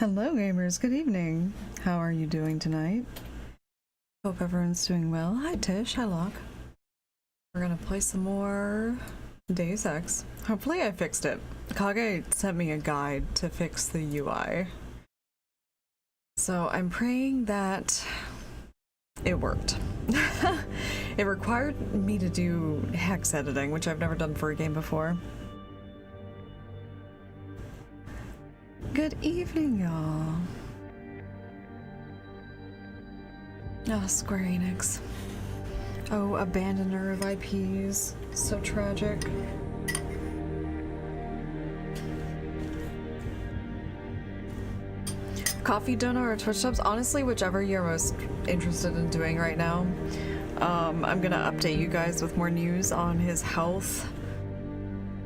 Hello gamers, good evening. How are you doing tonight? Hope everyone's doing well. Hi Tish, hi Locke. We're gonna play some more Deus Ex. Hopefully I fixed it. Kage sent me a guide to fix the UI. So I'm praying that it worked. It required me to do hex editing, which I've never done for a game before. Good evening, y'all. Oh, Square Enix. Oh, abandoner of IPs. So tragic. Coffee donut or Twitch subs? Honestly, whichever you're most interested in doing right now. I'm gonna update you guys with more news on his health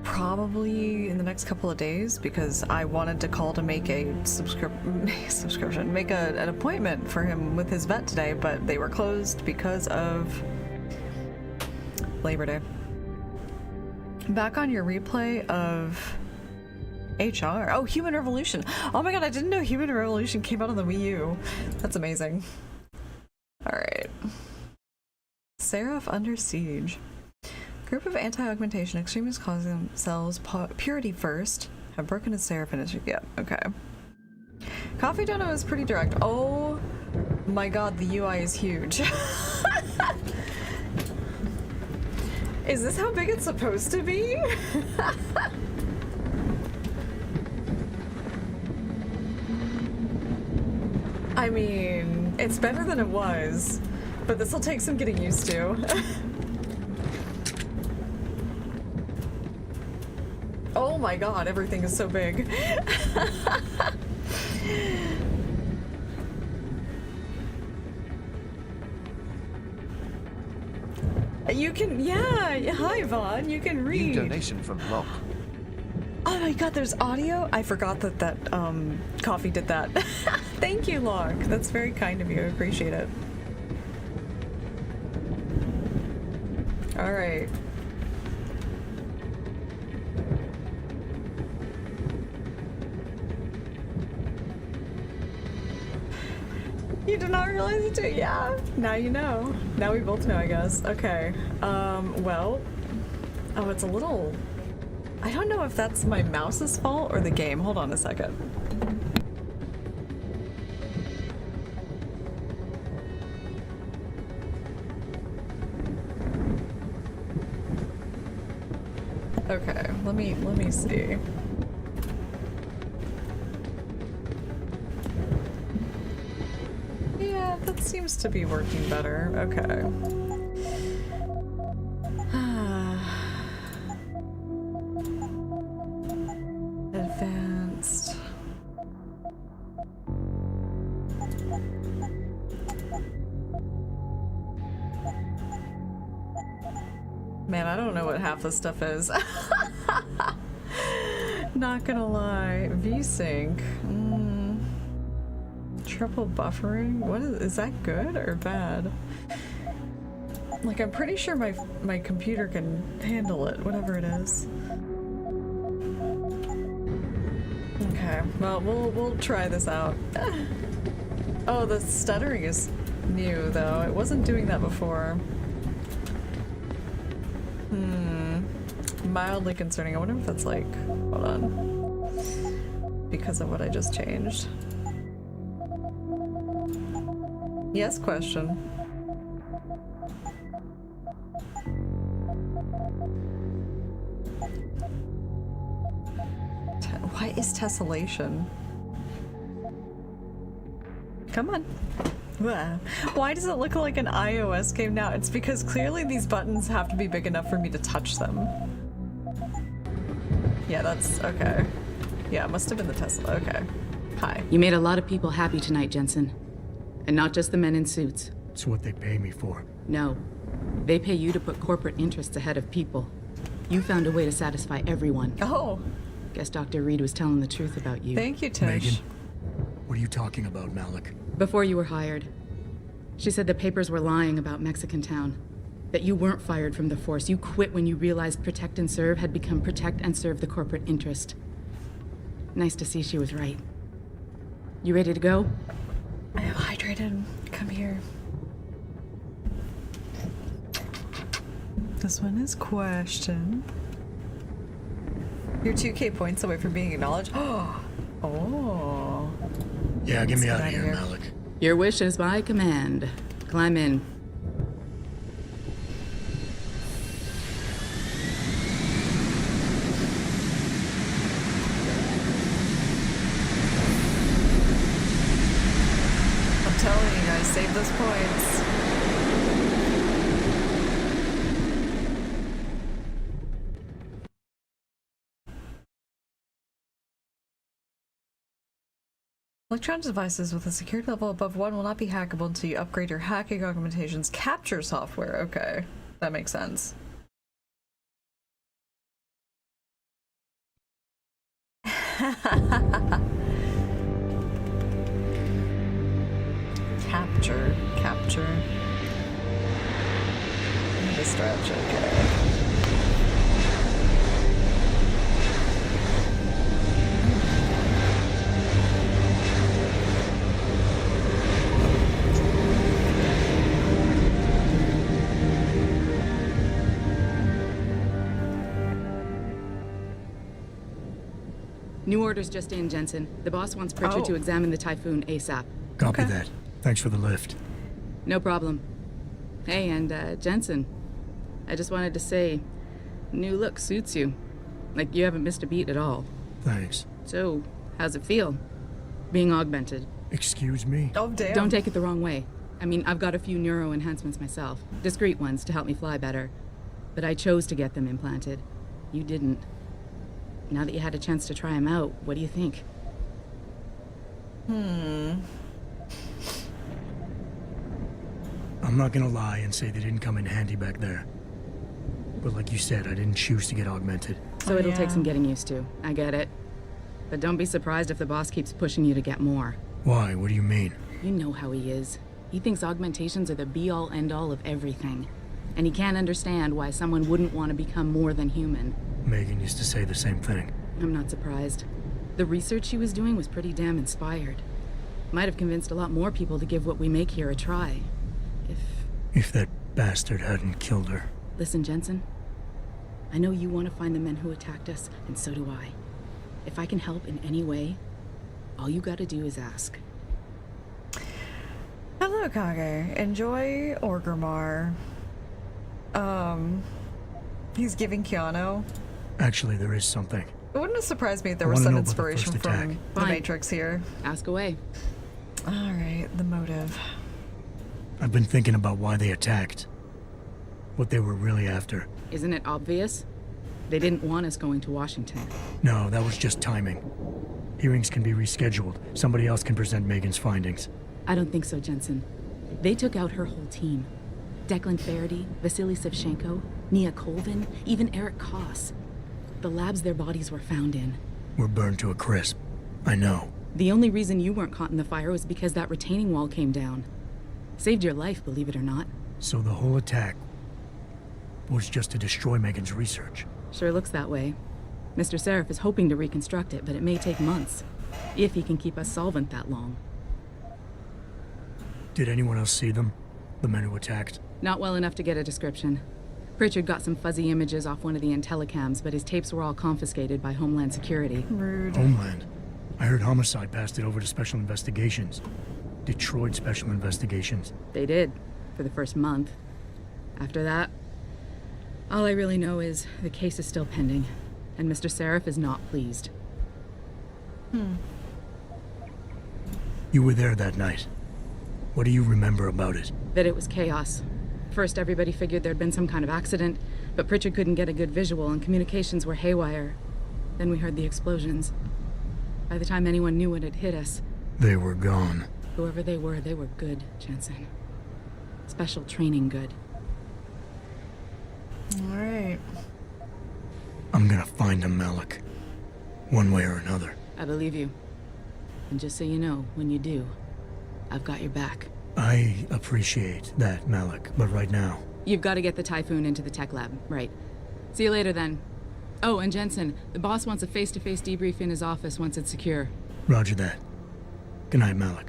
probably in the next couple of days, because I wanted to call to make a subscription, make an appointment for him with his vet today, but they were closed because of Labor Day. Back on your replay of HR. Oh, Human Revolution. Oh my god, I didn't know Human Revolution came out on the Wii U. That's amazing. Alright. Seraph Under Siege. Group of anti-augmentation extremists calling themselves Purity First have broken a Seraph initiative. Yeah, okay. Coffee Dono is pretty direct. Oh my god, the UI is huge. Is this how big it's supposed to be? I mean, it's better than it was, but this will take some getting used to. Oh my god, everything is so big. You can, yeah, hi Vaughn, you can read. New donation from Locke. Oh my god, there's audio? I forgot that Coffee did that. Thank you, Locke. That's very kind of you, I appreciate it. Alright. You did not realize it too? Yeah. Now you know. Now we both know, I guess. Okay. Well. Oh, it's a little... I don't know if that's my mouse's fault or the game. Hold on a second. Okay, let me see. Yeah, that seems to be working better. Okay. Advanced. Man, I don't know what half this stuff is. Not gonna lie. VSync. Triple buffering? What is that good or bad? Like, I'm pretty sure my computer can handle it, whatever it is. Okay, well, we'll try this out. Oh, the stuttering is new, though. It wasn't doing that before. Mildly concerning. I wonder if that's like... Hold on. Because of what I just changed. Yes, question. Why is tessellation? Come on. Why does it look like an iOS game now? It's because clearly these buttons have to be big enough for me to touch them. Yeah, that's okay. Yeah, it must have been the Tesla. Okay. Hi. You made a lot of people happy tonight, Jensen. And not just the men in suits. It's what they pay me for. No. They pay you to put corporate interests ahead of people. You found a way to satisfy everyone. Oh. Guess Dr. Reed was telling the truth about you. Thank you, Tish. Megan, what are you talking about, Malik? Before you were hired, she said the papers were lying about Mexican Town. That you weren't fired from the force. You quit when you realized Protect and Serve had become Protect and Serve the corporate interest. Nice to see she was right. You ready to go? I am hydrated. Come here. This one is question. You're 2K points away from being acknowledged. Oh. Yeah, get me Let's out get of here, Malik. Your wish is my command. Climb in. I'm telling you guys, save those points. Electronic devices with a security level above 1 will not be hackable until you upgrade your hacking augmentation's capture software. Okay, that makes sense. Capture. Need a stretch, okay. New orders just in, Jensen. The boss wants Pritchard to examine the Typhoon ASAP. Copy Okay. that. Thanks for the lift. No problem. Hey, and Jensen, I just wanted to say, new look suits you. Like, you haven't missed a beat at all. Thanks. So, how's it feel? Being augmented. Excuse me? Oh, damn. Don't take it the wrong way. I mean, I've got a few neuro enhancements myself. Discreet ones to help me fly better. But I chose to get them implanted. You didn't. Now that you had a chance to try them out, what do you think? I'm not gonna lie and say they didn't come in handy back there. But like you said, I didn't choose to get augmented. So Oh, it'll yeah. take some getting used to. I get it. But don't be surprised if the boss keeps pushing you to get more. Why? What do you mean? You know how he is. He thinks augmentations are the be-all, end-all of everything. And he can't understand why someone wouldn't want to become more than human. Megan used to say the same thing. I'm not surprised. The research she was doing was pretty damn inspired. Might have convinced a lot more people to give what we make here a try. If that bastard hadn't killed her. Listen, Jensen. I know you want to find the men who attacked us, and so do I. If I can help in any way, all you gotta do is ask. Hello, Kage. Enjoy Orgrimmar. He's giving Keanu. Actually, there is something. It wouldn't have surprised me if there I was wanna some know about the inspiration first from attack. the Fine. Matrix here. Ask away. Alright, the motive. I've been thinking about why they attacked. What they were really after. Isn't it obvious? They didn't want us going to Washington. No, that was just timing. Hearings can be rescheduled. Somebody else can present Megan's findings. I don't think so, Jensen. They took out her whole team. Declan Faraday, Vasily Savchenko, Nia Colvin, even Eric Koss. The labs their bodies were found in. We're burned to a crisp. I know. The only reason you weren't caught in the fire was because that retaining wall came down. Saved your life, believe it or not. So the whole attack was just to destroy Megan's research. Sure looks that way. Mr. Seraph is hoping to reconstruct it, but it may take months. If he can keep us solvent that long. Did anyone else see them? The men who attacked? Not well enough to get a description. Pritchard got some fuzzy images off one of the Intellicams, but his tapes were all confiscated by Homeland Security. Rude. Homeland. I heard Homicide passed it over to Special Investigations. Detroit Special Investigations. They did, for the first month. After that, all I really know is the case is still pending, and Mr. Seraph is not pleased. You were there that night. What do you remember about it? That it was chaos. First, everybody figured there'd been some kind of accident, but Pritchard couldn't get a good visual and communications were haywire. Then we heard the explosions. By the time anyone knew what had hit us, They were gone. whoever they were good, Jensen. Special training good. Alright. I'm gonna find them, Malik. One way or another. I believe you. And just so you know, when you do, I've got your back. I appreciate that, Malik, but right now... You've got to get the Typhoon into the tech lab, right? See you later then. Oh, and Jensen, the boss wants a face-to-face debrief in his office once it's secure. Roger that. Good night, Malik.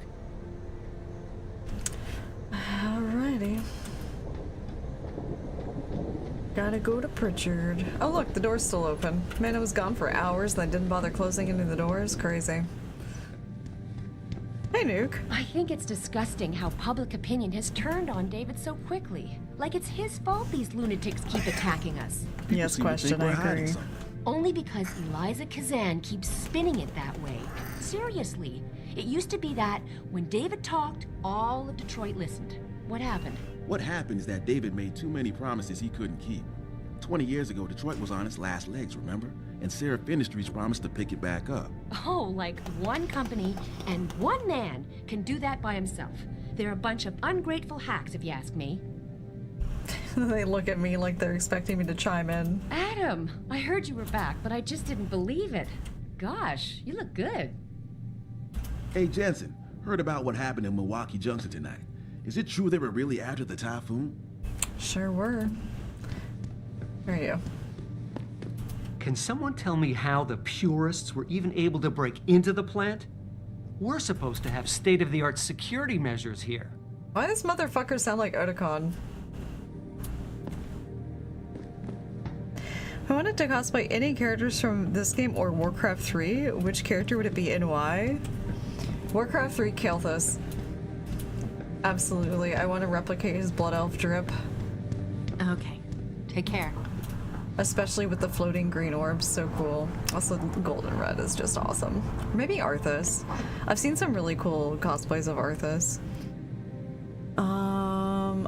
Alrighty. Gotta go to Pritchard. Oh look, the door's still open. Man, it was gone for hours and I didn't bother closing any of the doors. Crazy. Hey, Nuke. I think it's disgusting how public opinion has turned on David so quickly. Like it's his fault these lunatics keep attacking us. Yes, question, I agree. Only because Eliza Kazan keeps spinning it that way. Seriously, it used to be that when David talked, all of Detroit listened. What happened? What happened is that David made too many promises he couldn't keep. 20 years ago, Detroit was on its last legs, remember? And Seraph Industries promised to pick it back up. Oh, like one company and one man can do that by himself. They're a bunch of ungrateful hacks, if you ask me. They look at me like they're expecting me to chime in. Adam, I heard you were back, but I just didn't believe it. Gosh, you look good. Hey, Jensen, heard about what happened in Milwaukee Junction tonight. Is it true they were really after the typhoon? Sure were. Where are you? Can someone tell me how the purists were even able to break into the plant? We're supposed to have state-of-the-art security measures here. Why does motherfucker sound like Otakon? If I wanted to cosplay any characters from this game or Warcraft 3, which character would it be and why? Warcraft 3, Kael'thas. Absolutely. I want to replicate his Blood Elf drip. Okay, take care. Especially with the floating green orbs, so cool. Also, the golden red is just awesome. Maybe Arthas. I've seen some really cool cosplays of Arthas.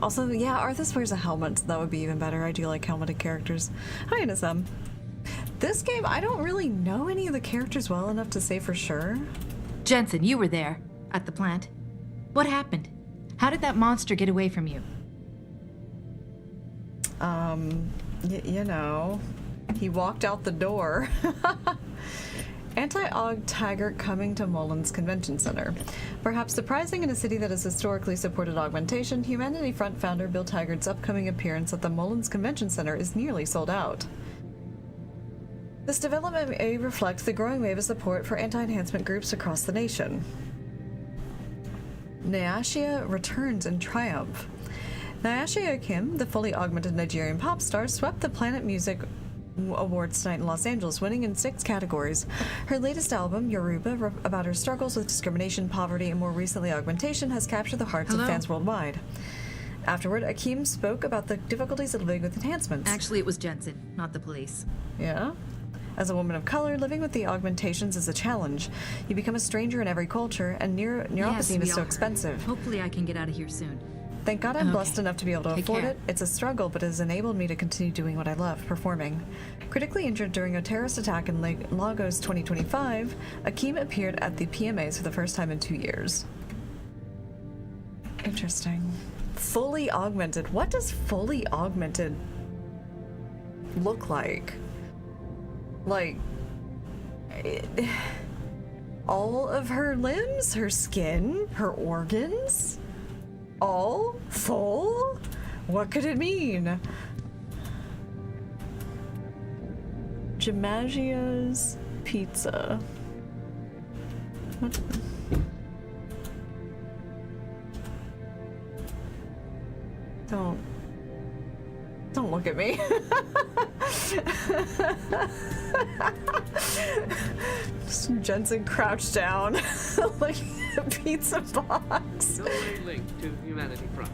Also, yeah, Arthas wears a helmet, so that would be even better. I do like helmeted characters. Hi, NSM. This game, I don't really know any of the characters well enough to say for sure. Jensen, you were there, at the plant. What happened? How did that monster get away from you? You know, he walked out the door. Anti-Aug Taggart coming to Mullins Convention Center. Perhaps surprising in a city that has historically supported augmentation, Humanity Front founder Bill Taggart's upcoming appearance at the Mullins Convention Center is nearly sold out. This development may reflect the growing wave of support for anti-enhancement groups across the nation. Nyashia returns in triumph. Nyashia Kim, the fully augmented Nigerian pop star, swept the Planet Music Awards tonight in Los Angeles, winning in 6 categories. Her latest album, Yoruba, about her struggles with discrimination, poverty, and more recently augmentation, has captured the hearts of fans worldwide. Afterward, Akeem spoke about the difficulties of living with enhancements. Actually, it was Jensen, not the police. Yeah? As a woman of color, living with the augmentations is a challenge. You become a stranger in every culture, and neuropathy is so expensive. Hopefully I can get out of here soon. Thank God I'm blessed enough to be able to Take afford care. it. It's a struggle, but it has enabled me to continue doing what I love, performing. Critically injured during a terrorist attack in Lagos 2025, Akeem appeared at the PMAs for the first time in 2 years. Interesting. Fully augmented. What does fully augmented look like? Like, all of her limbs, her skin, her organs? All full? What could it mean? Jamagia's Pizza. What? Don't look at me. Jensen crouched down like a pizza box. No way linked to Humanity Front.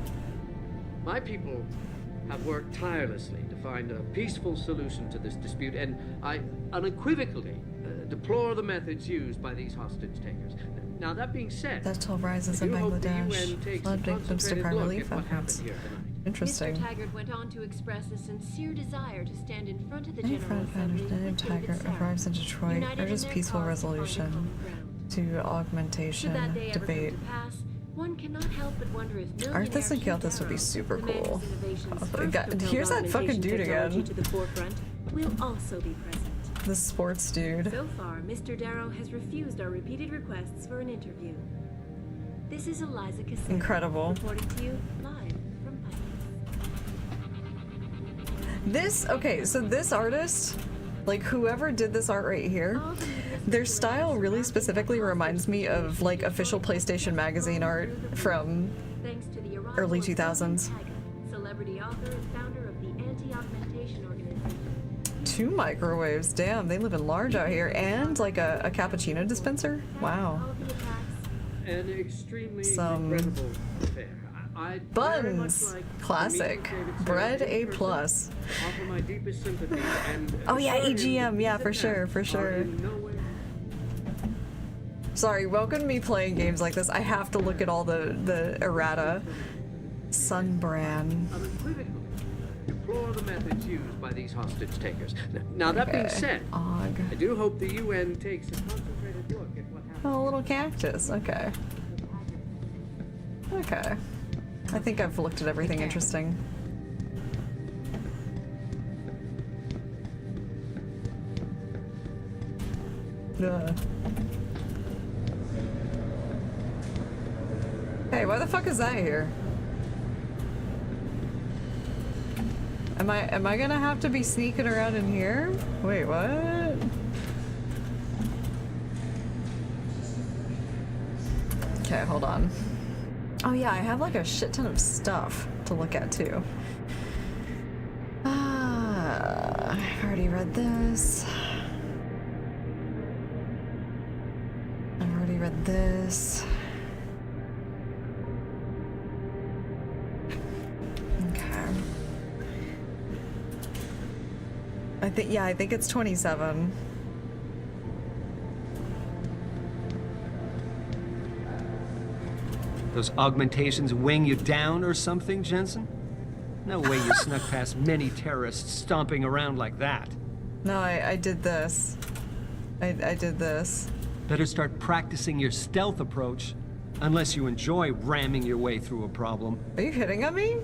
My people have worked tirelessly to find a peaceful solution to this dispute, and I unequivocally deplore the methods used by these hostage takers. Now, that being said, That toll rises I in do hope the UN Bangladesh. takes Flood a victims to concentrated car look relief at what happened efforts. here tonight. Interesting. Mr. Taggart went on to express a sincere desire to stand in front of the Any General front founders Assembly named with David Taggart Sarah, arrives in Detroit, united in urges their peaceful cause to find a resolution common ground. to Should augmentation that day ever come debate. to pass, one cannot help but wonder if Arthas and Kael'thas would be super cool. Here's that fucking dude again. To the forefront, will also be present. The sports dude. So far, Mr. Darrow has refused our repeated requests for an interview. This is Eliza Cassell. Incredible. Reporting to you live from Pines. Okay, so this artist, like whoever did this art right here, Their style really specifically reminds me of like official PlayStation magazine art from Thanks to the arrival early of 2000s. celebrity author and founder of the anti-augmentation organization. 2 microwaves, damn, they live in large out here, and like a cappuccino dispenser. Wow. All of the attacks. An extremely Some regrettable affair. I'd very much Buns, like to meet classic. with David Bread Sarah in A person, plus. Offer my deepest sympathy and Oh yeah, assure him EGM, that yeah, these for sure, attacks for are sure. in no way- Sorry, welcome to me playing games like this. I have to look at all the errata. Sunbran. unequivocally deplore the methods used by these hostage takers. Now, that being Okay. said, Og. I do hope the UN takes a concentrated look at what happened. Oh, a little cactus. Okay. Okay. I think I've looked at everything interesting. Ugh. Hey, why the fuck is that here? Am I gonna have to be sneaking around in here? Wait, what? Okay, hold on. Oh yeah, I have like a shit ton of stuff to look at too. I've already read this. I've already read this. Okay. I think it's 27. Those augmentations weighing you down or something, Jensen? No way you snuck past many terrorists stomping around like that. No, I did this. I did this. Better start practicing your stealth approach, unless you enjoy ramming your way through a problem. Are you hitting on me?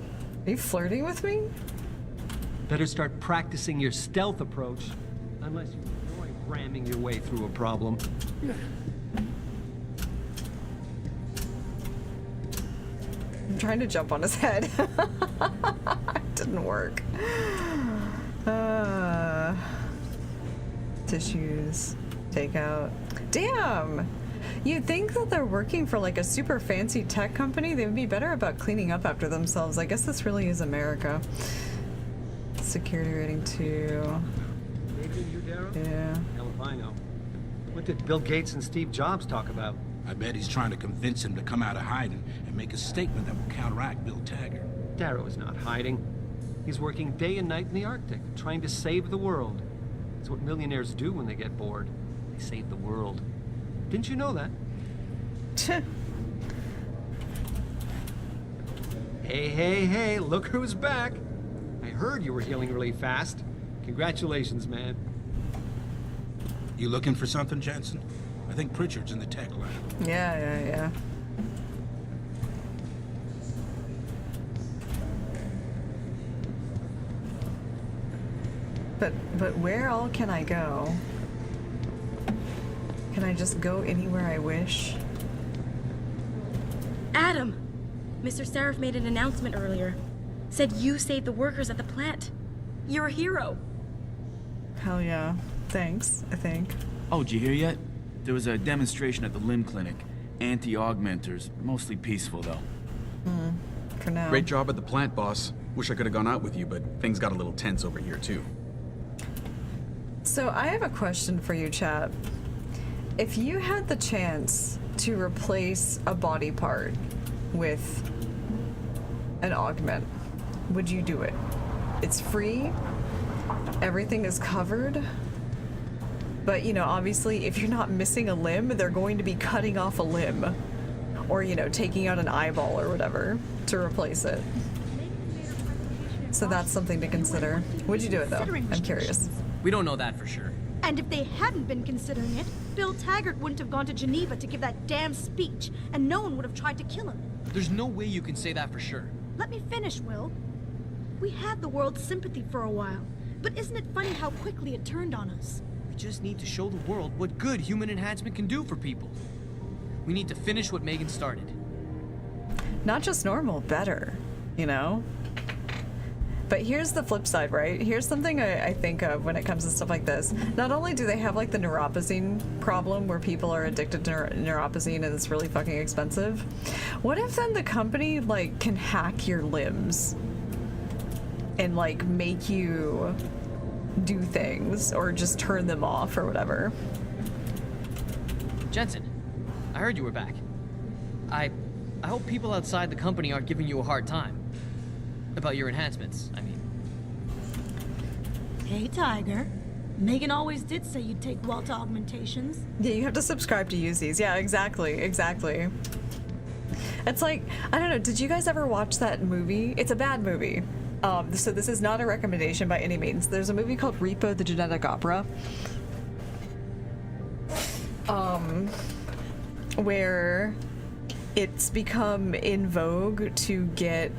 Are you flirting with me? Better start practicing your stealth approach, unless you enjoy ramming your way through a problem. I'm trying to jump on his head. It didn't work. Tissues. Takeout. Damn! You'd think that they're working for like a super fancy tech company. They would be better about cleaning up after themselves. I guess this really is America. Security rating 2. Maybe you, Darrow? Yeah. Hell if I know. What did Bill Gates and Steve Jobs talk about? I bet he's trying to convince him to come out of hiding and make a statement that will counteract Bill Taggart. Darrow is not hiding. He's working day and night in the Arctic, trying to save the world. It's what millionaires do when they get bored. They save the world. Didn't you know that? Hey, look who's back. I heard you were healing really fast. Congratulations, man. You looking for something, Jensen? I think Pritchard's in the tech lab. Yeah. But where all can I go? Can I just go anywhere I wish? Adam! Mr. Seraph made an announcement earlier. Said you saved the workers at the plant. You're a hero. Hell yeah. Thanks, I think. Oh, did you hear yet? There was a demonstration at the limb clinic. Anti-augmenters. Mostly peaceful, though. For now. Great job at the plant, boss. Wish I could have gone out with you, but things got a little tense over here, too. So I have a question for you, chat. If you had the chance to replace a body part with an augment, would you do it? It's free. Everything is covered. But, you know, obviously, if you're not missing a limb, they're going to be cutting off a limb. Or, you know, taking out an eyeball or whatever to replace it. So that's something to consider. Would you do it, though? I'm curious. We don't know that for sure. And if they hadn't been considering it, Bill Taggart wouldn't have gone to Geneva to give that damn speech, and no one would have tried to kill him. There's no way you can say that for sure. Let me finish, Will. We had the world's sympathy for a while, but isn't it funny how quickly it turned on us? We just need to show the world what good human enhancement can do for people. We need to finish what Megan started. Not just normal, better, you know? But here's the flip side, right? Here's something I think of when it comes to stuff like this. Not only do they have like the neuropozyne problem where people are addicted to neuropozyne and it's really fucking expensive, what if then the company like can hack your limbs and like make you do things or just turn them off or whatever? Jensen, I heard you were back. I hope people outside the company aren't giving you a hard time. About your enhancements, I mean. Hey, Tiger. Megan always did say you'd take well to augmentations. Yeah, you have to subscribe to use these. Yeah, exactly. It's like, I don't know, did you guys ever watch that movie? It's a bad movie. So this is not a recommendation by any means. There's a movie called Repo the Genetic Opera. Where it's become in vogue to get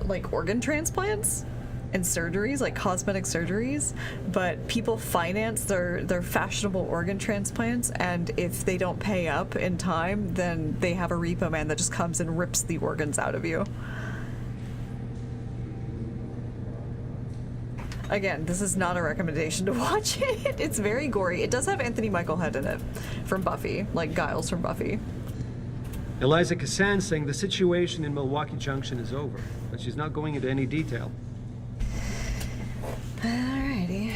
like organ transplants and surgeries, like cosmetic surgeries, but people finance their fashionable organ transplants, and if they don't pay up in time, then they have a repo man that just comes and rips the organs out of you. Again, this is not a recommendation to watch it. It's very gory. It does have Anthony Michael Head in it from Buffy, like Giles from Buffy. Eliza Kazan saying the situation in Milwaukee Junction is over, but she's not going into any detail. Alrighty.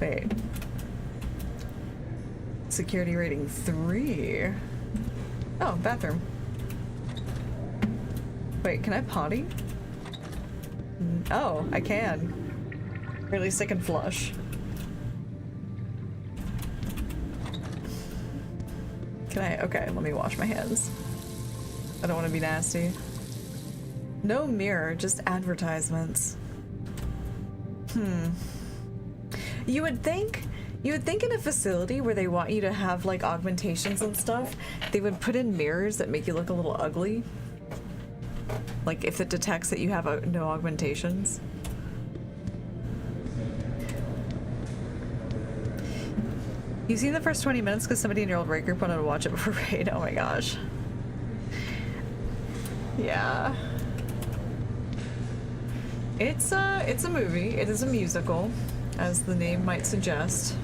Wait. Security rating 3. Oh, bathroom. Wait, can I potty? Oh, I can. Or at least I can flush. Can I? Okay, let me wash my hands. I don't want to be nasty. No mirror, just advertisements. You would think in a facility where they want you to have like augmentations and stuff, they would put in mirrors that make you look a little ugly. Like if it detects that you have no augmentations. You've seen the first 20 minutes because somebody in your old raid group wanted to watch it before raid. Oh my gosh. Yeah. It's a movie. It is a musical, as the name might suggest.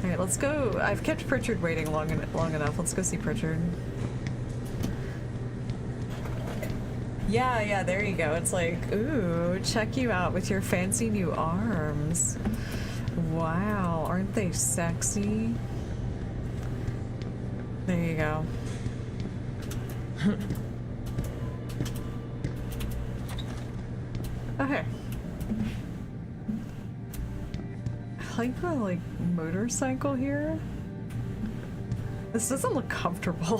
All right, let's go. I've kept Pritchard waiting long enough. Let's go see Pritchard. Yeah, there you go. It's like, ooh, check you out with your fancy new arms. Wow, aren't they sexy? There you go. Okay. I like the motorcycle here. This doesn't look comfortable.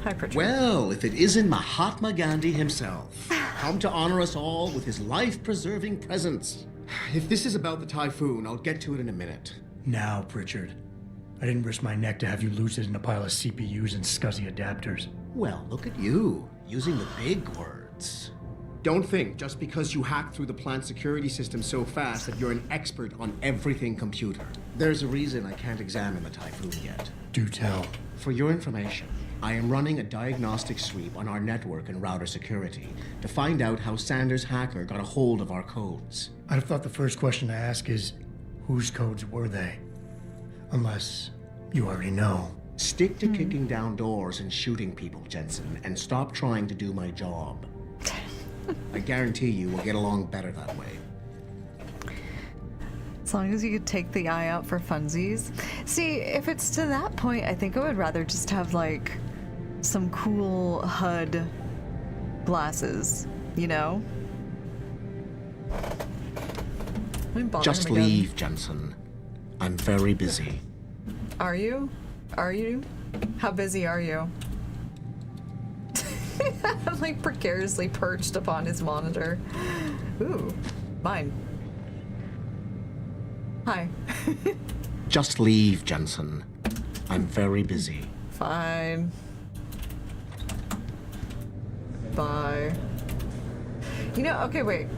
Hi, Pritchard. Well, if it isn't Mahatma Gandhi himself, come to honor us all with his life-preserving presence. If this is about the typhoon, I'll get to it in a minute. Now, Pritchard. I didn't risk my neck to have you lose it in a pile of CPUs and scuzzy adapters. Well, look at you, using the big words. Don't think just because you hacked through the plant security system so fast that you're an expert on everything computer. There's a reason I can't examine the typhoon yet. Do tell. For your information, I am running a diagnostic sweep on our network and router security to find out how Sanders' hacker got a hold of our codes. I'd have thought the first question to ask is, whose codes were they? Unless you already know. Stick to kicking down doors and shooting people, Jensen, and stop trying to do my job. I guarantee you we'll get along better that way. As long as you could take the eye out for funsies. See, if it's to that point, I think I would rather just have, like, some cool HUD glasses, you know? Just leave, Jensen. I'm very busy. Are you? Are you? How busy are you? I'm like precariously perched upon his monitor. Ooh, mine. Hi. Just leave, Jensen. I'm very busy. Fine. Bye. You know, okay, wait.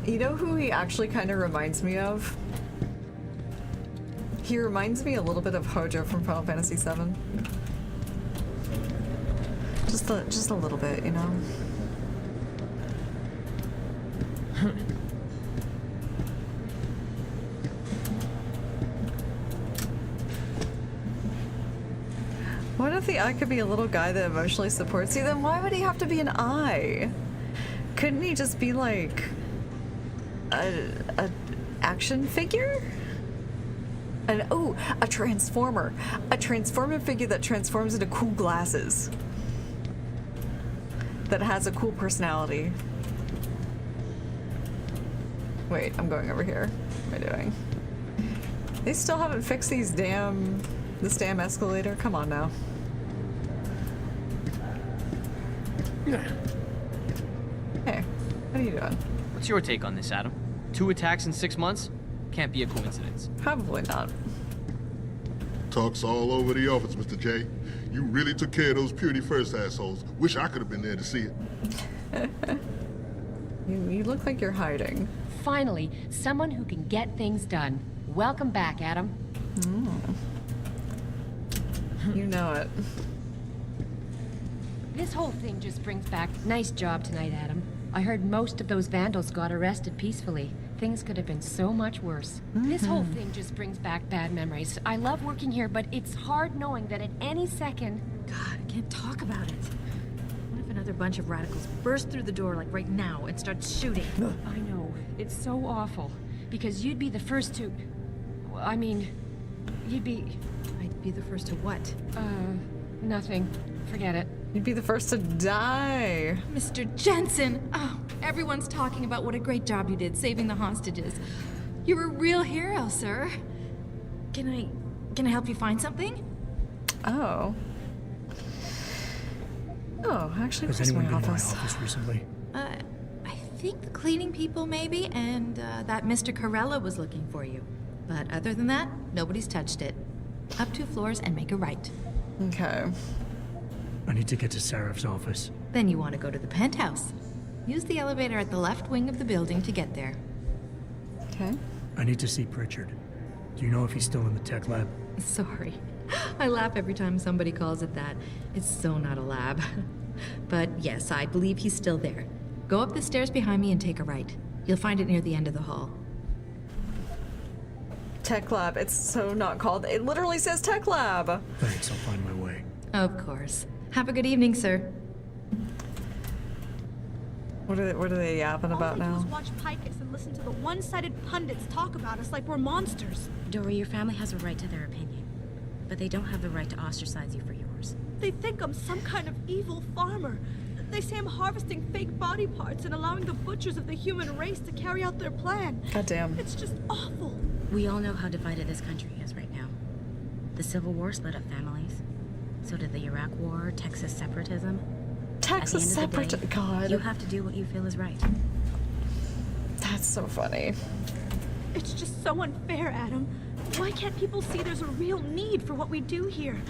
You know who he actually kind of reminds me of? He reminds me a little bit of Hojo from Final Fantasy VII. Just a little bit, you know? What if the eye could be a little guy that emotionally supports you? Then why would he have to be an eye? Couldn't he just be like a action figure? A transformer. A transformer figure that transforms into cool glasses. That has a cool personality. Wait, I'm going over here. What am I doing? They still haven't fixed this damn escalator? Come on now. Hey, what are you doing? What's your take on this, Adam? 2 attacks in 6 months? Can't be a coincidence. Probably not. Talk's all over the office, Mr. J. You really took care of those Purity First assholes. Wish I could have been there to see it. You look like you're hiding. Finally, someone who can get things done. Welcome back, Adam. You know it. This whole thing just brings back... Nice job tonight, Adam. I heard most of those vandals got arrested peacefully. Things could have been so much worse. This whole thing just brings back bad memories. I love working here, but it's hard knowing that at any second... God, I can't talk about it. What if another bunch of radicals burst through the door like right now and start shooting? I know. It's so awful. Because you'd be the first to... I mean, you'd be... I'd be the first to what? Nothing. Forget it. You'd be the first to die. Mr. Jensen! Oh, everyone's talking about what a great job you did saving the hostages. You're a real hero, sir. Can I help you find something? Oh. Oh, actually, Has where's anyone my been to my office? office recently? I think the cleaning people maybe, and that Mr. Corella was looking for you. But other than that, nobody's touched it. Up 2 floors and make a right. Okay. I need to get to Sarif's office. Then you want to go to the penthouse. Use the elevator at the left wing of the building to get there. Okay. I need to see Pritchard. Do you know if he's still in the tech lab? Sorry. I laugh every time somebody calls it that. It's so not a lab. But yes, I believe he's still there. Go up the stairs behind me and take a right. You'll find it near the end of the hall. Tech lab. It's so not called. It literally says tech lab. Thanks, I'll find my way. Of course. Have a good evening, sir. What are they yapping about now? All they do is watch Picus and listen to the one-sided pundits talk about us like we're monsters. Dory, your family has a right to their opinion, but they don't have the right to ostracize you for yours. They think I'm some kind of evil farmer. They say I'm harvesting fake body parts and allowing the butchers of the human race to carry out their plan. Goddamn. It's just awful. We all know how divided this country is right now. The Civil War split up families. So did the Iraq War, Texas separatism. Texas separatism. God. You have to do what you feel is right. That's so funny. It's just so unfair, Adam. Why can't people see there's a real need for what we do here?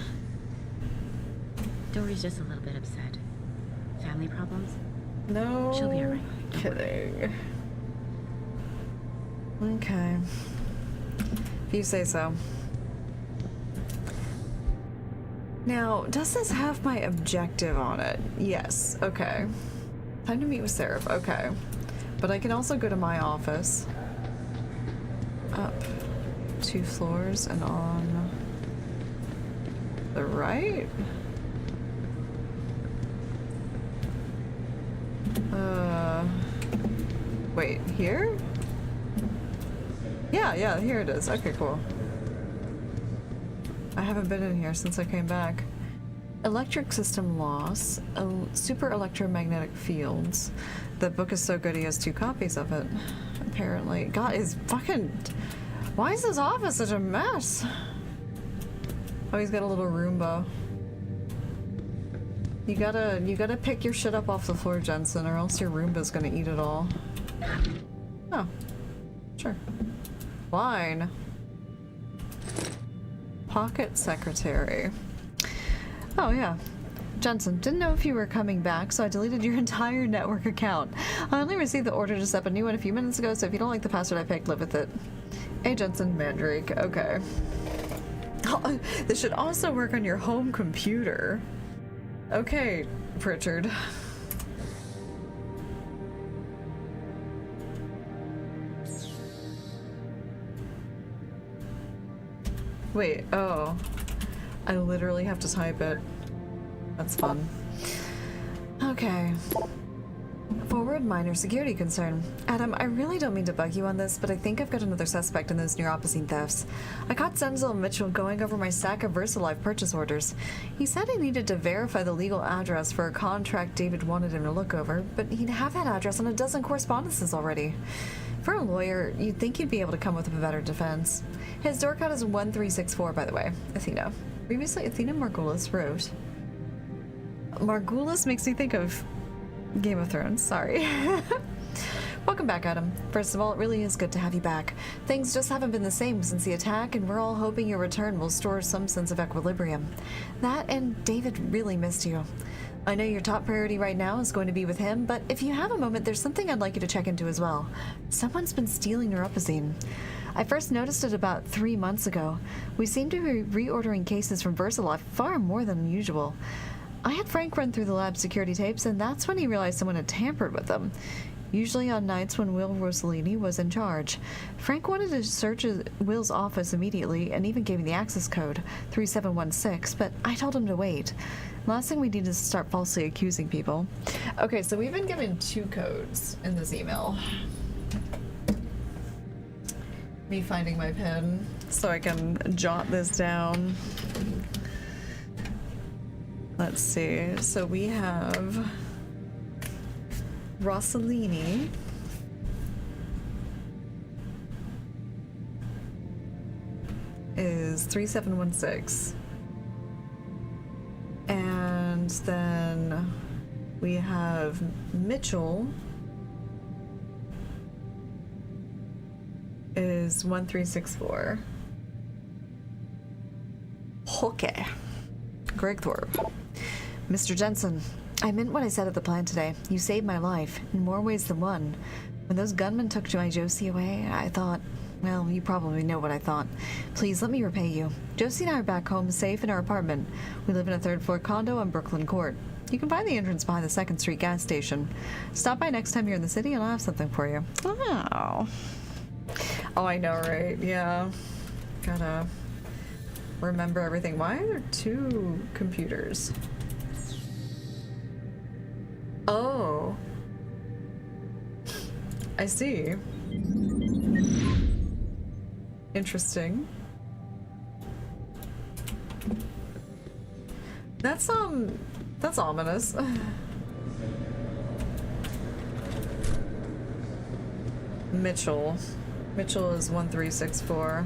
Dory's just a little bit upset. Family problems? No. She'll be alright. Kidding. Okay. If you say so. Now, does this have my objective on it? Yes. Okay. Time to meet with Seraph. Okay. But I can also go to my office. Up 2 floors and on the right? Wait, here? Yeah, here it is. Okay, cool. I haven't been in here since I came back. Electric system loss, super electromagnetic fields. The book is so good he has 2 copies of it, apparently. God, is fucking... Why is his office such a mess? Oh, he's got a little Roomba. You gotta pick your shit up off the floor, Jensen, or else your Roomba's gonna eat it all. Oh, sure. Fine. Pocket secretary. Oh yeah. Jensen, didn't know if you were coming back, so I deleted your entire network account. I only received the order to set up a new one a few minutes ago, so if you don't like the password I picked, live with it. Hey Jensen, Mandrake. Okay. This should also work on your home computer. Okay, Pritchard. Wait, oh. I literally have to type it. That's fun. Okay. Forward minor security concern. Adam, I really don't mean to bug you on this, but I think I've got another suspect in those Neuropozyne thefts. I caught Senzel Mitchell going over my stack of VersaLife purchase orders. He said he needed to verify the legal address for a contract David wanted him to look over, but he'd have that address on a dozen correspondences already. For a lawyer, you'd think he'd be able to come up with a better defense. His door code is 1364, by the way. Athena. Previously, Athena Margulis wrote. Margulis makes me think of Game of Thrones, sorry. Welcome back, Adam. First of all, it really is good to have you back. Things just haven't been the same since the attack, and we're all hoping your return will restore some sense of equilibrium. That and David really missed you. I know your top priority right now is going to be with him, but if you have a moment, there's something I'd like you to check into as well. Someone's been stealing Neuropozyne. I first noticed it about 3 months ago. We seem to be reordering cases from VersaLife far more than usual. I had Frank run through the lab security tapes, and that's when he realized someone had tampered with them. Usually on nights when Will Rossellini was in charge. Frank wanted to search Will's office immediately and even gave me the access code, 3716, but I told him to wait. Last thing we need is to start falsely accusing people. Okay, so we've been given 2 codes in this email. Me finding my pen so I can jot this down. Let's see. So we have Rossellini. Is 3716. And then we have Mitchell is 1364. Okay. Greg Thorpe. Mr. Jensen, I meant what I said at the plant today. You saved my life, in more ways than one. When those gunmen took my Josie away, I thought, well, you probably know what I thought. Please, let me repay you. Josie and I are back home, safe in our apartment. We live in a 3rd-floor condo on Brooklyn Court. You can find the entrance behind the 2nd Street gas station. Stop by next time you're in the city and I'll have something for you. Oh. Oh, I know, right? Yeah. Gotta remember everything. Why are there 2 computers? Oh. I see. Interesting. That's ominous. Mitchell is 1364.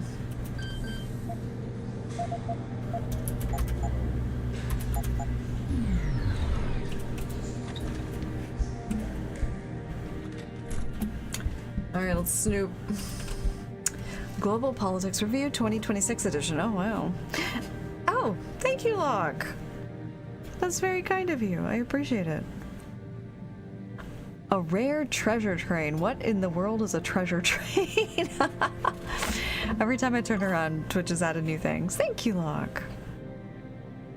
Alright, let's snoop. Global Politics Review 2026 edition. Oh, wow. Oh, thank you, Locke. That's very kind of you. I appreciate it. A rare treasure train. What in the world is a treasure train? Every time I turn around, Twitch has added new things. Thank you, Locke.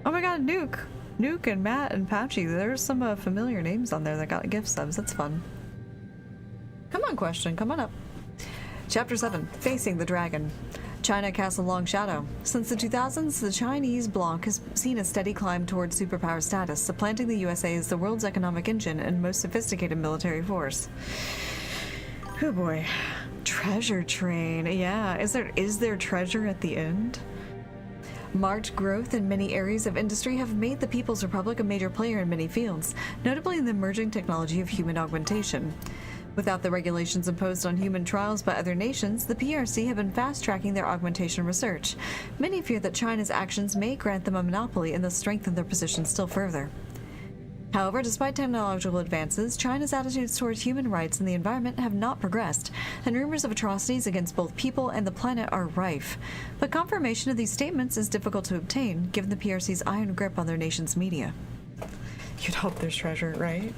Oh my god, Nuke. Nuke and Matt and Patchy. There's some familiar names on there that got gift subs. That's fun. Come on, question. Come on up. Chapter 7. Facing the Dragon. China casts a long shadow. Since the 2000s, the Chinese bloc has seen a steady climb towards superpower status, supplanting the USA as the world's economic engine and most sophisticated military force. Oh boy. Treasure train. Yeah. Is there treasure at the end? Marked growth in many areas of industry have made the People's Republic a major player in many fields, notably in the emerging technology of human augmentation. Without the regulations imposed on human trials by other nations, the PRC have been fast-tracking their augmentation research. Many fear that China's actions may grant them a monopoly and thus strengthen their position still further. However, despite technological advances, China's attitudes towards human rights and the environment have not progressed, and rumors of atrocities against both people and the planet are rife. But confirmation of these statements is difficult to obtain, given the PRC's iron grip on their nation's media. You'd hope there's treasure, right?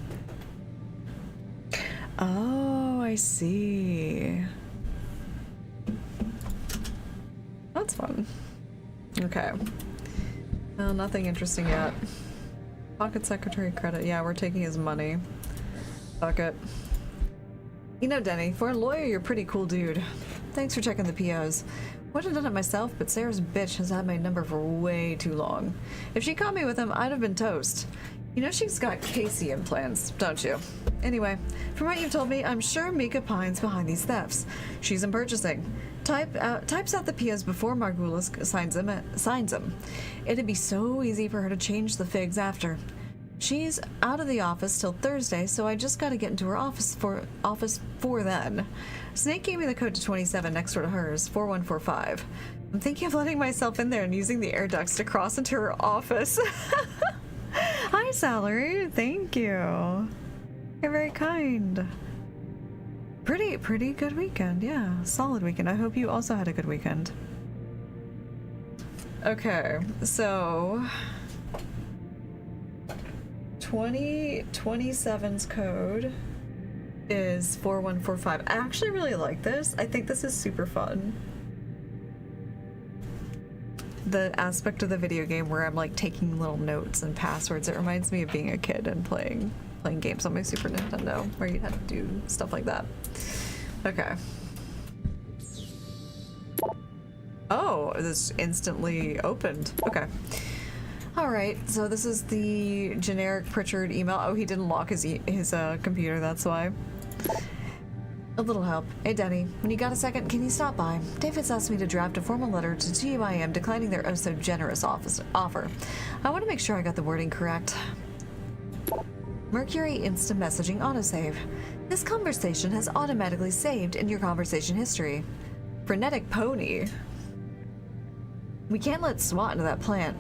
Oh, I see. That's fun. Okay. Well, nothing interesting yet. Pocket secretary credit. Yeah, we're taking his money. Fuck it. You know, Denny, for a lawyer, you're a pretty cool dude. Thanks for checking the POs. Wouldn't have done it myself, but Sarah's bitch has had my number for way too long. If she caught me with him, I'd have been toast. You know she's got Casey implants, don't you? Anyway, from what you've told me, I'm sure Mika Pine's behind these thefts. She's in purchasing. Types out the POs before Margulis signs them. It'd be so easy for her to change the figs after. She's out of the office till Thursday, so I just gotta get into her office for then. Snake gave me the code to 27 next door to hers, 4145. I'm thinking of letting myself in there and using the air ducts to cross into her office. Hi, Salary. Thank you. You're very kind. Pretty good weekend. Yeah, solid weekend. I hope you also had a good weekend. Okay, so 2027's code is 4145. I actually really like this. I think this is super fun. The aspect of the video game where I'm like taking little notes and passwords, it reminds me of being a kid and playing games on my Super Nintendo where you had to do stuff like that. Okay. Oh, this instantly opened. Okay. All right, so this is the generic Pritchard email. Oh, he didn't lock his computer, that's why. A little help. Hey, Denny, when you got a second, can you stop by? David's asked me to draft a formal letter to GUIM declining their oh-so-generous offer. I want to make sure I got the wording correct. Mercury Instant Messaging Autosave. This conversation has automatically saved in your conversation history. Frenetic Pony. We can't let SWAT into that plant.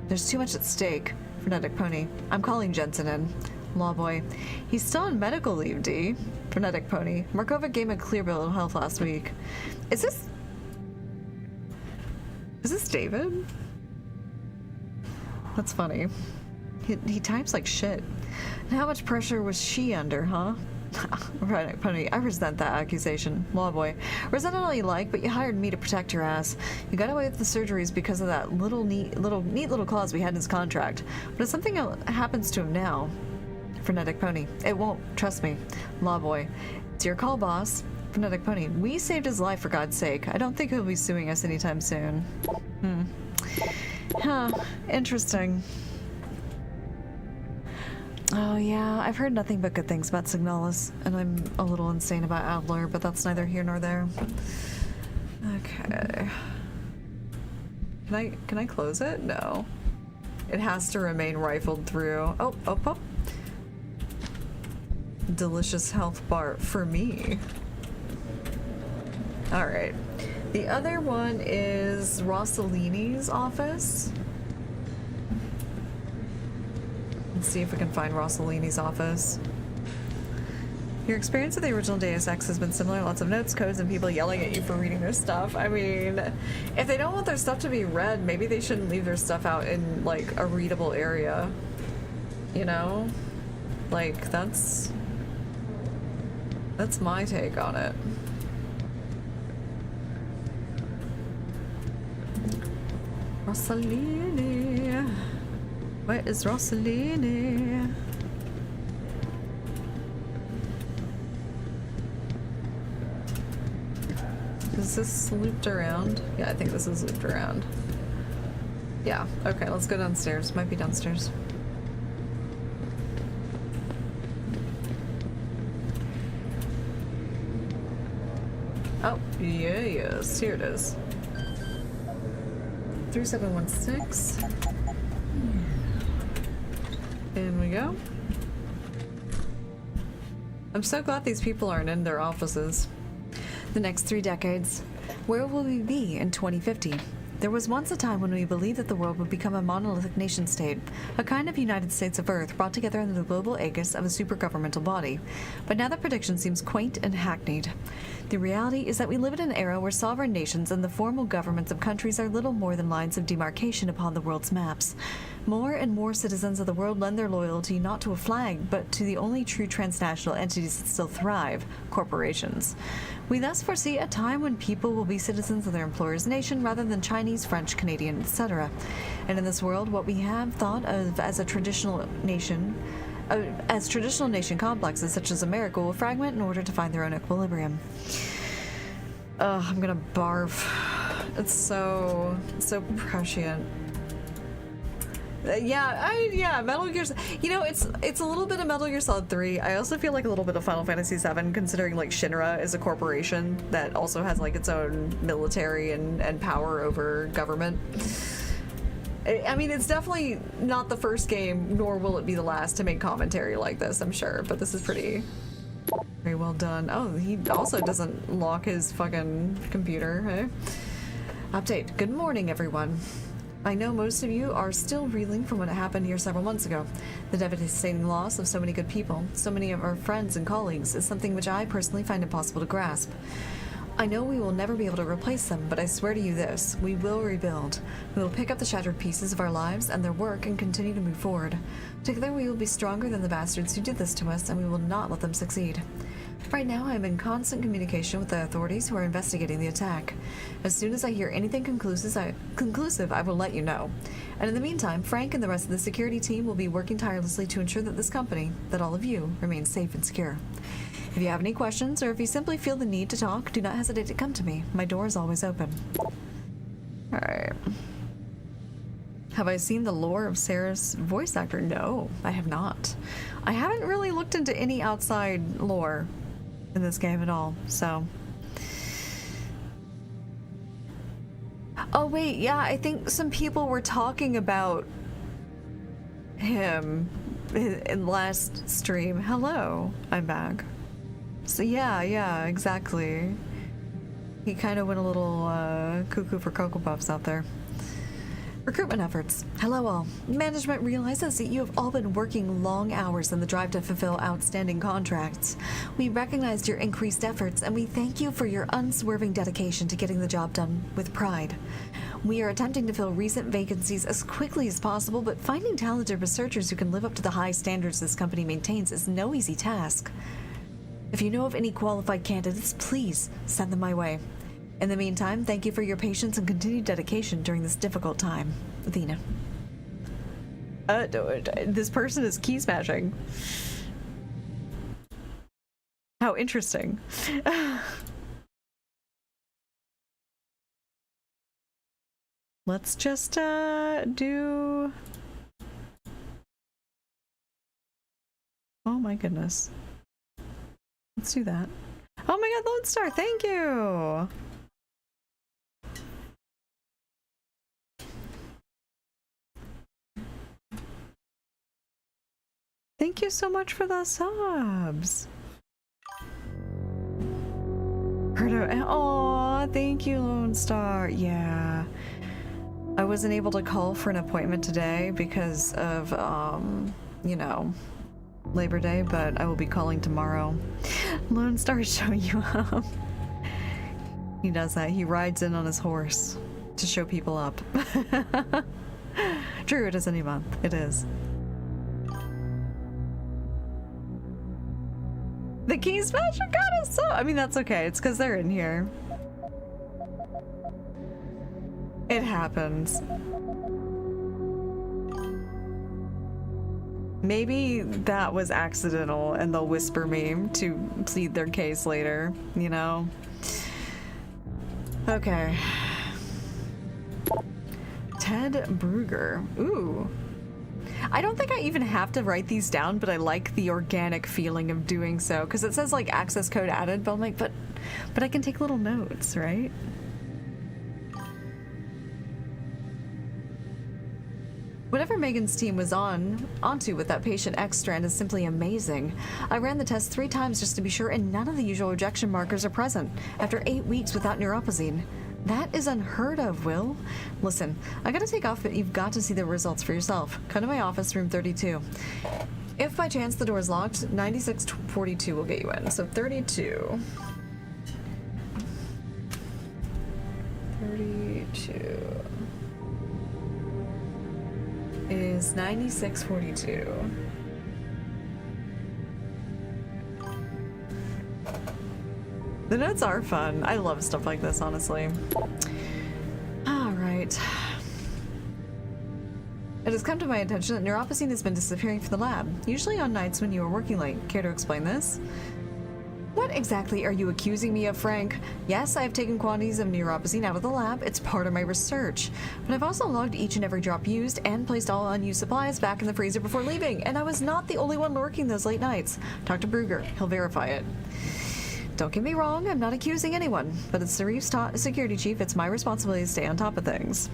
There's too much at stake. Frenetic Pony. I'm calling Jensen in. Lawboy. He's still on medical leave, D. Frenetic Pony. Markova gave him a clear bill of health last week. Is this David? That's funny. He types like shit. And how much pressure was she under, huh? Right, Pony, I resent that accusation. Lawboy. Resent it all you like, but you hired me to protect your ass. You got away with the surgeries because of that neat little clause we had in his contract. But if something happens to him now... Frenetic Pony. It won't, trust me. Lawboy. It's your call, boss. Frenetic Pony. We saved his life, for God's sake. I don't think he'll be suing us anytime soon. Huh. Interesting. Oh yeah, I've heard nothing but good things about Signalis, and I'm a little insane about Adler, but that's neither here nor there. Okay. Can I close it? No. It has to remain rifled through. Oh. Delicious health bar for me. Alright. The other one is Rossellini's office. Let's see if we can find Rossellini's office. Your experience with the original Deus Ex has been similar. Lots of notes, codes, and people yelling at you for reading their stuff. I mean, if they don't want their stuff to be read, maybe they shouldn't leave their stuff out in, like, a readable area. You know? Like, that's my take on it. Rossellini. Where is Rossellini? Is this looped around? Yeah, I think this is looped around. Yeah, okay, let's go downstairs. Might be downstairs. Oh, yes, here it is. 3716. In we go. I'm so glad these people aren't in their offices. The next 3 decades. Where will we be in 2050? There was once a time when we believed that the world would become a monolithic nation-state, a kind of United States of Earth brought together under the global aegis of a super-governmental body. But now the prediction seems quaint and hackneyed. The reality is that we live in an era where sovereign nations and the formal governments of countries are little more than lines of demarcation upon the world's maps. More and more citizens of the world lend their loyalty not to a flag, but to the only true transnational entities that still thrive, corporations. We thus foresee a time when people will be citizens of their employer's nation rather than Chinese, French, Canadian, etc. And in this world, what we have thought of as traditional nation complexes such as America will fragment in order to find their own equilibrium. Ugh, I'm gonna barf. It's so prescient. Yeah, Metal Gear. You know, it's a little bit of Metal Gear Solid 3. I also feel like a little bit of Final Fantasy 7, considering like Shinra is a corporation that also has like its own military and power over government. I mean, it's definitely not the first game, nor will it be the last to make commentary like this, I'm sure. But this is pretty very well done. Oh, he also doesn't lock his fucking computer. Hey? Update. Good morning, everyone. I know most of you are still reeling from what happened here several months ago. The devastating loss of so many good people, so many of our friends and colleagues, is something which I personally find impossible to grasp. I know we will never be able to replace them, but I swear to you this, we will rebuild. We will pick up the shattered pieces of our lives and their work and continue to move forward. Together we will be stronger than the bastards who did this to us, and we will not let them succeed. Right now, I am in constant communication with the authorities who are investigating the attack. As soon as I hear anything conclusive, I will let you know. And in the meantime, Frank and the rest of the security team will be working tirelessly to ensure that this company, that all of you, remain safe and secure. If you have any questions, or if you simply feel the need to talk, do not hesitate to come to me. My door is always open. Alright. Have I seen the lore of Sarah's voice actor? No, I have not. I haven't really looked into any outside lore in this game at all, so. Oh wait, yeah, I think some people were talking about him in last stream. Hello, I'm back. So yeah, exactly. He kind of went a little cuckoo for Cocoa Puffs out there. Recruitment efforts. Hello all. Management realizes that you have all been working long hours in the drive to fulfill outstanding contracts. We recognized your increased efforts and we thank you for your unswerving dedication to getting the job done with pride. We are attempting to fill recent vacancies as quickly as possible, but finding talented researchers who can live up to the high standards this company maintains is no easy task. If you know of any qualified candidates, please send them my way. In the meantime, thank you for your patience and continued dedication during this difficult time. Athena. This person is key smashing. How interesting. Let's just do... Oh my goodness. Let's do that. Oh my god, Lone Star, thank you! Thank you so much for the subs. Aw, thank you, Lone Star. Yeah. I wasn't able to call for an appointment today because of, you know, Labor Day, but I will be calling tomorrow. Lone Star is showing you up. He does that. He rides in on his horse to show people up. True, it is any month. It is. The key smasher got us so. I mean, that's okay. It's because they're in here. It happens. Maybe that was accidental and they'll whisper me to plead their case later, you know? Okay. Ted Brugger. Ooh. I don't think I even have to write these down, but I like the organic feeling of doing so, because it says like access code added, but I'm like, but I can take little notes, right? Whatever Megan's team was onto with that patient X strand is simply amazing. I ran the test 3 times just to be sure, and none of the usual rejection markers are present after 8 weeks without neuropozyne. That is unheard of, Will. Listen, I gotta take off, but you've got to see the results for yourself. Come to my office, room 32. If by chance the door is locked, 9642 will get you in. So 32. 32. is 9642. The notes are fun. I love stuff like this, honestly. Alright. It has come to my attention that neuropathy has been disappearing from the lab, usually on nights when you are working late. Care to explain this? What exactly are you accusing me of, Frank? Yes, I have taken quantities of neuropathy out of the lab. It's part of my research. But I've also logged each and every drop used and placed all unused supplies back in the freezer before leaving. And I was not the only one working those late nights. Talk to Brugger. He'll verify it. Don't get me wrong, I'm not accusing anyone. But as the Reef's security chief, it's my responsibility to stay on top of things.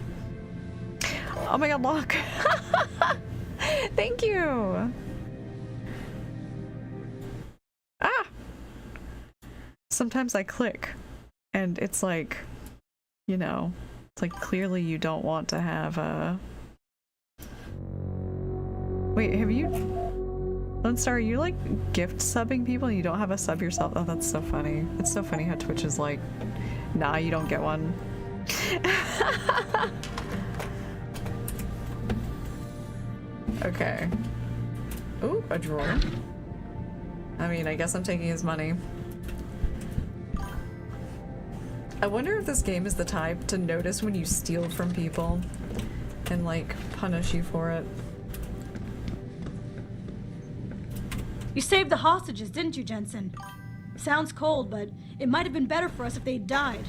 Oh my god, Locke. Thank you. Ah! Sometimes I click and it's like, you know, it's like clearly you don't want to have a... Wait, have you... Lone Star, are you like gift subbing people and you don't have a sub yourself? Oh, that's so funny. It's so funny how Twitch is like, nah, you don't get one. Okay. Ooh, a drawer. I mean, I guess I'm taking his money. I wonder if this game is the type to notice when you steal from people and like punish you for it. You saved the hostages, didn't you, Jensen? Sounds cold, but it might have been better for us if they'd died.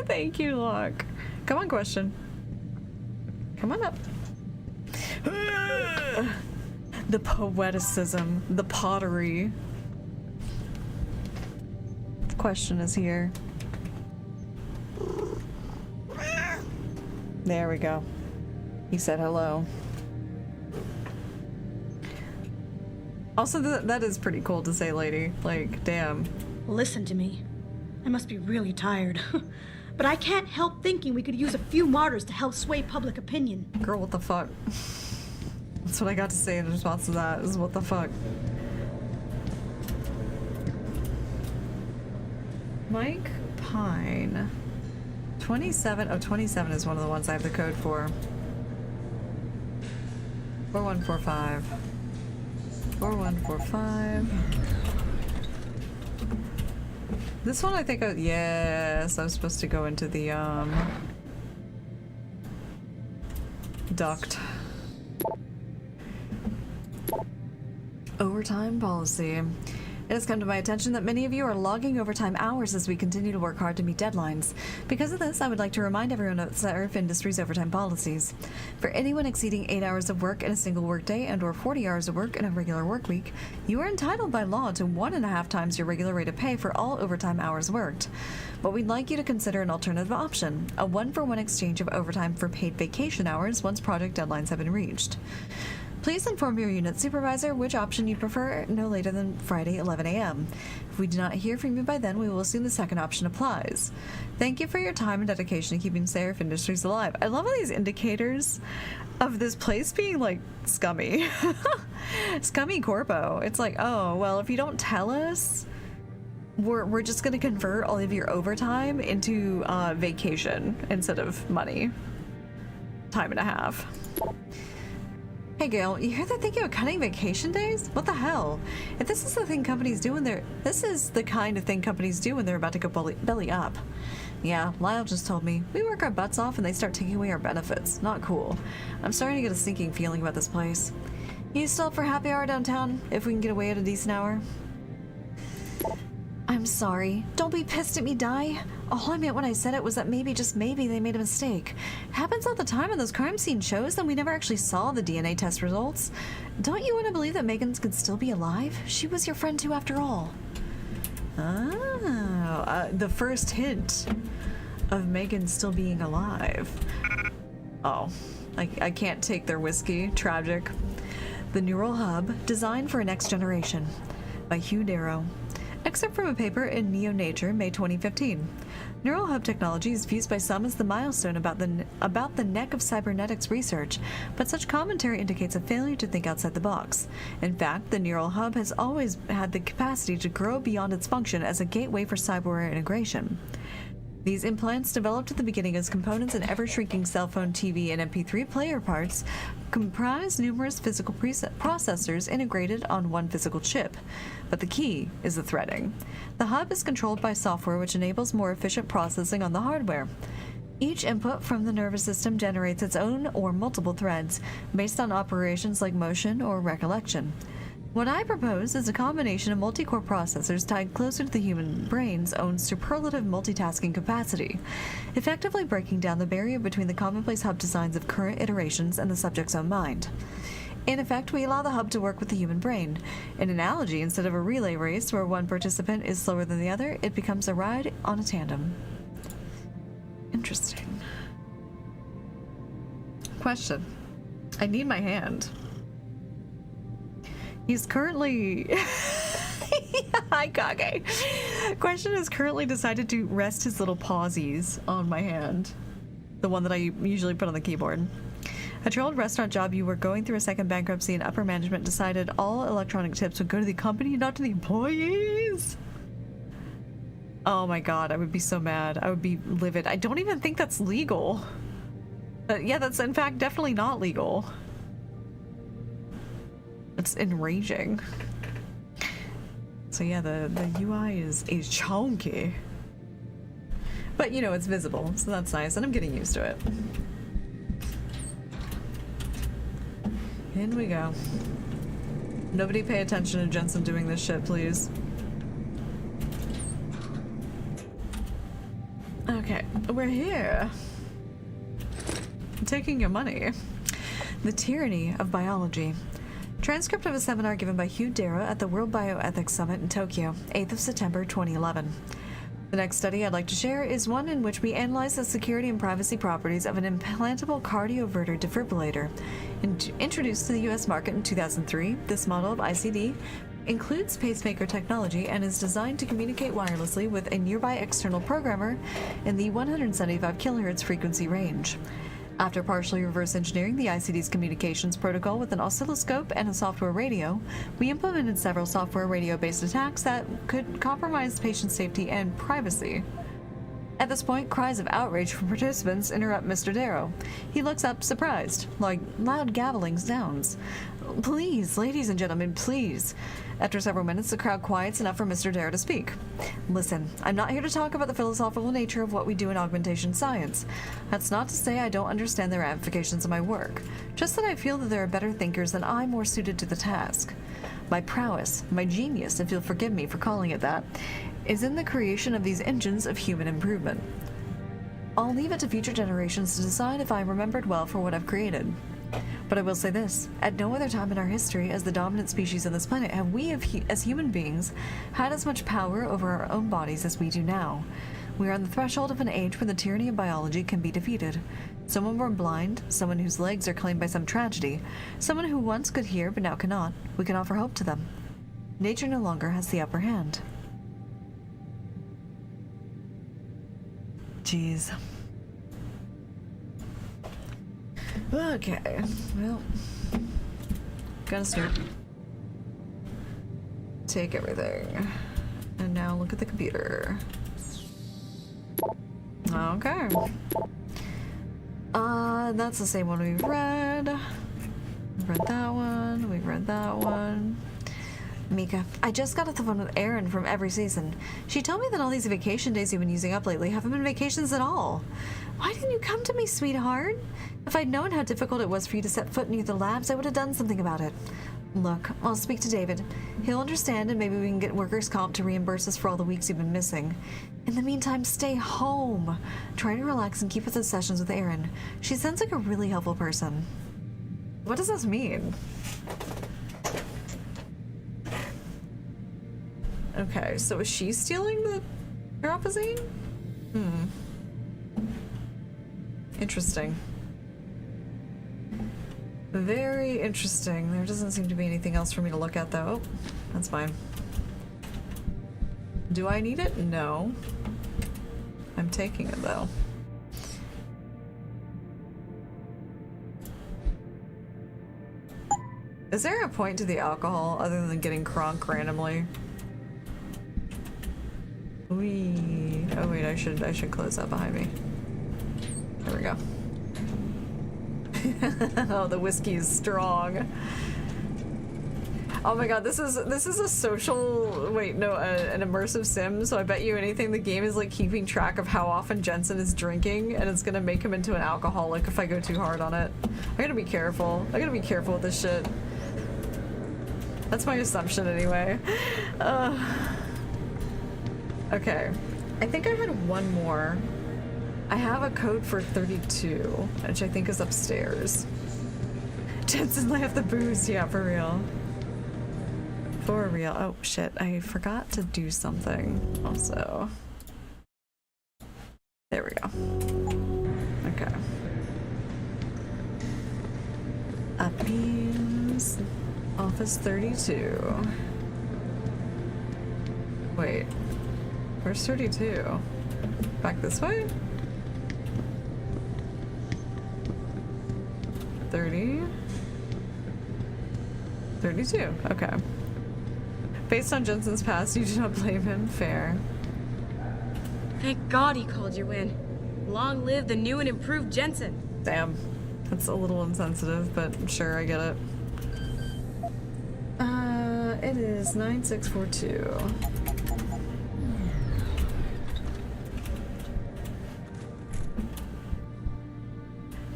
Thank you, Locke. Come on, question. Come on up. The poeticism, the pottery. The question is here. There we go. He said hello. Also, that is pretty cool to say, lady. Like, damn. Listen to me. I must be really tired. But I can't help thinking we could use a few martyrs to help sway public opinion. Girl, what the fuck? That's what I got to say in response to that, is what the fuck. Mike Pine. 27. Oh, 27 is one of the ones I have the code for. 4145. 4145. This one I think, yes, I'm supposed to go into the, duct. Overtime policy. It has come to my attention that many of you are logging overtime hours as we continue to work hard to meet deadlines. Because of this, I would like to remind everyone of Seraph Industries' overtime policies. For anyone exceeding 8 hours of work in a single workday and or 40 hours of work in a regular work week, you are entitled by law to 1.5 times your regular rate of pay for all overtime hours worked. But we'd like you to consider an alternative option, a 1-for-1 exchange of overtime for paid vacation hours once project deadlines have been reached. Please inform your unit supervisor which option you prefer no later than Friday 11 a.m. If we do not hear from you by then, we will assume the second option applies. Thank you for your time and dedication to keeping Seraph Industries alive. I love all these indicators of this place being like scummy. Scummy corpo. It's like, oh, well, if you don't tell us, we're just going to convert all of your overtime into vacation instead of money. Time and a half. Hey Gail, you hear they're thinking of cutting vacation days? What the hell? If this is the thing companies do when this is the kind of thing companies do when they're about to go belly up. Yeah, Lyle just told me. We work our butts off and they start taking away our benefits. Not cool. I'm starting to get a sinking feeling about this place. You still up for happy hour downtown? If we can get away at a decent hour? I'm sorry. Don't be pissed at me, Di. All I meant when I said it was that maybe, just maybe, they made a mistake. Happens all the time in those crime scene shows, and we never actually saw the DNA test results. Don't you want to believe that Megan could still be alive? She was your friend too, after all. Oh, the first hint of Megan still being alive. Oh, I can't take their whiskey. Tragic. The Neural Hub, Designed for a Next Generation, by Hugh Darrow. Excerpt from a paper in Neo Nature, May 2015. Neural Hub technology is viewed by some as the milestone about the neck of cybernetics research, but such commentary indicates a failure to think outside the box. In fact, the Neural Hub has always had the capacity to grow beyond its function as a gateway for cyberware integration. These implants, developed at the beginning as components in ever-shrinking cell phone, TV, and MP3 player parts, comprise numerous physical processors integrated on one physical chip. But the key is the threading. The hub is controlled by software which enables more efficient processing on the hardware. Each input from the nervous system generates its own or multiple threads, based on operations like motion or recollection. What I propose is a combination of multi-core processors tied closer to the human brain's own superlative multitasking capacity, effectively breaking down the barrier between the commonplace hub designs of current iterations and the subject's own mind. In effect, we allow the hub to work with the human brain. An analogy, instead of a relay race where one participant is slower than the other, it becomes a ride on a tandem. Interesting. Question. I need my hand. He's currently... Hi, Kage. Question has currently decided to rest his little pawsies on my hand. The one that I usually put on the keyboard. At your old restaurant job, you were going through a second bankruptcy and upper management decided all electronic tips would go to the company, not to the employees. Oh my god, I would be so mad. I would be livid. I don't even think that's legal. Yeah, that's in fact definitely not legal. It's enraging. So yeah, the UI is chunky. But you know, it's visible, so that's nice, and I'm getting used to it. In we go. Nobody pay attention to Jensen doing this shit, please. Okay, we're here. I'm taking your money. The Tyranny of Biology. Transcript of a seminar given by Hugh Darrow at the World Bioethics Summit in Tokyo, 8th of September 2011. The next study I'd like to share is one in which we analyze the security and privacy properties of an implantable cardioverter defibrillator. Introduced to the US market in 2003, this model of ICD includes pacemaker technology and is designed to communicate wirelessly with a nearby external programmer in the 175 kHz frequency range. After partially reverse engineering the ICD's communications protocol with an oscilloscope and a software radio, we implemented several software radio-based attacks that could compromise patient safety and privacy. At this point, cries of outrage from participants interrupt Mr. Darrow. He looks up, surprised, like loud gabbling sounds. Please, ladies and gentlemen, please. After several minutes, the crowd quiets enough for Mr. Darrow to speak. Listen, I'm not here to talk about the philosophical nature of what we do in augmentation science. That's not to say I don't understand the ramifications of my work, just that I feel that there are better thinkers than I more suited to the task. My prowess, my genius, if you'll forgive me for calling it that, is in the creation of these engines of human improvement. I'll leave it to future generations to decide if I remembered well for what I've created. But I will say this, at no other time in our history as the dominant species on this planet have we, as human beings, had as much power over our own bodies as we do now. We are on the threshold of an age when the tyranny of biology can be defeated. Someone born blind, someone whose legs are claimed by some tragedy, someone who once could hear but now cannot, we can offer hope to them. Nature no longer has the upper hand. Jeez. Okay, well, gotta start. Take everything. And now look at the computer. Okay. That's the same one we've read. We've read that one, we've read that one. Mika, I just got off the phone with Erin from Every Season. She told me that all these vacation days you've been using up lately haven't been vacations at all. Why didn't you come to me, sweetheart? If I'd known how difficult it was for you to set foot near the labs, I would have done something about it. Look, I'll speak to David. He'll understand, and maybe we can get workers' comp to reimburse us for all the weeks you've been missing. In the meantime, stay home. Try to relax and keep with the sessions with Erin. She sounds like a really helpful person. What does this mean? Okay, so is she stealing the Europazine? Interesting. Very interesting. There doesn't seem to be anything else for me to look at, though. Oh, that's fine. Do I need it? No. I'm taking it, though. Is there a point to the alcohol other than getting crunk randomly? Wee. Oh wait, I should close that behind me. There we go. Oh, the whiskey is strong. Oh my god, this is a social, wait, no, an immersive sim, so I bet you anything the game is like keeping track of how often Jensen is drinking, and it's gonna make him into an alcoholic if I go too hard on it. I gotta be careful. I gotta be careful with this shit. That's my assumption anyway. Okay. I think I had one more. I have a code for 32, which I think is upstairs. Jensen laughed the booze, yeah, for real. For real. Oh shit, I forgot to do something also. There we go. Okay. Uppies. Office 32. Wait. Where's 32? Back this way? 30? 32. Okay. Based on Jensen's past, you do not blame him. Fair. Thank God he called you in. Long live the new and improved Jensen. Damn. That's a little insensitive, but sure, I get it. It is 9642.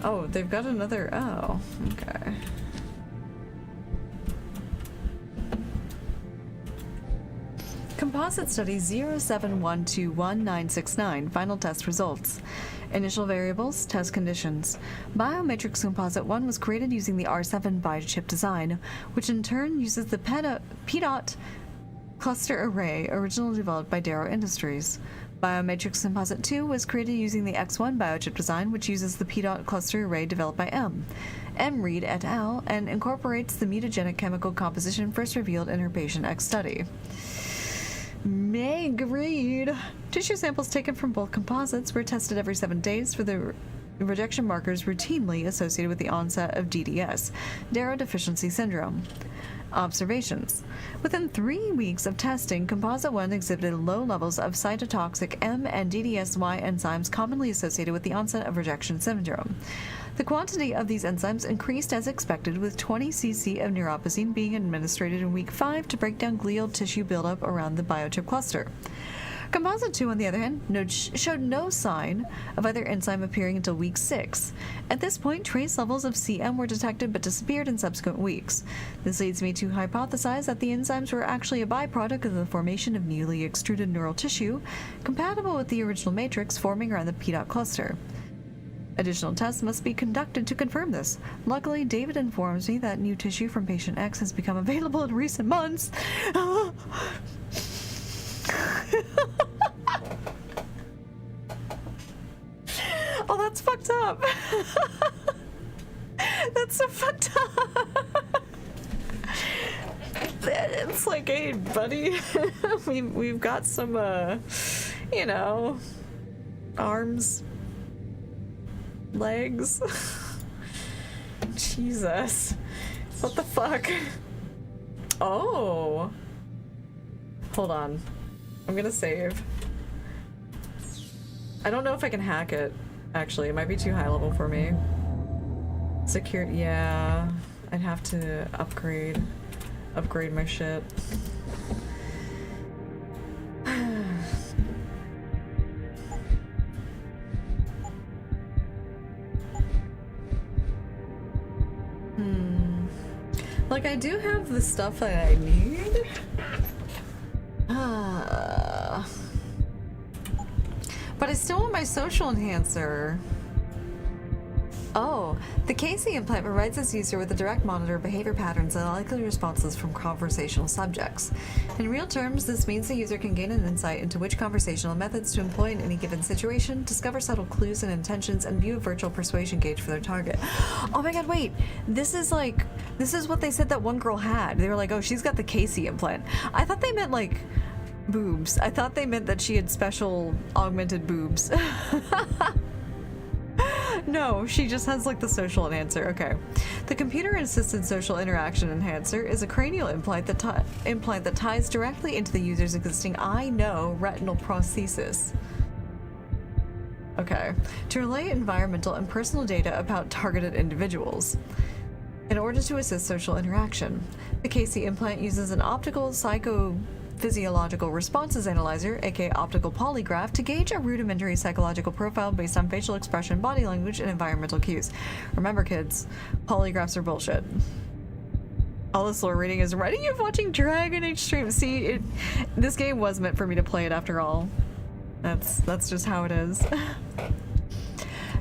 Oh, they've got another. Oh, okay. Composite study 07121969. Final test results. Initial variables, test conditions. Biomatrix Composite 1 was created using the R7 biochip design, which in turn uses the PDOT cluster array originally developed by Darrow Industries. Biomatrix Composite 2 was created using the X1 biochip design, which uses the PDOT cluster array developed by M. Reed et al. And incorporates the mutagenic chemical composition first revealed in her patient X study. Meg Reed. Tissue samples taken from both composites were tested every 7 days for the rejection markers routinely associated with the onset of DDS, Darrow Deficiency Syndrome. Observations. Within 3 weeks of testing, Composite 1 exhibited low levels of cytotoxic M and DDSY enzymes commonly associated with the onset of rejection syndrome. The quantity of these enzymes increased as expected, with 20 cc of neuropozyne being administered in week 5 to break down glial tissue buildup around the biochip cluster. Composite 2, on the other hand, showed no sign of either enzyme appearing until week 6. At this point, trace levels of CM were detected but disappeared in subsequent weeks. This leads me to hypothesize that the enzymes were actually a byproduct of the formation of newly extruded neural tissue, compatible with the original matrix forming around the PDOT cluster. Additional tests must be conducted to confirm this. Luckily, David informs me that new tissue from patient X has become available in recent months. Oh, that's fucked up. That's so fucked up. It's like, hey, buddy, we've got some, you know, arms, legs. Jesus. What the fuck? Oh. Hold on. I'm gonna save. I don't know if I can hack it, actually. It might be too high level for me. Security, yeah. I'd have to upgrade my shit. Like, I do have the stuff that I need. But I still want my social enhancer. Oh, the KC implant provides its user with a direct monitor of behavior patterns and likely responses from conversational subjects. In real terms, this means the user can gain an insight into which conversational methods to employ in any given situation, discover subtle clues and intentions, and view a virtual persuasion gauge for their target. Oh my god, wait. This is what they said that one girl had. They were like, oh, she's got the KC implant. I thought they meant, like, boobs. I thought they meant that she had special augmented boobs. No, she just has like the social enhancer. Okay. The computer-assisted social interaction enhancer is a cranial implant that ties directly into the user's existing eye-no retinal prosthesis. Okay. To relay environmental and personal data about targeted individuals in order to assist social interaction. The KC implant uses an optical psychophysiological responses analyzer, aka optical polygraph, to gauge a rudimentary psychological profile based on facial expression, body language, and environmental cues. Remember, kids, polygraphs are bullshit. All this lore reading is reminding you of watching Dragon Age streams. See, this game was meant for me to play it after all. That's just how it is.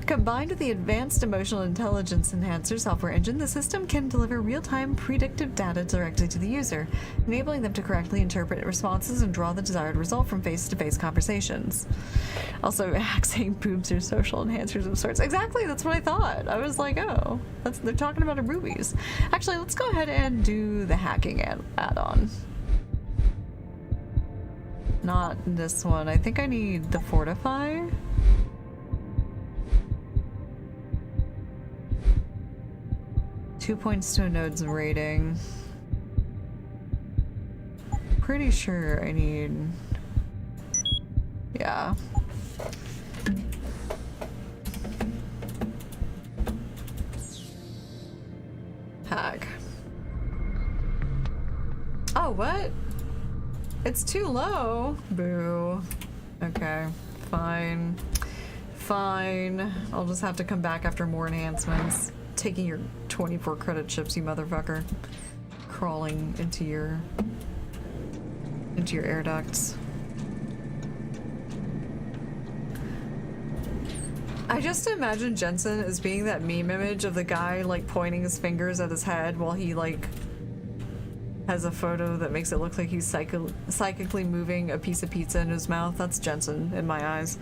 Combined with the advanced emotional intelligence enhancer software engine, the system can deliver real-time predictive data directly to the user, enabling them to correctly interpret responses and draw the desired result from face-to-face conversations. Also, saying boobs are social enhancers of sorts. Exactly, that's what I thought. I was like, oh, they're talking about rubies. Actually, let's go ahead and do the hacking add-on. Not this one. I think I need the fortify. 2 points to a node's rating. Pretty sure I need... Yeah. Hack. Oh, what? It's too low. Boo. Okay. Fine. Fine. I'll just have to come back after more enhancements. Taking your 24 credit chips, you motherfucker. Crawling into your air ducts. I just imagine Jensen as being that meme image of the guy like pointing his fingers at his head while he like has a photo that makes it look like he's psychically moving a piece of pizza in his mouth. That's Jensen in my eyes.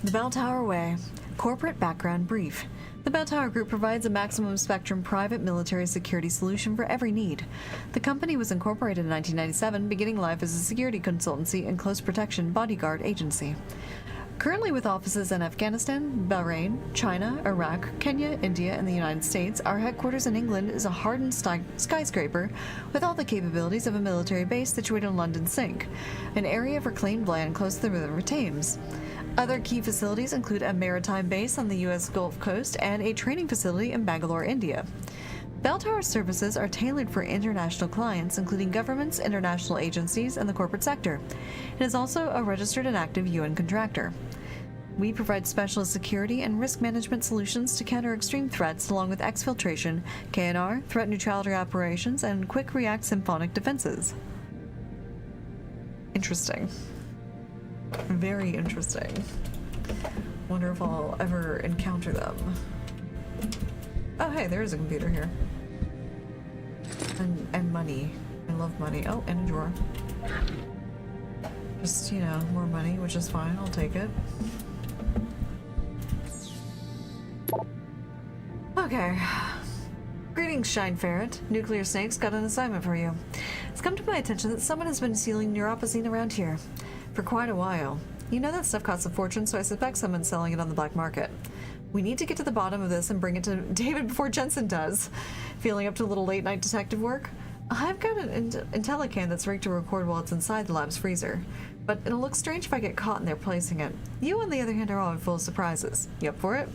The Bell Tower Way. Corporate background brief. The Bell Tower Group provides a maximum spectrum private military security solution for every need. The company was incorporated in 1997, beginning life as a security consultancy and close protection bodyguard agency. Currently with offices in Afghanistan, Bahrain, China, Iraq, Kenya, India, and the United States, our headquarters in England is a hardened skyscraper with all the capabilities of a military base situated in London Sink, an area of reclaimed land close to the River Thames. Other key facilities include a maritime base on the U.S. Gulf Coast and a training facility in Bangalore, India. Bell Tower services are tailored for international clients, including governments, international agencies, and the corporate sector. It is also a registered and active UN contractor. We provide specialist security and risk management solutions to counter extreme threats, along with exfiltration, KNR, threat neutrality operations, and quick react symphonic defenses. Interesting. Very interesting. Wonder if I'll ever encounter them. Oh, hey, there is a computer here. And money. I love money. Oh, and a drawer. Just, you know, more money, which is fine. I'll take it. Okay. Greetings, Shine Ferret. Nuclear Snake's got an assignment for you. It's come to my attention that someone has been stealing neuropozyne around here for quite a while. You know that stuff costs a fortune, so I suspect someone's selling it on the black market. We need to get to the bottom of this and bring it to David before Jensen does. Feeling up to a little late-night detective work? I've got an IntelliCam that's rigged to record while it's inside the lab's freezer, but it'll look strange if I get caught in there placing it. You, on the other hand, are always full of surprises. You up for it?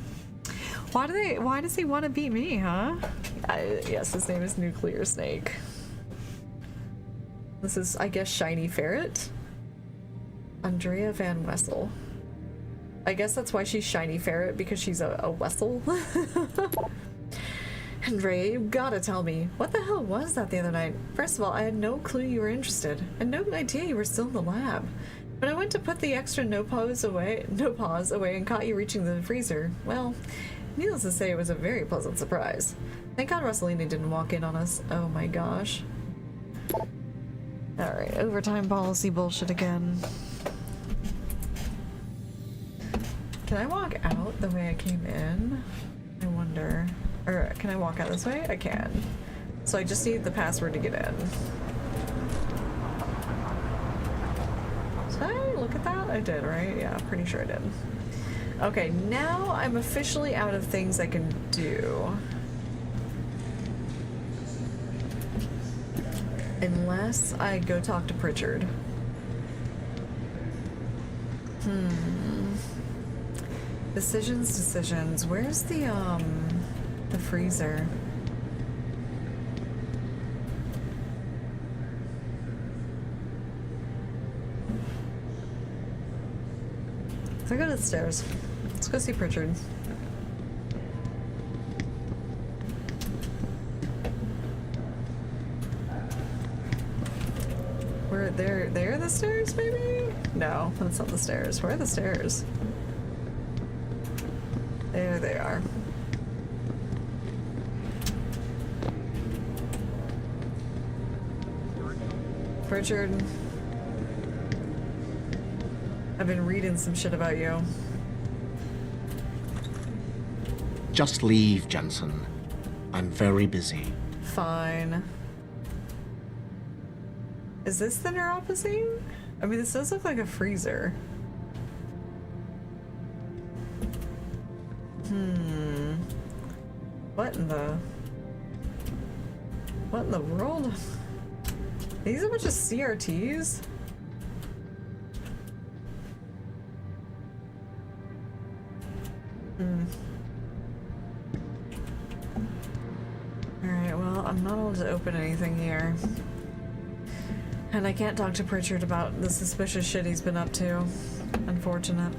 Why does he want to beat me, huh? Yes, his name is Nuclear Snake. This is, I guess, Shiny Ferret? Andrea Van Wessel. I guess that's why she's Shiny Ferret, because she's a Wessel. Andrea, you gotta tell me, what the hell was that the other night? First of all, I had no clue you were interested, and no idea you were still in the lab. When I went to put the extra no pause away and caught you reaching the freezer, well, needless to say, it was a very pleasant surprise. Thank God Rosalina didn't walk in on us. Oh my gosh. Alright, overtime policy bullshit again. Can I walk out the way I came in? I wonder. Or can I walk out this way? I can. So I just need the password to get in. Did I look at that? I did, right? Yeah, pretty sure I did. Okay, now I'm officially out of things I can do. Unless I go talk to Pritchard. Decisions. Where's the freezer? Let's go to the stairs. Let's go see Pritchard. Where they're the stairs, maybe? No, that's not the stairs. Where are the stairs? There they are. Pritchard. I've been reading some shit about you. Just leave, Jensen. I'm very busy. Fine. Is this the neuropathy? I mean, this does look like a freezer. What in the world? These are a bunch of CRTs? Alright, well, I'm not able to open anything here. And I can't talk to Pritchard about the suspicious shit he's been up to. Unfortunate.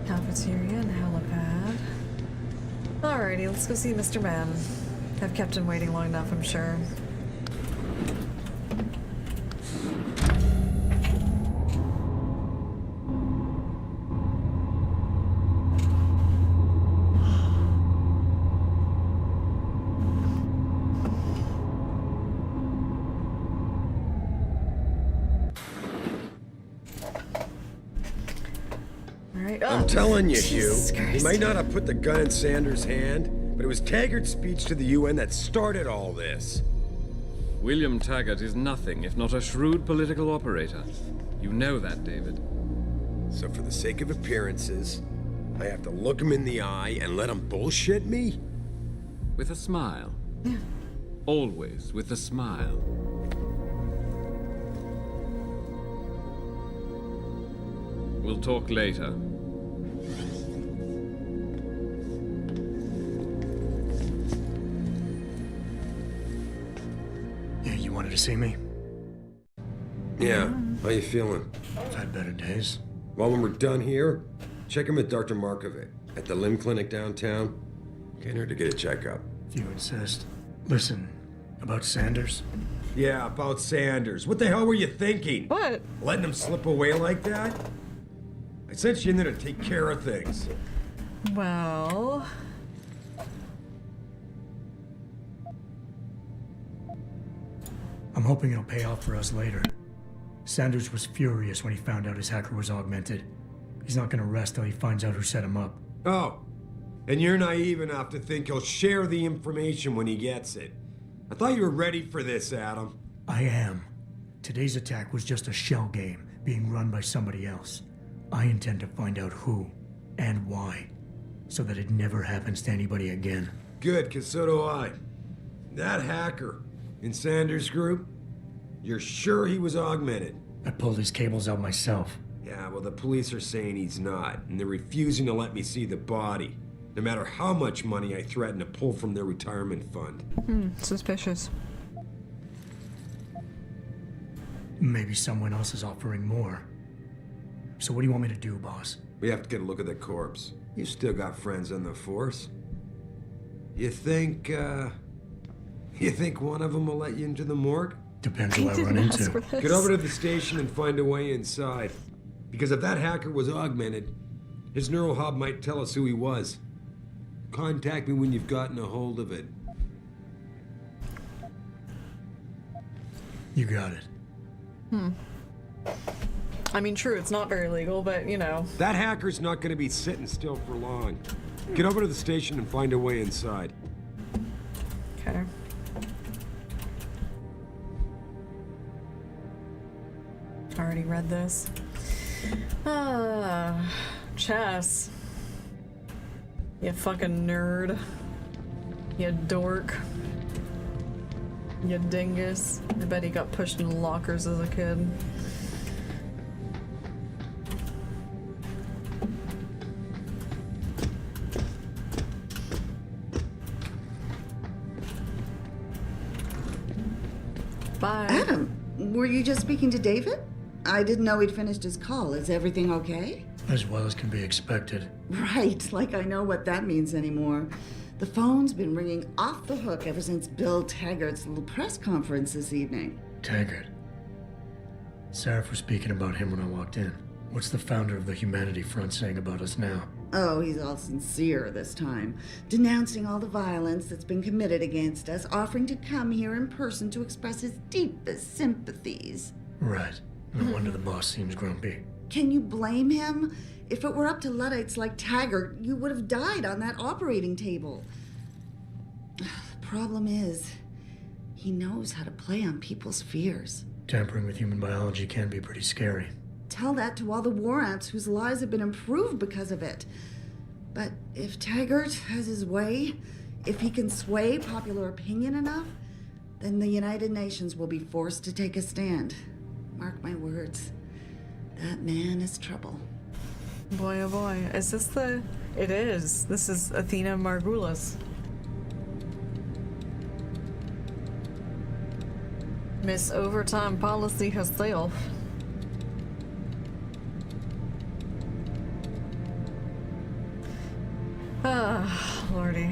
Cafeteria and helipad. Alrighty, let's go see Mr. Man. I've kept him waiting long enough, I'm sure. I'm telling you, Hugh, Jesus he Christ. might not have put the gun in Sanders' hand, but it was Taggart's speech to the UN that started all this. William Taggart is nothing if not a shrewd political operator. You know that, David. So for the sake of appearances, I have to look him in the eye and let him bullshit me? With a smile. Always with a smile. We'll talk later. Yeah, you wanted to see me? Yeah, how you feeling? I've had better days. Well, when we're done here, check him with Dr. Markovic at the limb clinic downtown. Can't hurt to get a checkup. If you insist. Listen, about Sanders? Yeah, about Sanders. What the hell were you thinking? What? Letting him slip away like that? I sent you in there to take care of things. Well... I'm hoping it'll pay off for us later. Sanders was furious when he found out his hacker was augmented. He's not gonna rest till he finds out who set him up. Oh, and you're naive enough to think he'll share the information when he gets it. I thought you were ready for this, Adam. I am. Today's attack was just a shell game being run by somebody else. I intend to find out who and why, so that it never happens to anybody again. Good, because so do I. That hacker in Sanders' group, you're sure he was augmented? I pulled his cables out myself. Yeah, well, the police are saying he's not, and they're refusing to let me see the body, no matter how much money I threaten to pull from their retirement fund. Suspicious. Maybe someone else is offering more. So what do you want me to do, boss? We have to get a look at the corpse. You still got friends on the force. You think one of them will let you into the morgue? Depends who I run into. Get over to the station and find a way inside. Because if that hacker was augmented, his neural hub might tell us who he was. Contact me when you've gotten a hold of it. You got it. I mean, true, it's not very legal, but, you know. That hacker's not going to be sitting still for long. Get over to the station and find a way inside. Okay. Already read this. Chess. You fucking nerd. You dork. You dingus. I bet he got pushed into lockers as a kid. Bye. Adam, were you just speaking to David? I didn't know he'd finished his call. Is everything okay? As well as can be expected. Right, like I know what that means anymore. The phone's been ringing off the hook ever since Bill Taggart's little press conference this evening. Taggart. Sarah was speaking about him when I walked in. What's the founder of the Humanity Front saying about us now? Oh, he's all sincere this time, denouncing all the violence that's been committed against us, offering to come here in person to express his deepest sympathies. Right. No wonder the boss seems grumpy. Can you blame him? If it were up to Luddites like Taggart, you would have died on that operating table. The problem is, he knows how to play on people's fears. Tampering with human biology can be pretty scary. Tell that to all the war ants whose lives have been improved because of it. But if Taggart has his way, if he can sway popular opinion enough, then the United Nations will be forced to take a stand. Mark my words. That man is trouble. Boy, oh boy. Is this the... It is. This is Athena Margulis. Miss Overtime Policy herself. Ah, lordy.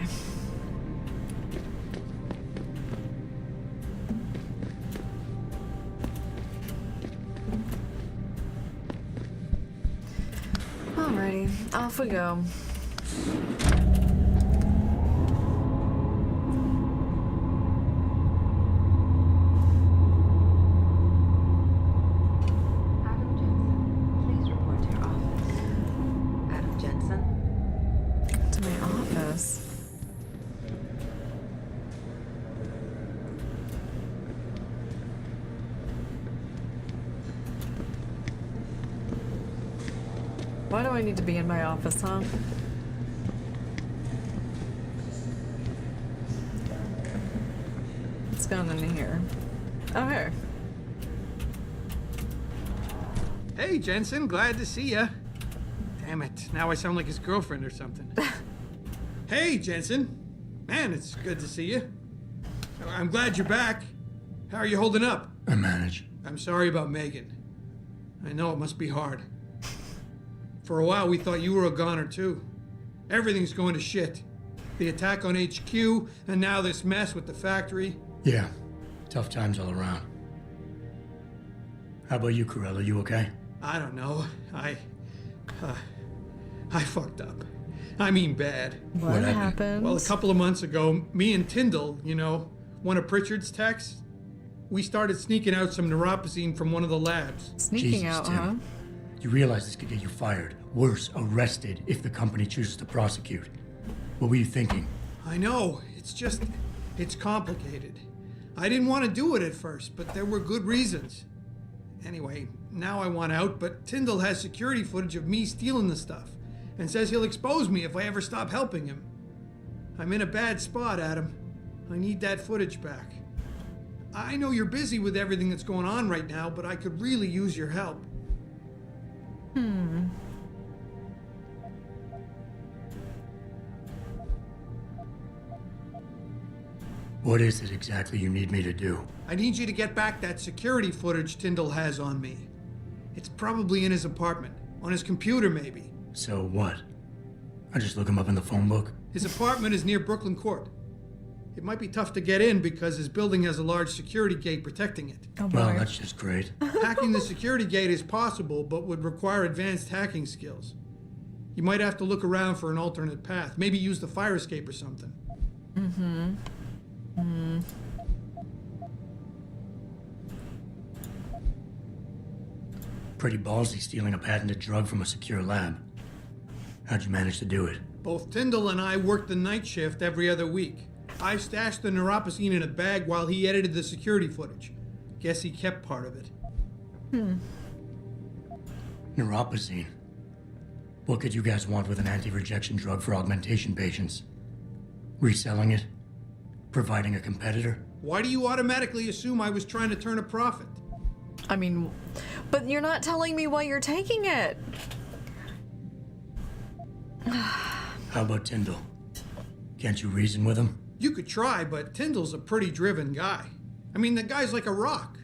Alrighty, off we go. Adam Jensen? To my office. Why do I need to be in my office, huh? What's going on in here? Oh, here. Hey, Jensen, glad to see ya. Damn it, now I sound like his girlfriend or something. Hey, Jensen. Man, it's good to see you. I'm glad you're back. How are you holding up? I manage. I'm sorry about Megan. I know it must be hard. For a while, we thought you were a goner, too. Everything's going to shit. The attack on HQ, and now this mess with the factory. Yeah, tough times all around. How about you, Corella? You okay? I don't know. I fucked up. I mean bad. What happened? Well, a couple of months ago, me and Tyndall, you know, one of Pritchard's techs, we started sneaking out some neuropozyne from one of the labs. Sneaking out, Tim. huh? You realize this could get you fired. Worse, arrested if the company chooses to prosecute. What were you thinking? I know. It's complicated. I didn't want to do it at first, but there were good reasons. Anyway, now I want out, but Tyndall has security footage of me stealing the stuff and says he'll expose me if I ever stop helping him. I'm in a bad spot, Adam. I need that footage back. I know you're busy with everything that's going on right now, but I could really use your help. What is it exactly you need me to do? I need you to get back that security footage Tyndall has on me. It's probably in his apartment. On his computer, maybe. So what? I just look him up in the phone book? His apartment is near Brooklyn Court. It might be tough to get in because his building has a large security gate protecting it. Oh, well, that's just great. Hacking the security gate is possible, but would require advanced hacking skills. You might have to look around for an alternate path. Maybe use the fire escape or something. Pretty ballsy stealing a patented drug from a secure lab. How'd you manage to do it? Both Tyndall and I worked the night shift every other week. I stashed the neuropozyne in a bag while he edited the security footage. Guess he kept part of it. Neuropozyne. What could you guys want with an anti-rejection drug for augmentation patients? Reselling it? Providing a competitor? Why do you automatically assume I was trying to turn a profit? I mean, but you're not telling me why you're taking it. How about Tyndall? Can't you reason with him? You could try, but Tyndall's a pretty driven guy. I mean, the guy's like a rock.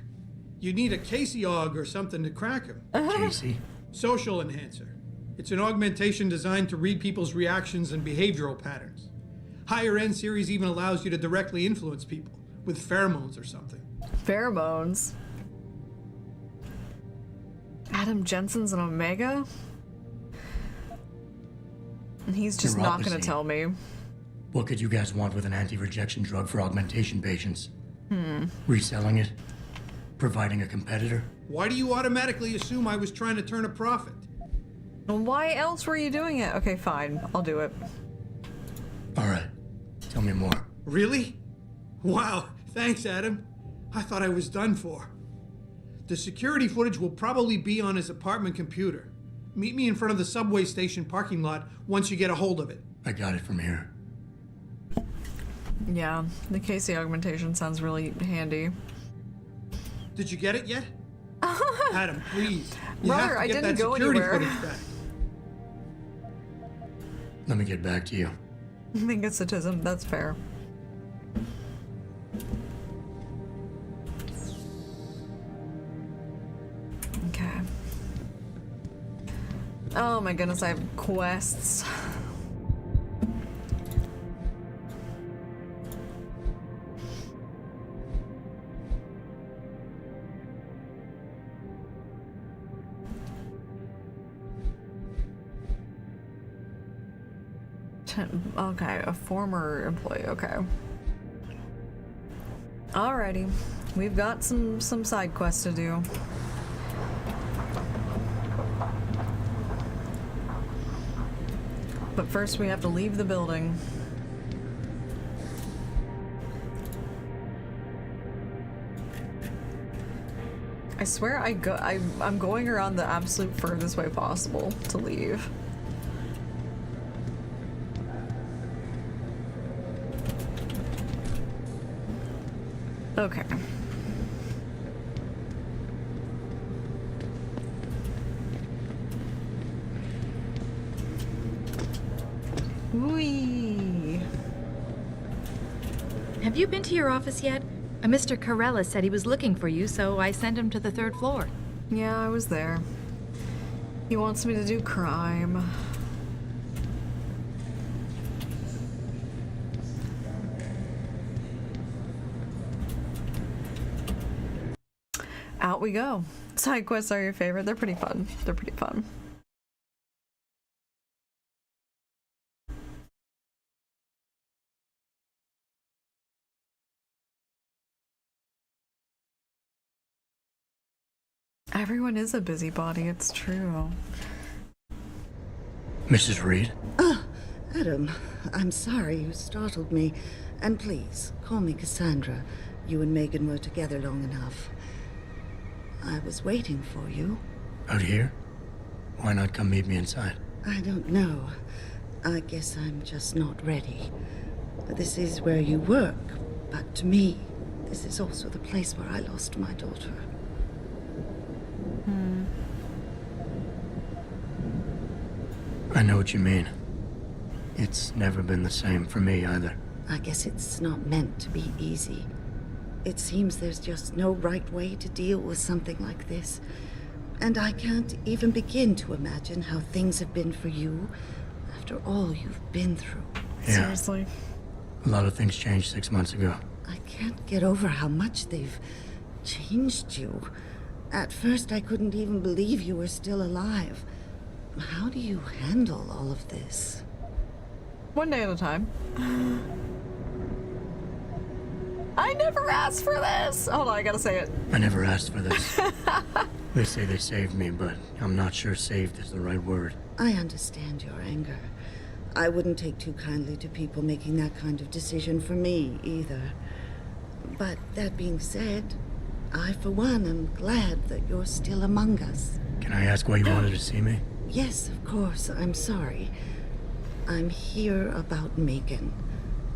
You need a Casey aug or something to crack him. Casey? Social enhancer. It's an augmentation designed to read people's reactions and behavioral patterns. Higher end series even allows you to directly influence people with pheromones or something. Pheromones? Adam Jensen's an Omega? And he's just not gonna tell me. What could you guys want with an anti-rejection drug for augmentation patients? Hmm. Reselling it? Providing a competitor? Why do you automatically assume I was trying to turn a profit? Why else were you doing it? Okay, fine. I'll do it. Alright. Tell me more. Really? Wow. Thanks, Adam. I thought I was done for. The security footage will probably be on his apartment computer. Meet me in front of the subway station parking lot once you get a hold of it. I got it from here. Yeah, the Casey augmentation sounds really handy. Did you get it yet? Adam, please. You Brother, have to I get didn't that go security anywhere. footage back. Let me get back to you. I think it's sadism. That's fair. Okay. Oh my goodness, I have quests. Okay, a former employee, okay. Alrighty, we've got some side quests to do. But first we have to leave the building. I swear I'm going around the absolute furthest way possible to leave. Okay. Whee! Have you been to your office yet? Mr. Carella said he was looking for you, so I sent him to the 3rd floor. Yeah, I was there. He wants me to do crime. Out we go. Side quests are your favorite. They're pretty fun. They're pretty fun. Everyone is a busybody, it's true. Mrs. Reed? Adam, I'm sorry you startled me. And please, call me Cassandra. You and Megan were together long enough. I was waiting for you. Out here? Why not come meet me inside? I don't know. I guess I'm just not ready. This is where you work, but to me, this is also the place where I lost my daughter. I know what you mean. It's never been the same for me either. I guess it's not meant to be easy. It seems there's just no right way to deal with something like this. And I can't even begin to imagine how things have been for you after all you've been through. Yeah. Seriously. A lot of things changed 6 months ago. I can't get over how much they've changed you. At first, I couldn't even believe you were still alive. How do you handle all of this? One day at a time. I never asked for this! Hold on, I gotta say it. I never asked for this. They say they saved me, but I'm not sure saved is the right word. I understand your anger. I wouldn't take too kindly to people making that kind of decision for me, either. But that being said, I, for one, am glad that you're still among us. Can I ask why you wanted to see me? Yes, of course. I'm sorry. I'm here about Megan.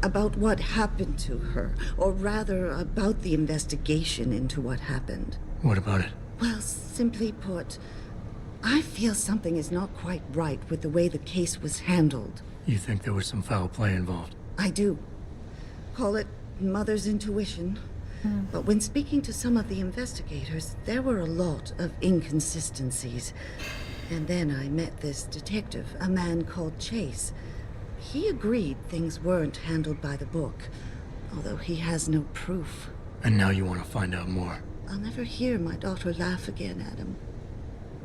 about what happened to her, or rather about the investigation into what happened. What about it? Well, simply put, I feel something is not quite right with the way the case was handled. You think there was some foul play involved? I do. Call it mother's intuition. But when speaking to some of the investigators, there were a lot of inconsistencies. And then I met this detective, a man called Chase. He agreed things weren't handled by the book, although he has no proof. And now you want to find out more? I'll never hear my daughter laugh again, Adam.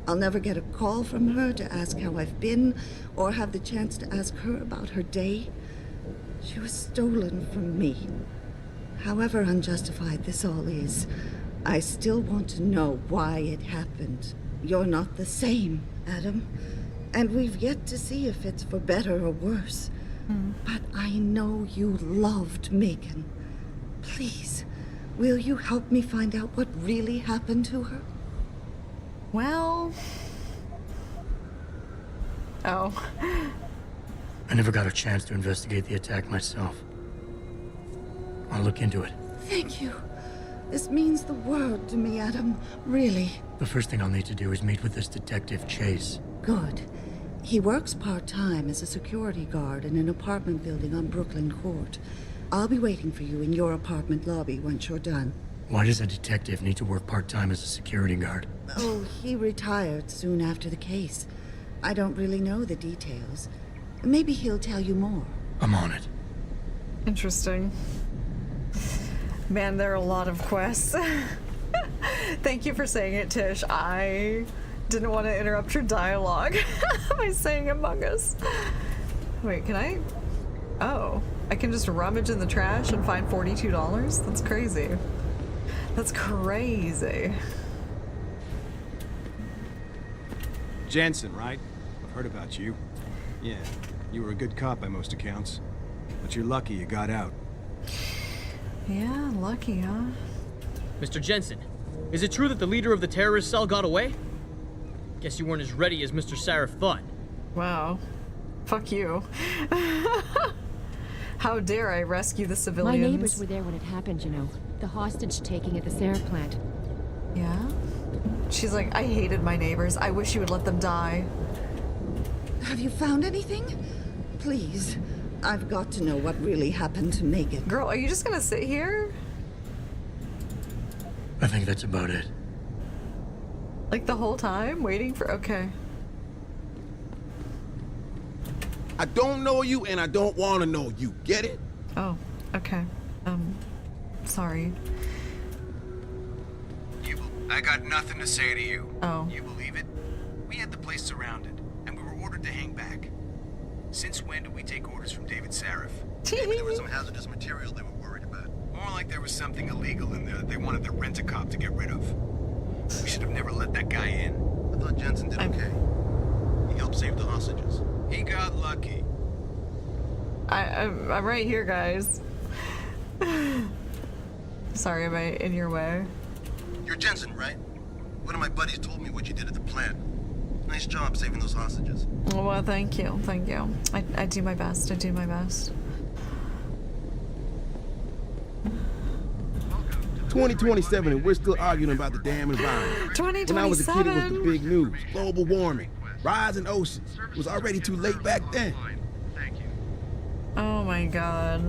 I'll never get a call from her to ask how I've been, or have the chance to ask her about her day. She was stolen from me. However unjustified this all is, I still want to know why it happened. You're not the same, Adam. And we've yet to see if it's for better or worse. But I know you loved Megan. Please, will you help me find out what really happened to her? Well... Oh. I never got a chance to investigate the attack myself. I'll look into it. Thank you. This means the world to me, Adam. Really. The first thing I'll need to do is meet with this detective, Chase. Good. He works part-time as a security guard in an apartment building on Brooklyn Court. I'll be waiting for you in your apartment lobby once you're done. Why does a detective need to work part-time as a security guard? Oh, he retired soon after the case. I don't really know the details. Maybe he'll tell you more. I'm on it. Interesting. Man, there are a lot of quests. Thank you for saying it, Tish. I didn't want to interrupt your dialogue by saying Among Us. Wait, can I? Oh, I can just rummage in the trash and find $42? That's crazy. That's crazy. Jensen, right? I've heard about you. Yeah, you were a good cop by most accounts. But you're lucky you got out. Yeah, lucky, huh? Mr. Jensen, is it true that the leader of the terrorist cell got away? Guess you weren't as ready as Mr. Sarif thought. Wow. Fuck you. How dare I rescue the civilians? My neighbors were there when it happened, you know. The hostage taking at the Sarif plant. Yeah? She's like, I hated my neighbors. I wish you would let them die. Have you found anything? Please. I've got to know what really happened to Megan. Girl, are you just gonna sit here? I think that's about it. Like the whole time? Waiting for... Okay. I don't know you and I don't want to know you. Get it? Oh, okay. Sorry. I got nothing to say to you. Oh. You believe it? We had the place surrounded, and we were ordered to hang back. Since when did we take orders from David Sarif? Maybe there was some hazardous material they were worried about. More like there was something illegal in there that they wanted the rent-a-cop to get rid of. We should have never let that guy in. I thought Jensen did okay. He helped save the hostages. He got lucky. I'm right here, guys. Sorry, am I in your way? You're Jensen, right? One of my buddies told me what you did at the plant. Nice job saving those hostages. Well, thank you. Thank you. I do my best. I do my best. 2027 and we're still arguing about the damn environment. 2027. When I was a kid, it was the big news. Global warming, rising oceans. It was already too late back then. Oh my god.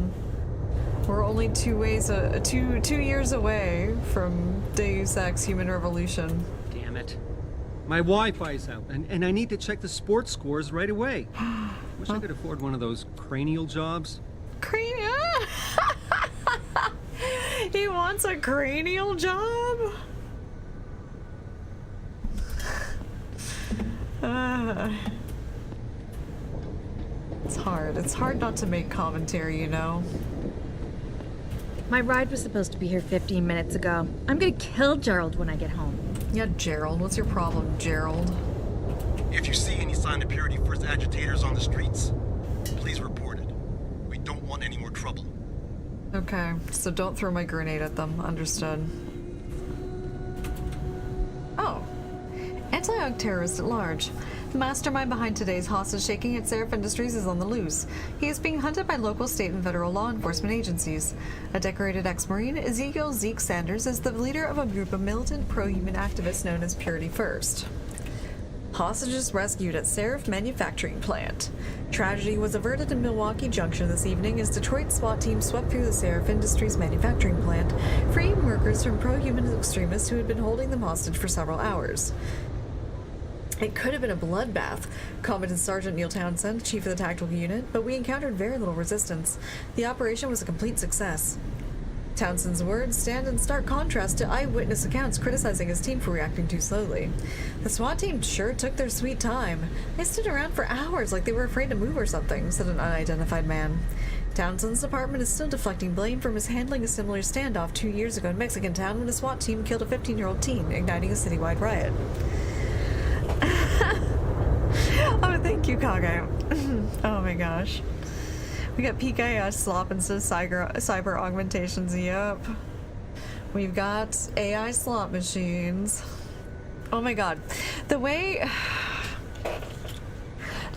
We're only 2 years away from Deus Ex Human Revolution. Damn it. My Wi-Fi's out, and I need to check the sports scores right away. Wish I could afford one of those cranial jobs. Cranial? He wants a cranial job? It's hard. It's hard not to make commentary, you know? My ride was supposed to be here 15 minutes ago. I'm gonna kill Gerald when I get home. Yeah, Gerald. What's your problem, Gerald? If you see any sign of Purity First agitators on the streets, please report it. We don't want any more trouble. Okay, so don't throw my grenade at them. Understood. Oh. Anti-Ug terrorist at large. The mastermind behind today's hostage-taking at Seraph Industries is on the loose. He is being hunted by local, state, and federal law enforcement agencies. A decorated ex-Marine, Ezekiel Zeke Sanders, is the leader of a group of militant pro-human activists known as Purity First. Hostages rescued at Seraph Manufacturing Plant. Tragedy was averted in Milwaukee Junction this evening as Detroit SWAT team swept through the Seraph Industries manufacturing plant, freeing workers from pro-human extremists who had been holding them hostage for several hours. It could have been a bloodbath, commented Sergeant Neil Townsend, chief of the tactical unit, but we encountered very little resistance. The operation was a complete success. Townsend's words stand in stark contrast to eyewitness accounts criticizing his team for reacting too slowly. The SWAT team sure took their sweet time. They stood around for hours like they were afraid to move or something, said an unidentified man. Townsend's department is still deflecting blame for mishandling a similar standoff 2 years ago in Mexican Town when a SWAT team killed a 15-year-old teen, igniting a citywide riot. Oh, thank you, Kage. Oh my gosh. We got PKS slop instead of cyber augmentations, yep. We've got AI slot machines. Oh my god. The way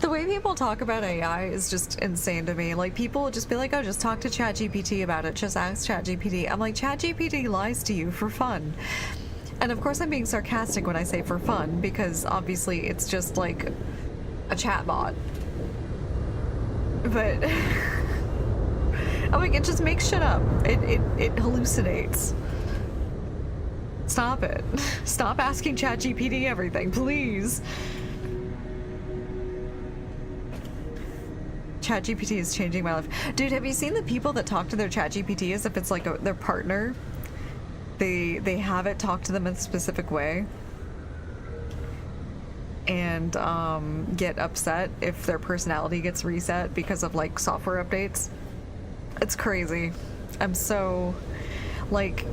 people talk about AI is just insane to me. Like, people will just be like, oh, just talk to ChatGPT about it. Just ask ChatGPT. I'm like, ChatGPT lies to you for fun. And of course I'm being sarcastic when I say for fun, because obviously it's just like a chatbot. But I'm like, it just makes shit up. It hallucinates. Stop it. Stop asking ChatGPT everything, please. ChatGPT is changing my life. Dude, have you seen the people that talk to their ChatGPT as if it's like their partner? They have it talk to them in a specific way. And get upset if their personality gets reset because of like software updates. It's crazy. I'm so like,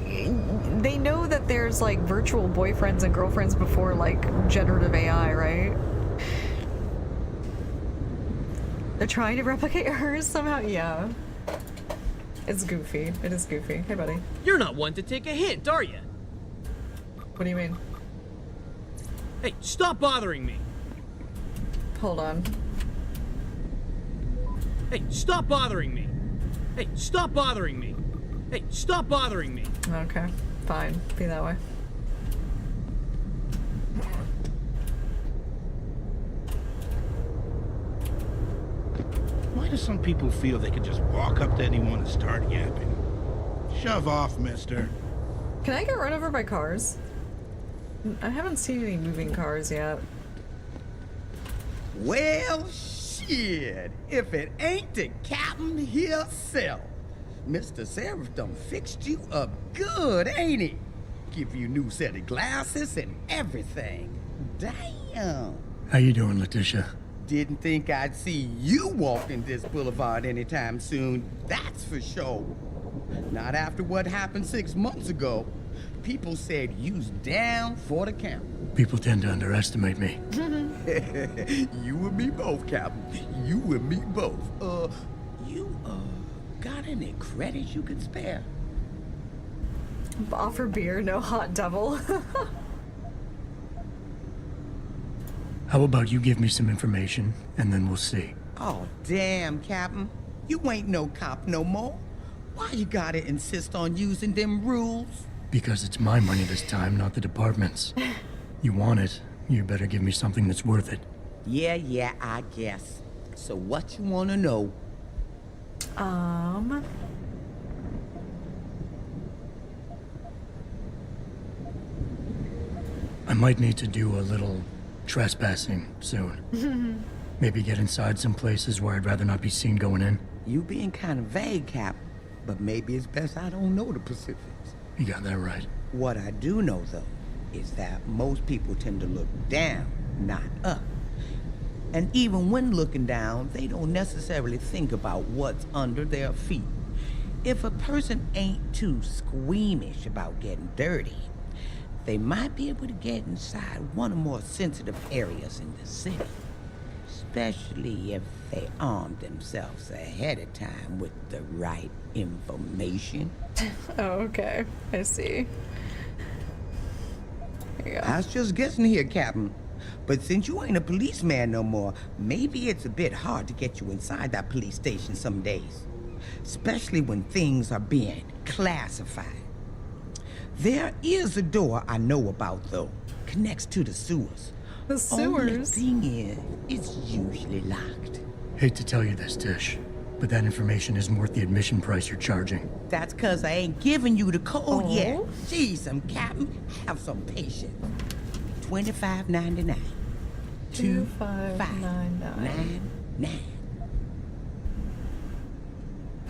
they know that there's like virtual boyfriends and girlfriends before like generative AI, right? They're trying to replicate hers somehow. Yeah, it's goofy. It is goofy. Hey, buddy. You're not one to take a hint, are you? What do you mean? Hey, stop bothering me. Hold on. Hey, stop bothering me. Hey, stop bothering me. Hey, stop bothering me. Okay, fine. Be that way. Why do some people feel they can just walk up to anyone and start yapping? Shove off, mister. Can I get run over by cars? I haven't seen any moving cars yet. Well, shit. If it ain't the captain himself. Mr. Seraph done fixed you up good, ain't he? Give you new set of glasses and everything. Damn. How you doing, Letitia? Didn't think I'd see you walking this boulevard anytime soon, that's for sure. Not after what happened 6 months ago. People said you's down for the count. People tend to underestimate me. You and me both, Captain. You and me both. You got any credits you could spare? Offer beer, no hot devil. How about you give me some information, and then we'll see. Oh, damn, Captain. You ain't no cop no more. Why you gotta insist on using them rules? Because it's my money this time, not the department's. You want it, you better give me something that's worth it. Yeah, I guess. So what you wanna know? I might need to do a little trespassing soon. Maybe get inside some places where I'd rather not be seen going in. You being kind of vague, Captain, but maybe it's best I don't know the Pacifics. You got that right. What I do know, though, is that most people tend to look down, not up. And even when looking down, they don't necessarily think about what's under their feet. If a person ain't too squeamish about getting dirty, they might be able to get inside one of the more sensitive areas in the city. Especially if they arm themselves ahead of time with the right information. Oh, okay. I see. There you go. I was just guessing here, Captain. But since you ain't a policeman no more, maybe it's a bit hard to get you inside that police station some days. Especially when things are being classified. There is a door I know about, though. Connects to the sewers. The Only sewers? thing is, it's usually locked. Hate to tell you this, Tish, but that information isn't worth the admission price you're charging. That's 'cause I ain't giving you the code Oh. yet. Jeez, Captain, have some patience. $25.99. 2599.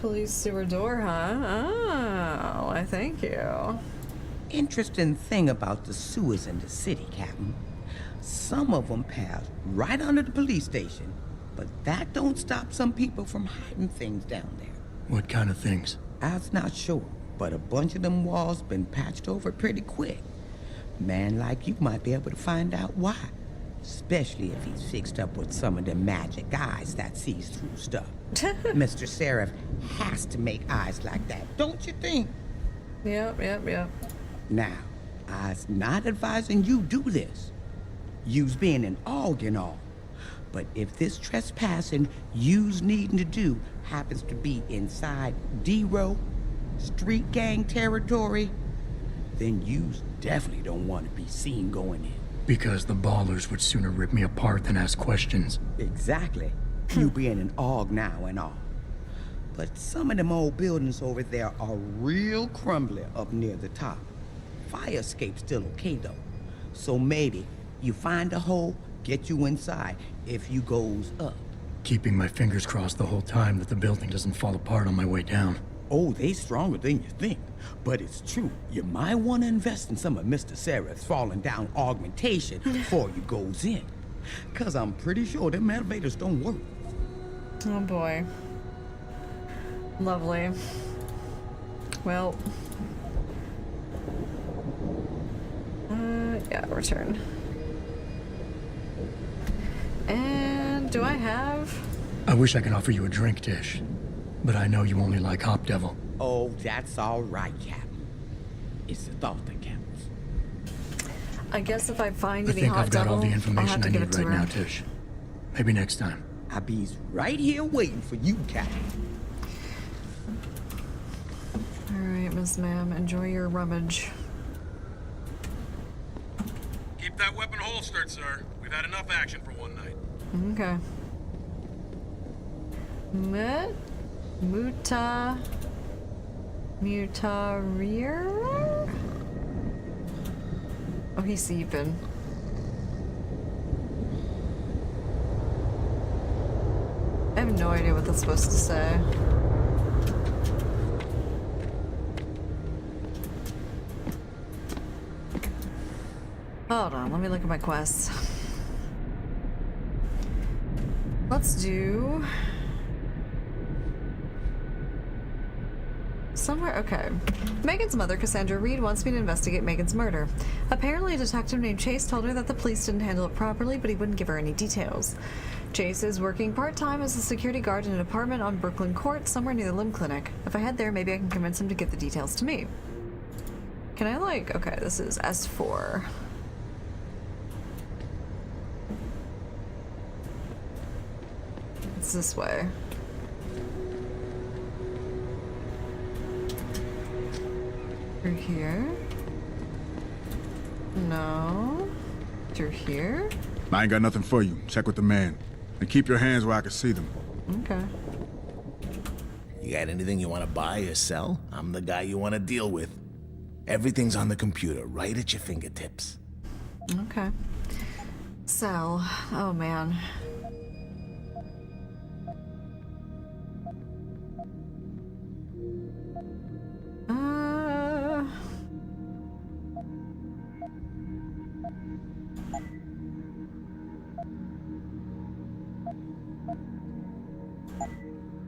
Police sewer door, huh? Oh, I thank you. Interesting thing about the sewers in the city, Captain. Some of them pass right under the police station, but that don't stop some people from hiding things down there. What kind of things? I was not sure, but a bunch of them walls been patched over pretty quick. Man like you might be able to find out why. Especially if he's fixed up with some of them magic eyes that sees through stuff. Mr. Seraph has to make eyes like that, don't you think? Yep. Now, I's not advising you do this. You's being an AUG and all. But if this trespassing you's needing to do happens to be inside D-Row, street gang territory, then you's definitely don't want to be seen going in. Because the ballers would sooner rip me apart than ask questions. Exactly. You being an AUG now and all. But some of them old buildings over there are real crumbly up near the top. Fire escape's still okay though. So maybe you find a hole, get you inside if you goes up. Keeping my fingers crossed the whole time that the building doesn't fall apart on my way down. Oh, they stronger than you think. But it's true. You might want to invest in some of Mr. Seraph's falling down augmentation before you goes in. 'Cause I'm pretty sure them elevators don't work. Oh boy. Lovely. Well. Yeah, return. And do I have... I wish I could offer you a drink, Tish. But I know you only like Hop Devil. Oh, that's all right, Captain. It's the thought that counts. I guess if I find I any think hot I've got all devil, the I'll information have to I give need it to right her. now, Tish. Maybe next time. I'll be right here waiting for you, Captain. Alright, Miss Ma'am, enjoy your rummage. Keep that weapon holstered, sir. We've had enough action for one night. Okay. Muta-rear? Oh, he's seeping. I have no idea what that's supposed to say. Hold on, let me look at my quests. Let's do... somewhere, okay. Megan's mother, Cassandra Reed, wants me to investigate Megan's murder. Apparently, a detective named Chase told her that the police didn't handle it properly, but he wouldn't give her any details. Chase is working part-time as a security guard in an apartment on Brooklyn Court, somewhere near the limb clinic. If I head there, maybe I can convince him to give the details to me. Can I, like... okay, this is S4. It's this way. Through here? No. Through here? I ain't got nothing for you. Check with the man. And keep your hands where I can see them. Okay. You got anything you want to buy or sell? I'm the guy you want to deal with. Everything's on the computer, right at your fingertips. Okay. Sell. Oh, man.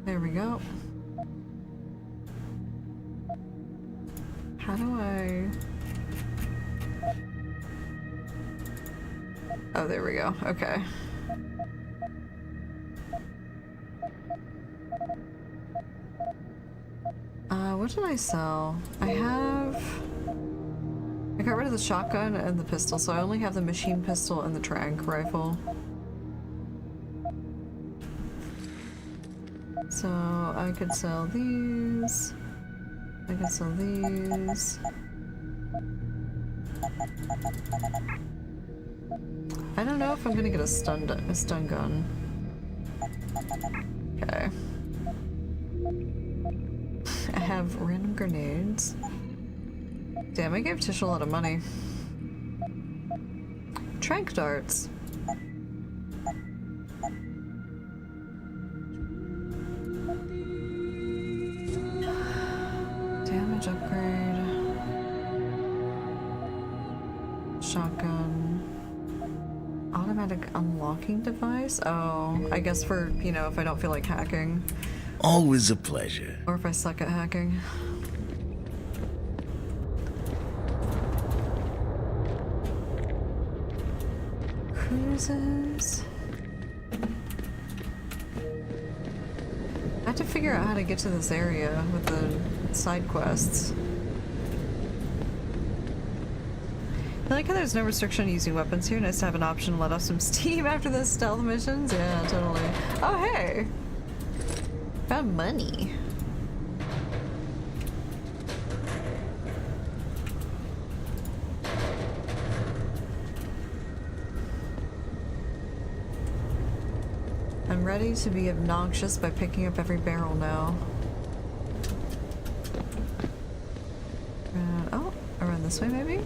There we go. How do I... oh, there we go. Okay. What did I sell? I I got rid of the shotgun and the pistol, so I only have the machine pistol and the tranq rifle. So I could sell these. I could sell these. I don't know if I'm gonna get a stun gun. Okay. I have random grenades. Damn, I gave Tish a lot of money. Tranq darts. Damage upgrade. Shotgun. Automatic unlocking device? Oh, I guess for, you know, if I don't feel like hacking. Always a pleasure. Or if I suck at hacking. Cruises. I have to figure out how to get to this area with the side quests. I like how there's no restriction on using weapons here. Nice to have an option to let off some steam after the stealth missions. Yeah, totally. Oh, hey! Found money. I'm ready to be obnoxious by picking up every barrel now. Oh, around this way maybe?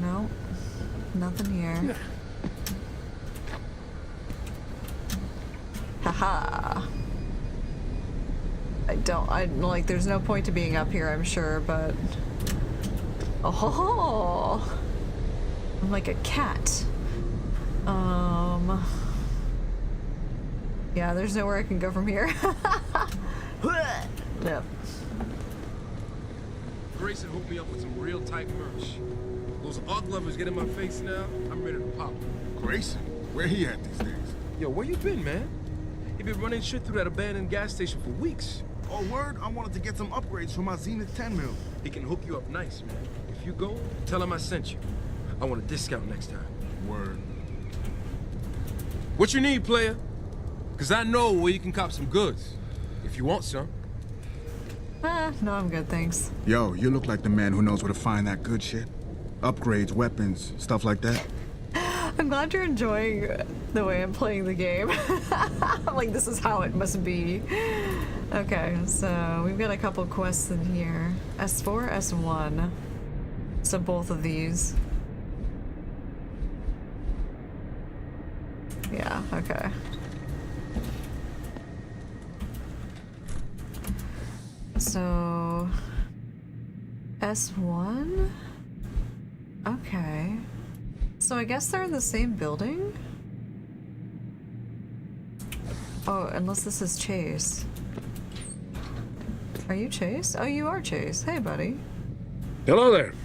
No, nothing here. Haha. Like, there's no point to being up here, I'm sure, but... Oh! I'm like a cat. Yeah, there's nowhere I can go from here. Yep. Grayson hooked me up with some real tight merch. Those ARC lovers get in my face now, I'm ready to pop. Grayson? Where he at these days? Yo, where you been, man? He been running shit through that abandoned gas station for weeks. Oh, word? I wanted to get some upgrades for my Zenith 10 mil. He can hook you up nice, man. If you go, tell him I sent you. I want a discount next time. Word. What you need, player? Cause I know where you can cop some goods. If you want some. No, I'm good, thanks. Yo, you look like the man who knows where to find that good shit. Upgrades, weapons, stuff like that. I'm glad you're enjoying the way I'm playing the game. I'm like, this is how it must be. Okay, so we've got a couple quests in here. S4, S1. So both of these. Yeah, okay. So... S1? Okay. So I guess they're in the same building? Oh, unless this is Chase. Are you Chase? Oh, you are Chase. Hey, buddy. Hello there.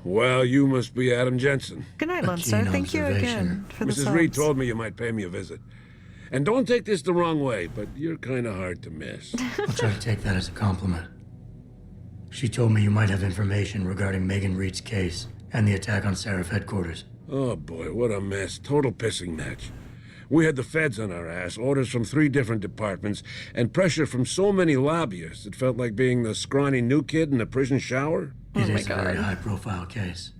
Well, you must be Adam Jensen. Good night, Lunster. Thank you again for the Mrs. Reed told me you might pay me a visit. And don't take this the wrong way, but you're kind of hard to miss. I'll try to take that as a compliment. She told me you might have information regarding Megan Reed's case and the attack on Seraph headquarters. Oh boy, what a mess. Total pissing match. We had the feds on our ass, orders from 3 different departments, and pressure from so many lobbyists it felt like being the scrawny new kid in the prison shower. It is a very high-profile case.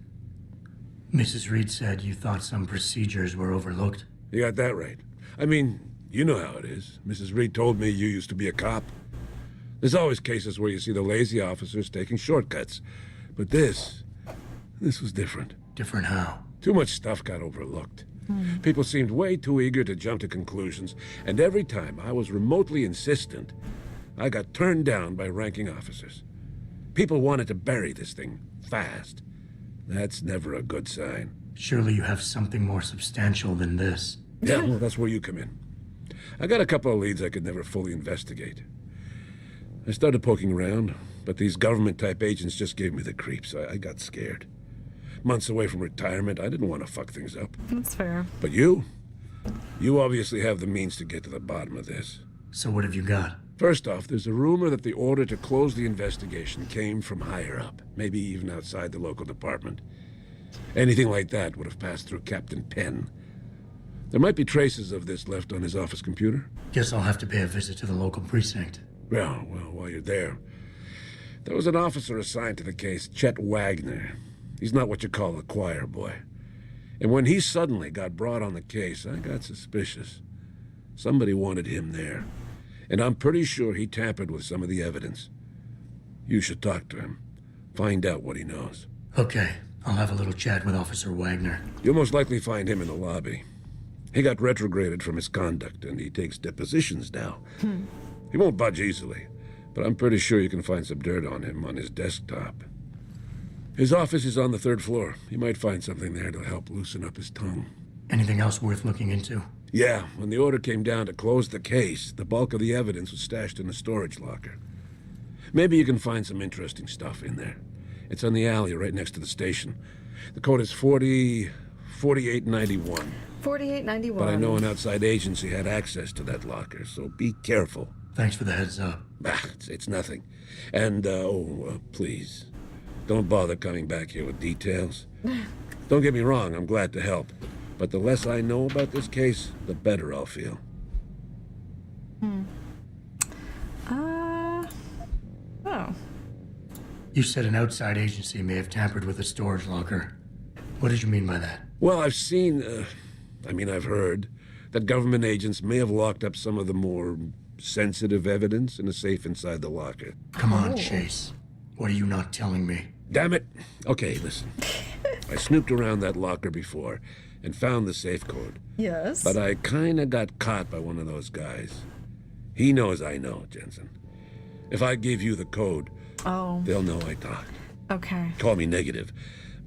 Mrs. Reed said you thought some procedures were overlooked. You got that right. I mean, you know how it is. Mrs. Reed told me you used to be a cop. There's always cases where you see the lazy officers taking shortcuts. But this was different. Different how? Too much stuff got overlooked. People seemed way too eager to jump to conclusions, and every time I was remotely insistent, I got turned down by ranking officers. People wanted to bury this thing fast. That's never a good sign. Surely you have something more substantial than this. Yeah, well, that's where you come in. I got a couple of leads I could never fully investigate. I started poking around, but these government-type agents just gave me the creeps. I got scared. months away from retirement. I didn't want to fuck things up. That's fair. But you obviously have the means to get to the bottom of this. So what have you got? First off, there's a rumor that the order to close the investigation came from higher up, maybe even outside the local department. Anything like that would have passed through Captain Penn. There might be traces of this left on his office computer. Guess I'll have to pay a visit to the local precinct. Well, while you're there, there was an officer assigned to the case, Chet Wagner. He's not what you call a choir boy. And when he suddenly got brought on the case, I got suspicious. Somebody wanted him there. And I'm pretty sure he tampered with some of the evidence. You should talk to him. Find out what he knows. Okay, I'll have a little chat with Officer Wagner. You'll most likely find him in the lobby. He got retrograded from his conduct, and he takes depositions now. He won't budge easily, but I'm pretty sure you can find some dirt on him on his desktop. His office is on the 3rd floor. You might find something there to help loosen up his tongue. Anything else worth looking into? Yeah, when the order came down to close the case, the bulk of the evidence was stashed in a storage locker. Maybe you can find some interesting stuff in there. It's on the alley right next to the station. The code is 4891. 4891. But I know an outside agency had access to that locker, so be careful. Thanks for the heads up. It's nothing. And, please, don't bother coming back here with details. Don't get me wrong, I'm glad to help. But the less I know about this case, the better I'll feel. Oh. You said an outside agency may have tampered with a storage locker. What did you mean by that? Well, I've heard that government agents may have locked up some of the more sensitive evidence in a safe inside the locker. Come on, Chase. What are you not telling me? Damn it. Okay, listen. I snooped around that locker before and found the safe code. Yes. But I kinda got caught by one of those guys. He knows I know, Jensen. If I give you the code, they'll know I talked. Okay. Call me negative,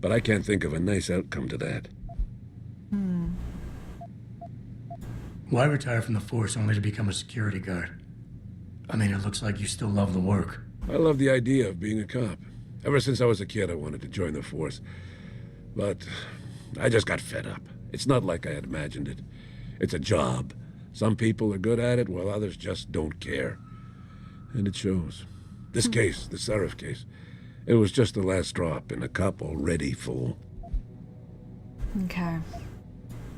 but I can't think of a nice outcome to that. Why retire from the force only to become a security guard? I mean, it looks like you still love the work. I love the idea of being a cop. Ever since I was a kid, I wanted to join the force. But I just got fed up. It's not like I had imagined it. It's a job. Some people are good at it, while others just don't care. And it shows. This case, the Seraph case, it was just the last drop in a cup already full. Okay.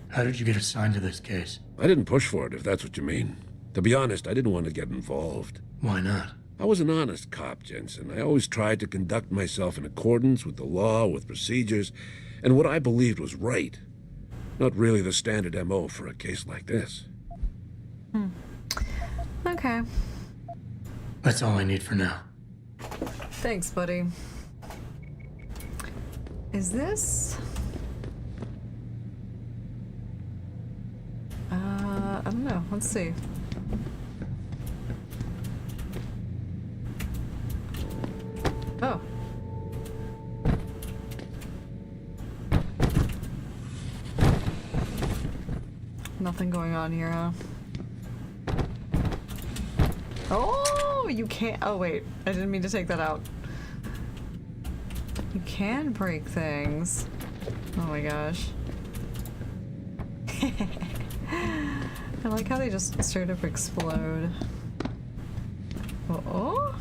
How did you get assigned to this case? I didn't push for it, if that's what you mean. To be honest, I didn't want to get involved. Why not? I was an honest cop, Jensen. I always tried to conduct myself in accordance with the law, with procedures, and what I believed was right. Not really the standard MO for a case like this. Okay. That's all I need for now. Thanks, buddy. Is this... I don't know. Let's see. Oh. Nothing going on here, huh? Oh, you can't. Oh, wait. I didn't mean to take that out. You can break things. Oh my gosh. I like how they just straight up explode. Oh.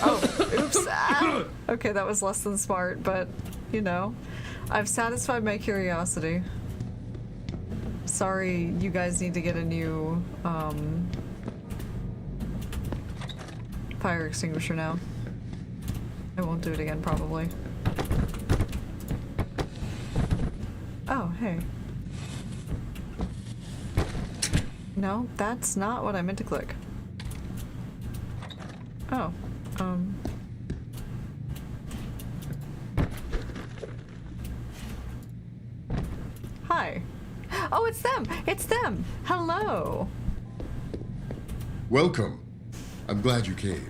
Oh, oops. Ah. Okay, that was less than smart, but, you know, I've satisfied my curiosity. Sorry, you guys need to get a new, fire extinguisher now. I won't do it again, probably. Oh, hey. No, that's not what I meant to click. Oh, Hi. Oh, it's them! It's them! Hello! Welcome. I'm glad you came.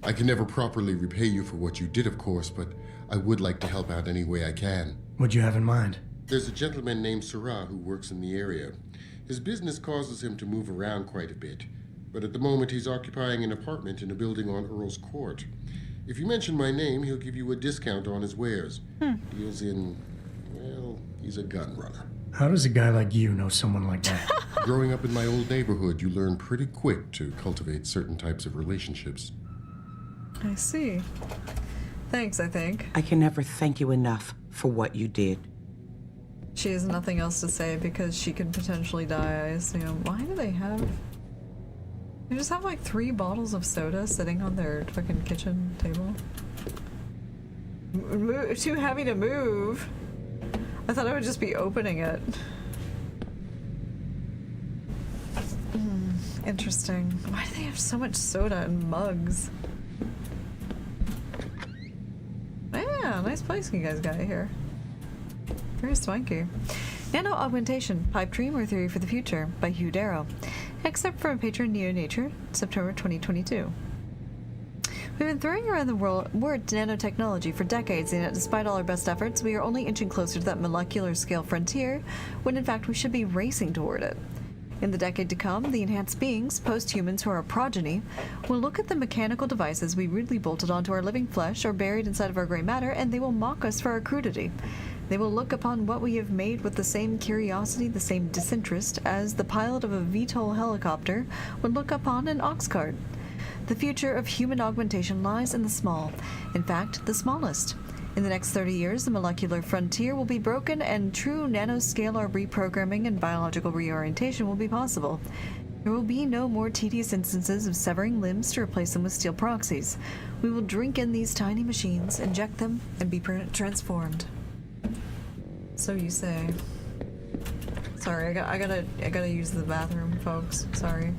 I can never properly repay you for what you did, of course, but I would like to help out any way I can. What'd you have in mind? There's a gentleman named Sarah who works in the area. His business causes him to move around quite a bit, but at the moment he's occupying an apartment in a building on Earl's Court. If you mention my name, he'll give you a discount on his wares. Deals in, well, he's a gun runner. How does a guy like you know someone like that? Growing up in my old neighborhood, you learn pretty quick to cultivate certain types of relationships. I see. Thanks, I think. I can never thank you enough for what you did. She has nothing else to say because she could potentially die, I assume. Why do they have... They just have like 3 bottles of soda sitting on their fucking kitchen table? Too heavy to move. I thought I would just be opening it. Interesting. Why do they have so much soda in mugs? Yeah, nice place you guys got here. Very swanky. Nano Augmentation, Pipe Dream or Theory for the Future by Hugh Darrow. Except from Patron Neo Nature, September 2022. We've been throwing around the word nanotechnology for decades, and yet despite all our best efforts, we are only inching closer to that molecular scale frontier, when in fact we should be racing toward it. In the decade to come, the enhanced beings, post-humans who are our progeny, will look at the mechanical devices we rudely bolted onto our living flesh or buried inside of our gray matter, and they will mock us for our crudity. They will look upon what we have made with the same curiosity, the same disinterest, as the pilot of a VTOL helicopter would look upon an ox cart. The future of human augmentation lies in the small, in fact, the smallest. In the next 30 years, the molecular frontier will be broken and true nanoscalar reprogramming and biological reorientation will be possible. There will be no more tedious instances of severing limbs to replace them with steel proxies. We will drink in these tiny machines, inject them, and be transformed. So you say. Sorry, I gotta use the bathroom, folks. Sorry.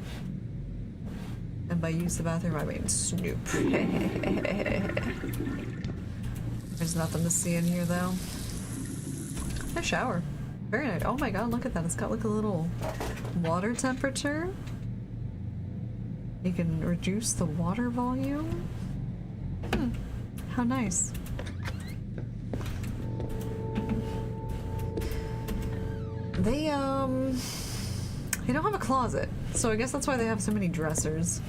And by use the bathroom, I mean snoop. There's nothing to see in here, though. A shower. Very nice. Oh my god, look at that. It's got like a little water temperature. You can reduce the water volume. How nice. They don't have a closet, so I guess that's why they have so many dressers.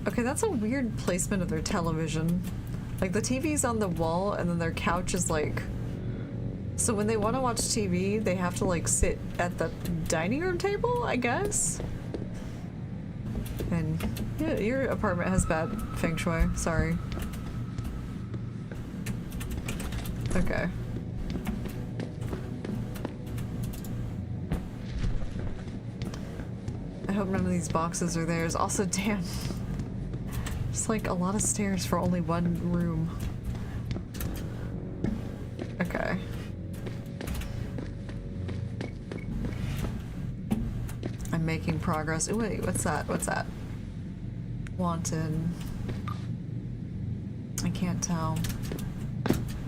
Okay, that's a weird placement of their television. Like, the TV's on the wall, and then their couch is like... So when they want to watch TV, they have to, like, sit at the dining room table, I guess? And yeah, your apartment has bad feng shui. Sorry. Okay. I hope none of these boxes are theirs. Also, damn. It's like a lot of stairs for only one room. Okay. I'm making progress. Ooh, wait, what's that? What's that? Wanted. I can't tell.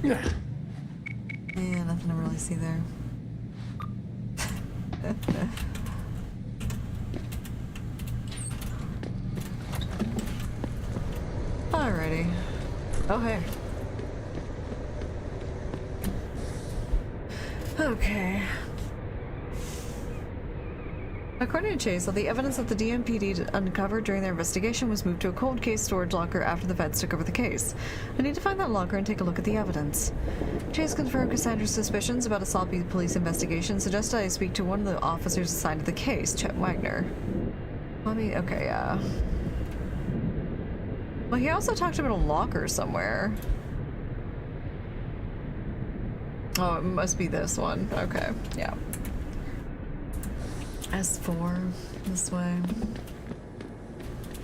Yeah, nothing to really see there. Alrighty. Oh, hey. Okay. According to Chase, all the evidence that the DMPD uncovered during their investigation was moved to a cold case storage locker after the feds took over the case. I need to find that locker and take a look at the evidence. Chase confirmed Cassandra's suspicions about a sloppy police investigation, suggested I speak to one of the officers assigned to the case, Chet Wagner. Let me... okay, yeah. Well, he also talked about a locker somewhere. Oh, it must be this one. Okay, yeah. S4, this way.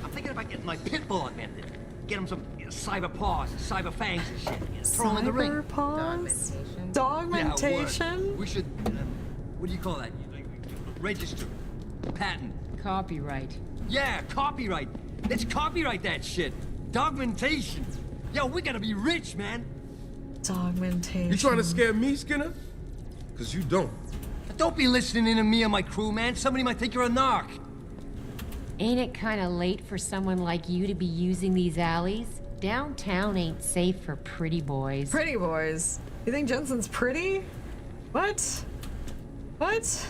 I'm thinking about getting my pit bull augmented. Get him some cyber paws, cyber fangs and shit. Throw him in the ring. Cyber paws? Dogmentation? Yeah, we should, what do you call that? Register. Patent. Copyright. Yeah, copyright. Let's copyright that shit. Dogmentation. Yo, we gotta be rich, man. Dogmentation. You trying to scare me, Skinner? Because you don't. Don't be listening to me and my crew, man. Somebody might think you're a narc. Ain't it kind of late for someone like you to be using these alleys? Downtown ain't safe for pretty boys. Pretty boys? You think Jensen's pretty? What? What?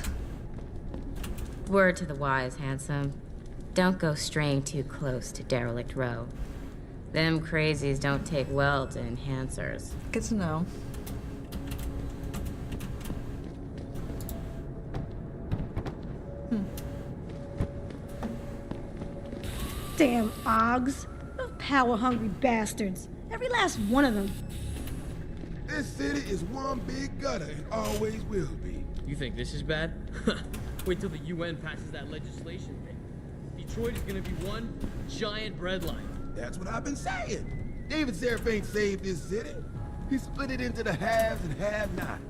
Word to the wise, handsome. don't go straying too close to Derelict Row. Them crazies don't take well to enhancers. Good to know. Damn Oggs. Those power-hungry bastards. Every last one of them. This city is one big gutter and always will be. You think this is bad? Wait till the UN passes that legislation thing. Detroit is gonna be one giant breadline. That's what I've been saying. David Seraph ain't saved this city. He split it into the haves and have-nots.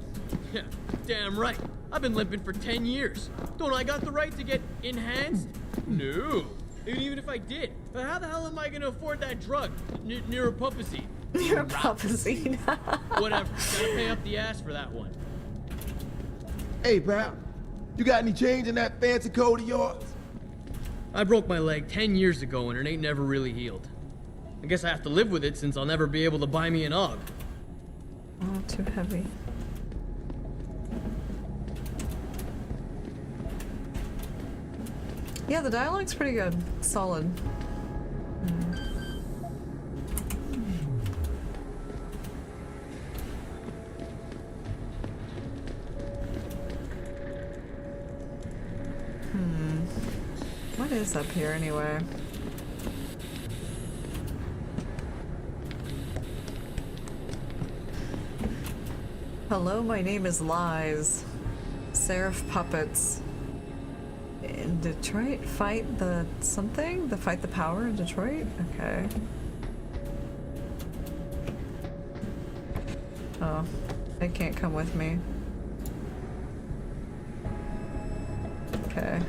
Yeah, damn right. I've been limping for 10 years. Don't I got the right to get enhanced? No. And even if I did, how the hell am I gonna afford that drug? Neuropupacine. Neuropupacine. Whatever. Gotta pay up the ass for that one. Hey, pal. You got any change in that fancy coat of yours? I broke my leg 10 years ago and it ain't never really healed. I guess I have to live with it since I'll never be able to buy me an Og. Oh, too heavy. Yeah, the dialogue's pretty good. Solid. What is up here anyway? Hello, my name is Lies. Seraph Puppets. In Detroit, fight the something? Fight the power in Detroit? Okay. Oh, they can't come with me. Okay.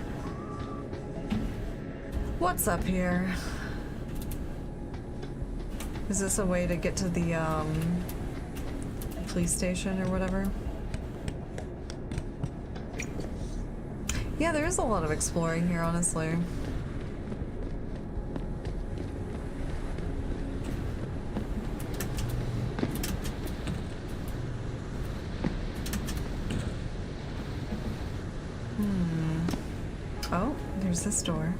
What's up here? Is this a way to get to the, police station or whatever? Yeah, there is a lot of exploring here, honestly. Oh, there's this door.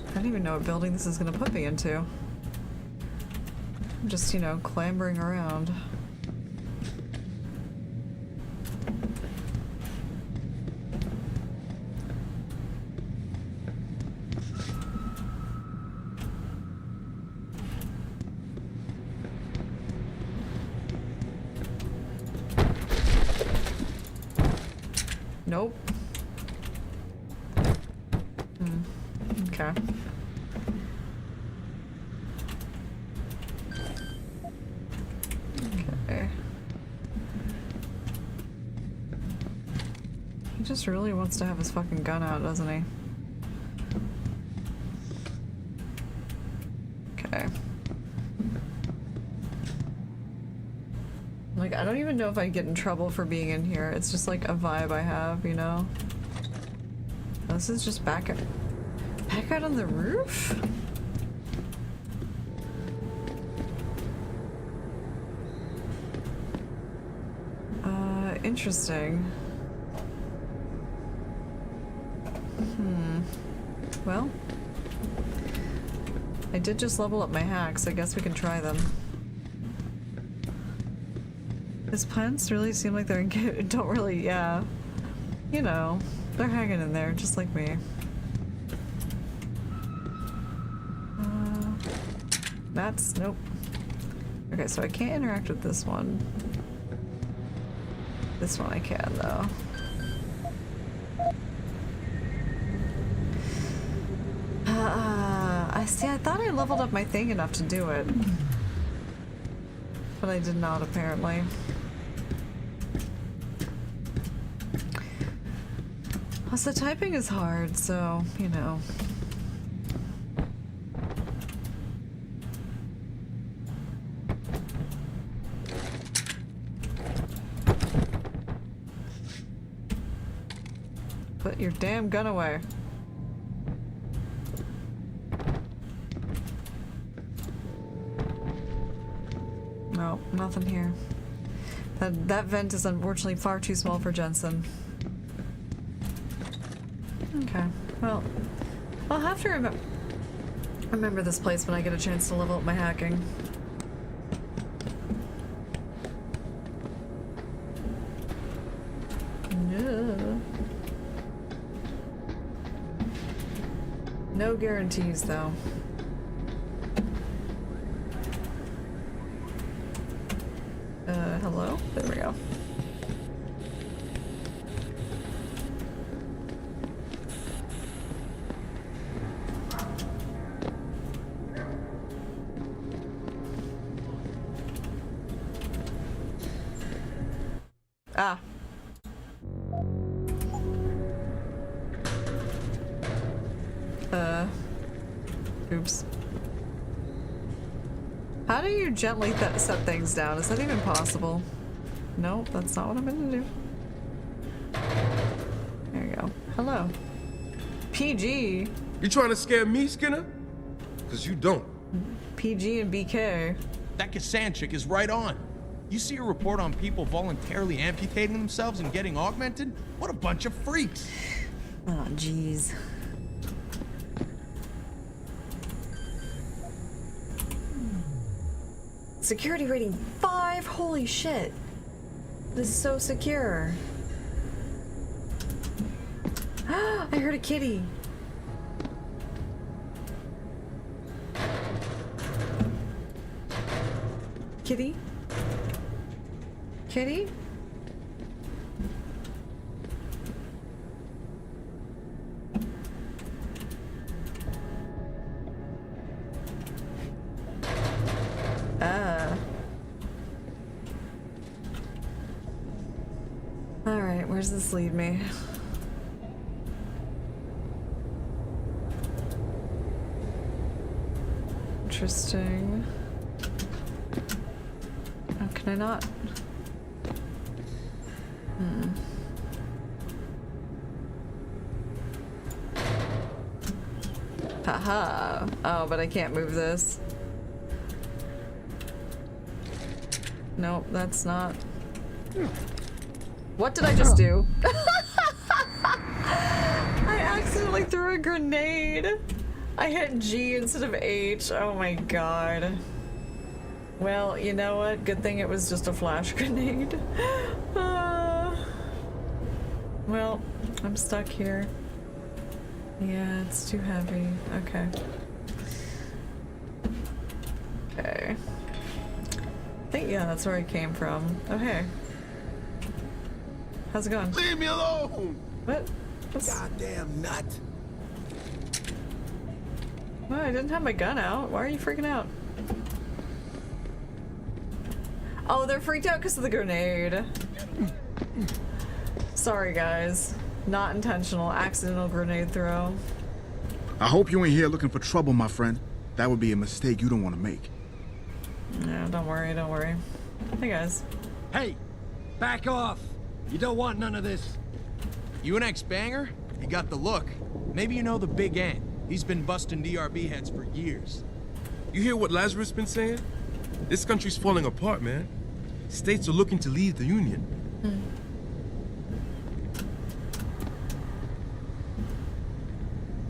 I don't even know what building this is gonna put me into. I'm just, you know, clambering around. Nope. Okay. Okay. He just really wants to have his fucking gun out, doesn't he? Okay. Like, I don't even know if I'd get in trouble for being in here. It's just like a vibe I have, you know? This is just back out on the roof? Interesting. Well, I did just level up my hacks. I guess we can try them. His plants really seem like they're don't really, yeah. You know, they're hanging in there, just like me. Nope. Okay, so I can't interact with this one. This one I can, though. I thought I leveled up my thing enough to do it. But I did not, apparently. Also, typing is hard, so, you know. Put your damn gun away. No, nothing here. That vent is unfortunately far too small for Jensen. Okay, well, I'll have to remember this place when I get a chance to level up my hacking. Yeah. No guarantees, though. Hello? There we go. Ah. Oops. How do you gently set things down? Is that even possible? Nope, that's not what I'm gonna do. There you go. Hello. PG. You trying to scare me, Skinner? Because you don't. PG and BK. That Kassan chick is right on. You see a report on people voluntarily amputating themselves and getting augmented? What a bunch of freaks. Oh, jeez. Security rating 5? Holy shit. This is so secure. I heard a kitty. Kitty? Kitty? Alright, where's this lead me? Interesting. Oh, can I not? Haha. Oh, but I can't move this. Nope, that's not. What did I just do? I accidentally threw a grenade. I hit G instead of H. Oh my god. Well, you know what? Good thing it was just a flash grenade. Well, I'm stuck here. Yeah, it's too heavy. Okay. Okay. I think, yeah, that's where I came from. Oh, hey. How's it going? Leave me alone! What? Goddamn nut. Well, I didn't have my gun out. Why are you freaking out? Oh, they're freaked out because of the grenade. Sorry, guys. Not intentional. Accidental grenade throw. I hope you ain't here looking for trouble, my friend. That would be a mistake you don't want to make. No, don't worry, don't worry. Hey, guys. Hey! Back off! You don't want none of this. You an ex-banger? You got the look. Maybe you know the Big Ant. He's been busting DRB heads for years. You hear what Lazarus been saying? This country's falling apart, man. States are looking to leave the Union.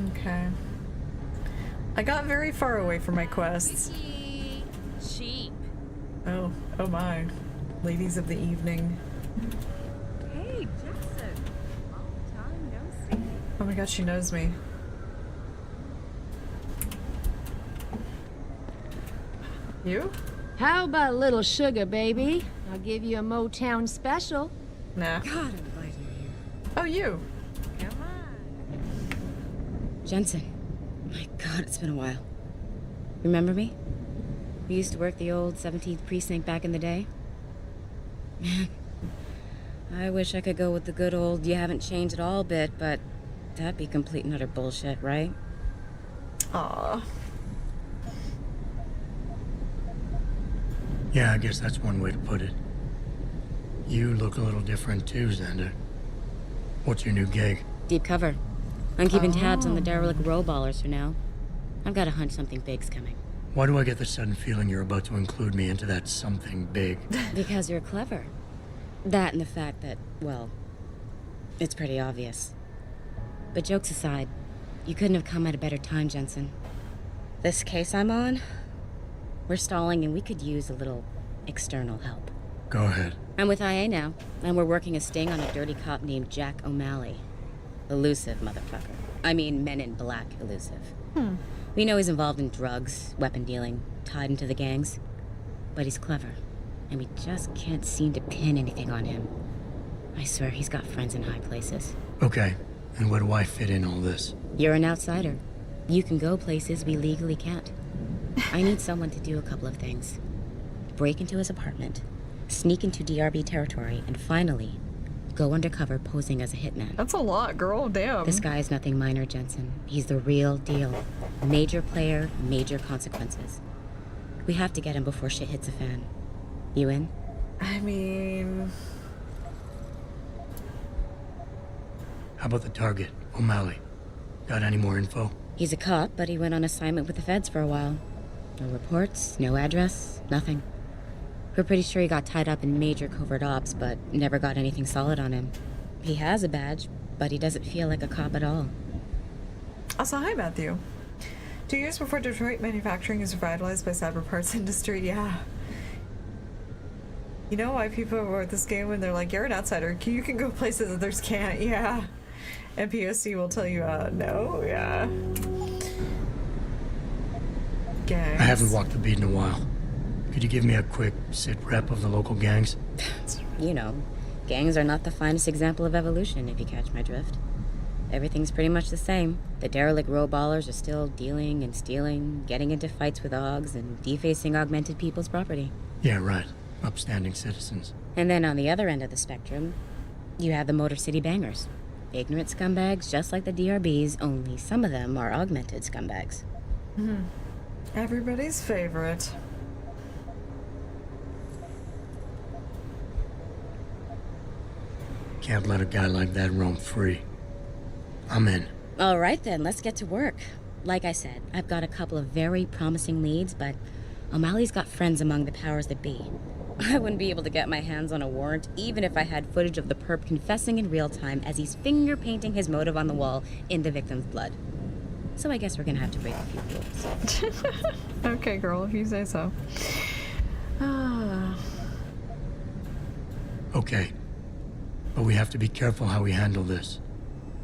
Okay. I got very far away from my quests. Cheap. Oh my. Ladies of the evening. Hey, Jensen. Long time no see. Oh my god, she knows me. You? How about a little sugar, baby? I'll give you a Motown special. Nah. God, invited you. Oh, you. Come on. Jensen. My God, it's been a while. Remember me? We used to work the old 17th precinct back in the day. Man, I wish I could go with the good old you haven't changed at all bit, but that'd be complete and utter bullshit, right? Aww. Yeah, I guess that's one way to put it. You look a little different too, Xander. What's your new gig? Deep cover. I'm keeping tabs on the derelict row ballers for now. I've got a hunch something big's coming. Why do I get the sudden feeling you're about to include me into that something big? Because you're clever. That and the fact that, well, it's pretty obvious. But jokes aside, You couldn't have come at a better time, Jensen. This case I'm on, we're stalling and we could use a little external help. Go ahead. I'm with IA now, and we're working a sting on a dirty cop named Jack O'Malley. Elusive motherfucker. I mean, Men in Black elusive. We know he's involved in drugs, weapon dealing, tied into the gangs. But he's clever, and we just can't seem to pin anything on him. I swear he's got friends in high places. Okay, and where do I fit in all this? You're an outsider. You can go places we legally can't. I need someone to do a couple of things. Break into his apartment, sneak into DRB territory, and finally, go undercover posing as a hitman. That's a lot, girl. Damn. This guy is nothing minor, Jensen. He's the real deal. Major player, major consequences. We have to get him before shit hits the fan. You in? I mean... How about the target, O'Malley? Got any more info? He's a cop, but he went on assignment with the feds for a while. No reports, no address, nothing. We're pretty sure he got tied up in major covert ops, but never got anything solid on him. He has a badge, but he doesn't feel like a cop at all. Also, hi, Matthew. 2 years before Detroit, manufacturing is revitalized by cyber parts industry. Yeah. You know why people were at this game when they're like, you're an outsider. You can go places others can't. Yeah. And POC will tell you, no. Yeah. Gangs. I haven't walked the beat in a while. Could you give me a quick sit rep of the local gangs? You know, gangs are not the finest example of evolution, if you catch my drift. Everything's pretty much the same. The derelict row ballers are still dealing and stealing, getting into fights with OGs, and defacing augmented people's property. Yeah, right. Upstanding citizens. And then on the other end of the spectrum, you have the Motor City Bangers. Ignorant scumbags just like the DRBs, only some of them are augmented scumbags. Everybody's favorite. Can't let a guy like that roam free. I'm in. All right then, let's get to work. Like I said, I've got a couple of very promising leads, but O'Malley's got friends among the powers that be. I wouldn't be able to get my hands on a warrant, even if I had footage of the perp confessing in real time as he's finger painting his motive on the wall in the victim's blood. So I guess we're gonna have to break a few rules. Okay, girl, if you say so. Okay. But we have to be careful how we handle this.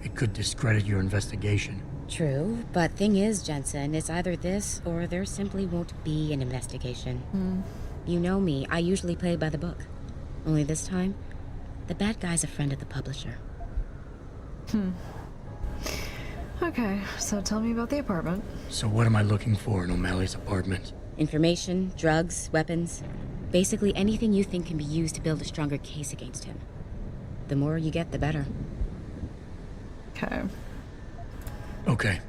It could discredit your investigation. True, but thing is, Jensen, it's either this or there simply won't be an investigation. You know me, I usually play by the book. Only this time, the bad guy's a friend of the publisher. Okay, so tell me about the apartment. So what am I looking for in O'Malley's apartment? Information, drugs, weapons. Basically anything you think can be used to build a stronger case against him. The more you get, the better. Okay.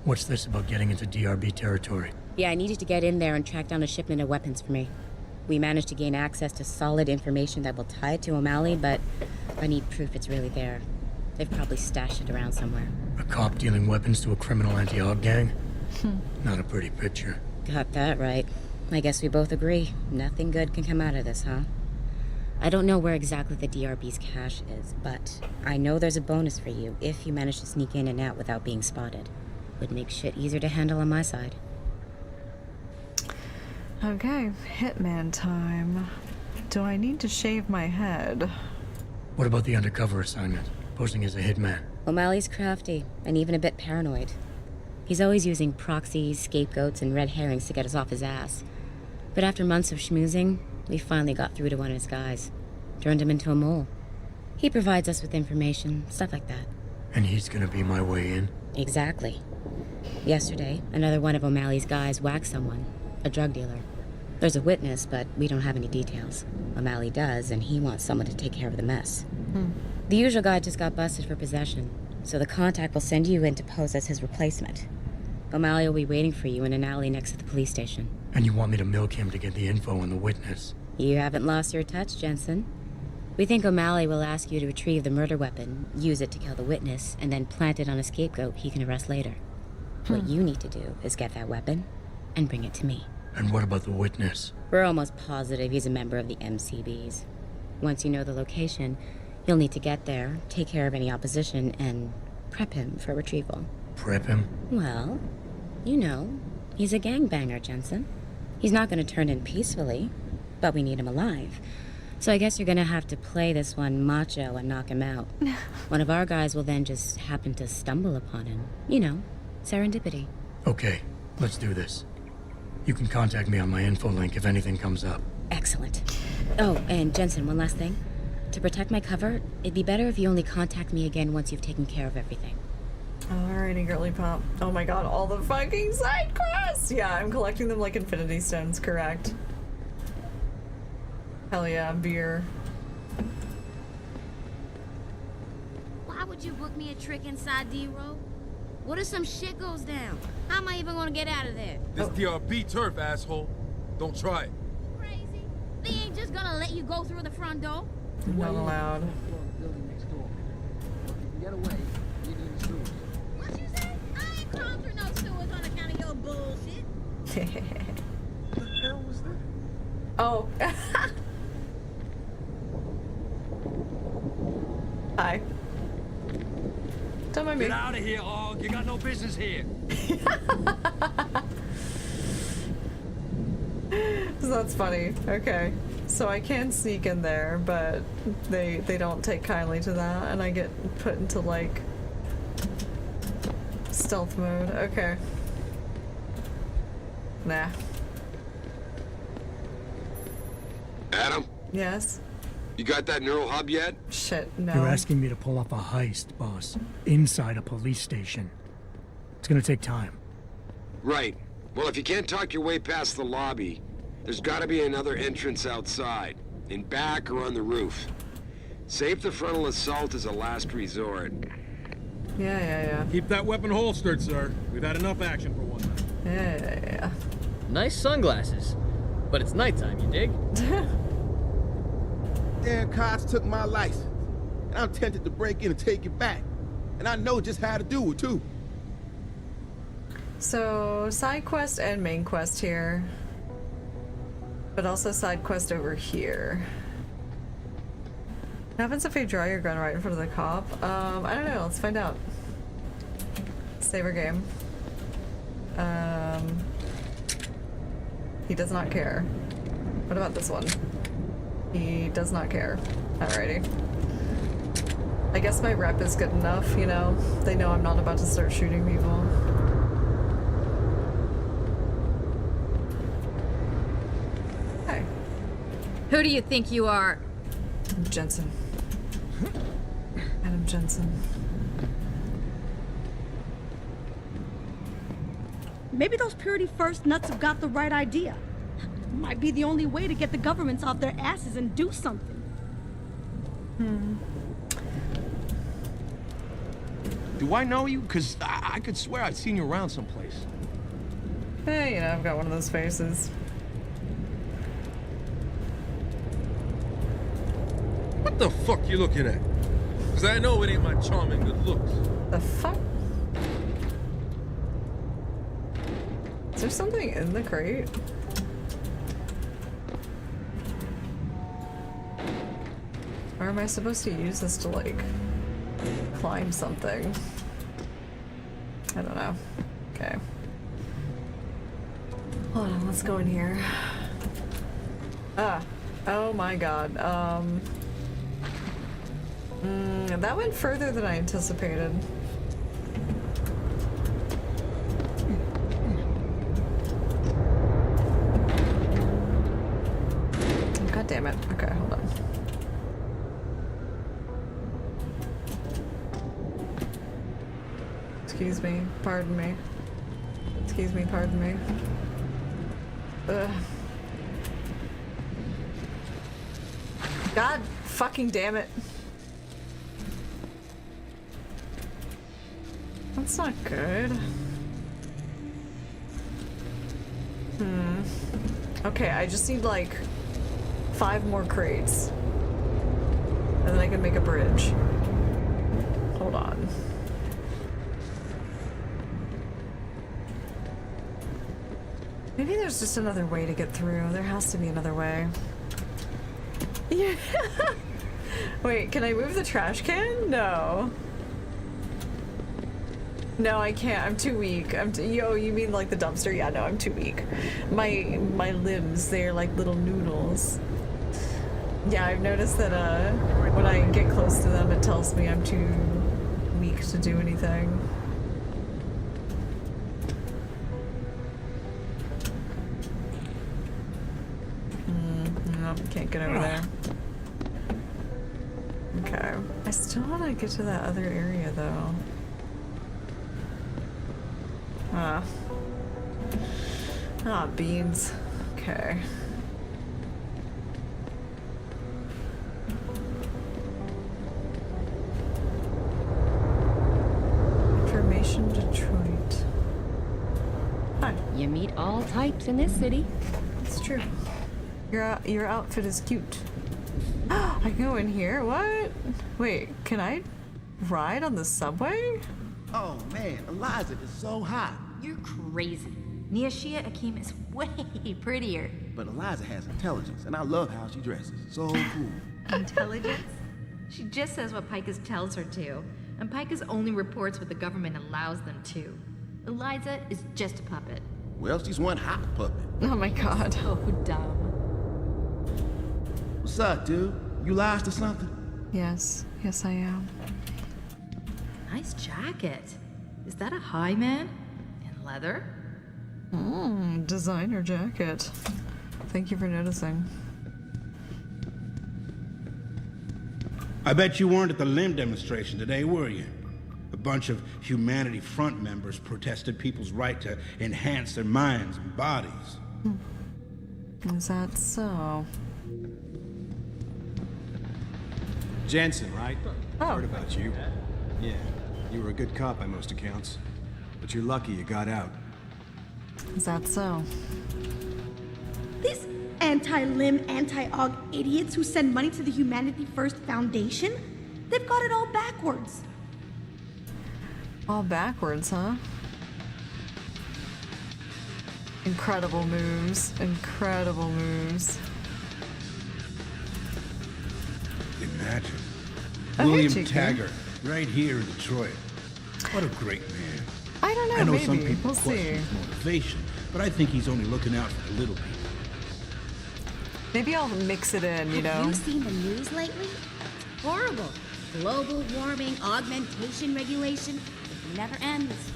What's this about getting into DRB territory? Yeah, I needed to get in there and track down a shipment of weapons for me. We managed to gain access to solid information that will tie it to O'Malley, but I need proof it's really there. They've probably stashed it around somewhere. A cop dealing weapons to a criminal anti-AUG gang? Not a pretty picture. Got that right. I guess we both agree. Nothing good can come out of this, huh? I don't know where exactly the DRB's cache is, but I know there's a bonus for you if you manage to sneak in and out without being spotted. Would make shit easier to handle on my side. Okay, hitman time. Do I need to shave my head? What about the undercover assignment? Posing as a hitman? O'Malley's crafty, and even a bit paranoid. He's always using proxies, scapegoats, and red herrings to get us off his ass. But after months of schmoozing, we finally got through to one of his guys. Turned him into a mole. He provides us with information, stuff like that. And he's gonna be my way in? Exactly. Yesterday, another one of O'Malley's guys whacked someone, a drug dealer. There's a witness, but we don't have any details. O'Malley does, and he wants someone to take care of the mess. The usual guy just got busted for possession, so the contact will send you in to pose as his replacement. O'Malley will be waiting for you in an alley next to the police station. And you want me to milk him to get the info on the witness? You haven't lost your touch, Jensen. We think O'Malley will ask you to retrieve the murder weapon, use it to kill the witness, and then plant it on a scapegoat he can arrest later. What you need to do is get that weapon and bring it to me. And what about the witness? We're almost positive he's a member of the MCBs. Once you know the location, you'll need to get there, take care of any opposition, and prep him for retrieval. Prep him? Well, you know, he's a gangbanger, Jensen. He's not gonna turn in peacefully, but we need him alive. So I guess you're gonna have to play this one macho and knock him out. One of our guys will then just happen to stumble upon him. You know, serendipity. Okay, let's do this. You can contact me on my info link if anything comes up. Excellent. Oh, and Jensen, one last thing. To protect my cover, it'd be better if you only contact me again once you've taken care of everything. Alrighty, girly pop. Oh my god, all the fucking side quests! Yeah, I'm collecting them like Infinity Stones, correct. Hell yeah, beer. Why would you book me a trick inside D-Row? What if some shit goes down? How am I even gonna get out of there? This DRB turf, asshole. Don't try it. Crazy? They ain't just gonna let you go through the front door? Not allowed. Get away. You need a suit. What you say? I ain't crawling through no sewers on account of your bullshit. What the hell was that? Oh. Hi. Don't mind me. Get out of here, Og. You got no business here. That's funny. Okay. So I can sneak in there, but they don't take kindly to that, and I get put into, like, stealth mode. Okay. Nah. Adam? Yes? You got that neural hub yet? Shit, no. You're asking me to pull off a heist, boss, inside a police station. It's gonna take time. Right. Well, if you can't talk your way past the lobby, there's gotta be another entrance outside, in back or on the roof. Save the frontal assault as a last resort. Yeah. Keep that weapon holstered, sir. We've had enough action for one night. Yeah. Nice sunglasses. But it's nighttime, you dig? Damn cops took my license. And I'm tempted to break in and take it back. And I know just how to do it, too. So, side quest and main quest here. But also side quest over here. What happens if you draw your gun right in front of the cop? I don't know. Let's find out. Save our game. He does not care. What about this one? He does not care. Alrighty. I guess my rep is good enough, you know? They know I'm not about to start shooting people. Hey. Who do you think you are? Jensen. Adam Jensen. Maybe those Purity First nuts have got the right idea. Might be the only way to get the governments off their asses and do something. Do I know you? Because I could swear I've seen you around someplace. Hey, you know, I've got one of those faces. What the fuck you looking at? Because I know it ain't my charming good looks. The fuck? Is there something in the crate? Or am I supposed to use this to, like, climb something? I don't know. Okay. Hold on, let's go in here. Ah. Oh my god. That went further than I anticipated. God damn it. Okay, hold on. Excuse me, pardon me. Excuse me, pardon me. Ugh. God fucking damn it. That's not good. Okay, I just need like 5 more crates. And then I can make a bridge. Hold on. Maybe there's just another way to get through. There has to be another way. Yeah. Wait, can I move the trash can? No. No, I can't. I'm too weak. Yo, you mean like the dumpster? Yeah, no, I'm too weak. My limbs, they're like little noodles. Yeah, I've noticed that when I get close to them, it tells me I'm too weak to do anything. No, can't get over there. Okay. I still want to get to that other area, though. Beans. Okay. Information Detroit. Hi. You meet all types in this city. It's true. Your outfit is cute. I can go in here? What? Wait, can I ride on the subway? Oh man, Eliza is so hot. You're crazy. Niashia Akeem is way prettier. But Eliza has intelligence, and I love how she dresses. So cool. Intelligence? She just says what Pikus tells her to, and Pikus only reports what the government allows them to. Eliza is just a puppet. Well, she's one hot puppet. Oh my god. So dumb. What's up, dude? You lost or something? Yes. Yes, I am. Nice jacket. Is that a high man? In leather? Designer jacket. Thank you for noticing. I bet you weren't at the limb demonstration today, were you? A bunch of Humanity Front members protested people's right to enhance their minds and bodies. Is that so? Jensen, right? Oh. Heard about you. Yeah, you were a good cop by most accounts. But you're lucky you got out. Is that so? These anti-limb, anti-aug idiots who send money to the Humanity First Foundation, they've got it all backwards. All backwards, huh? Incredible moves. Incredible moves. Imagine. Oh, hey, William Chica. Taggart, right here in Detroit. What a great man. I don't know, I know maybe. some people We'll question see. his motivation, but I think he's only looking out for the little people. Maybe I'll mix it in, you know? Have you seen the news lately? It's horrible. Global warming, augmentation regulation. It never ends.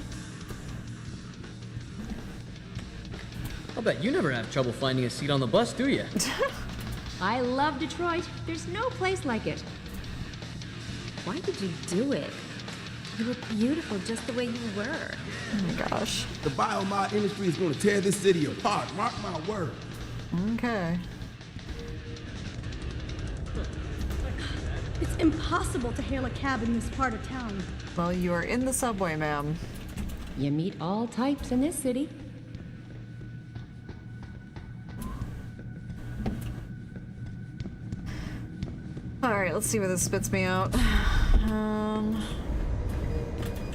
I'll bet you never have trouble finding a seat on the bus, do you? I love Detroit. There's no place like it. Why did you do it? You were beautiful just the way you were. Oh my gosh. The biomod industry is going to tear this city apart. Mark my word. Okay. It's impossible to hail a cab in this part of town. Well, you are in the subway, ma'am. You meet all types in this city. Alright, let's see where this spits me out.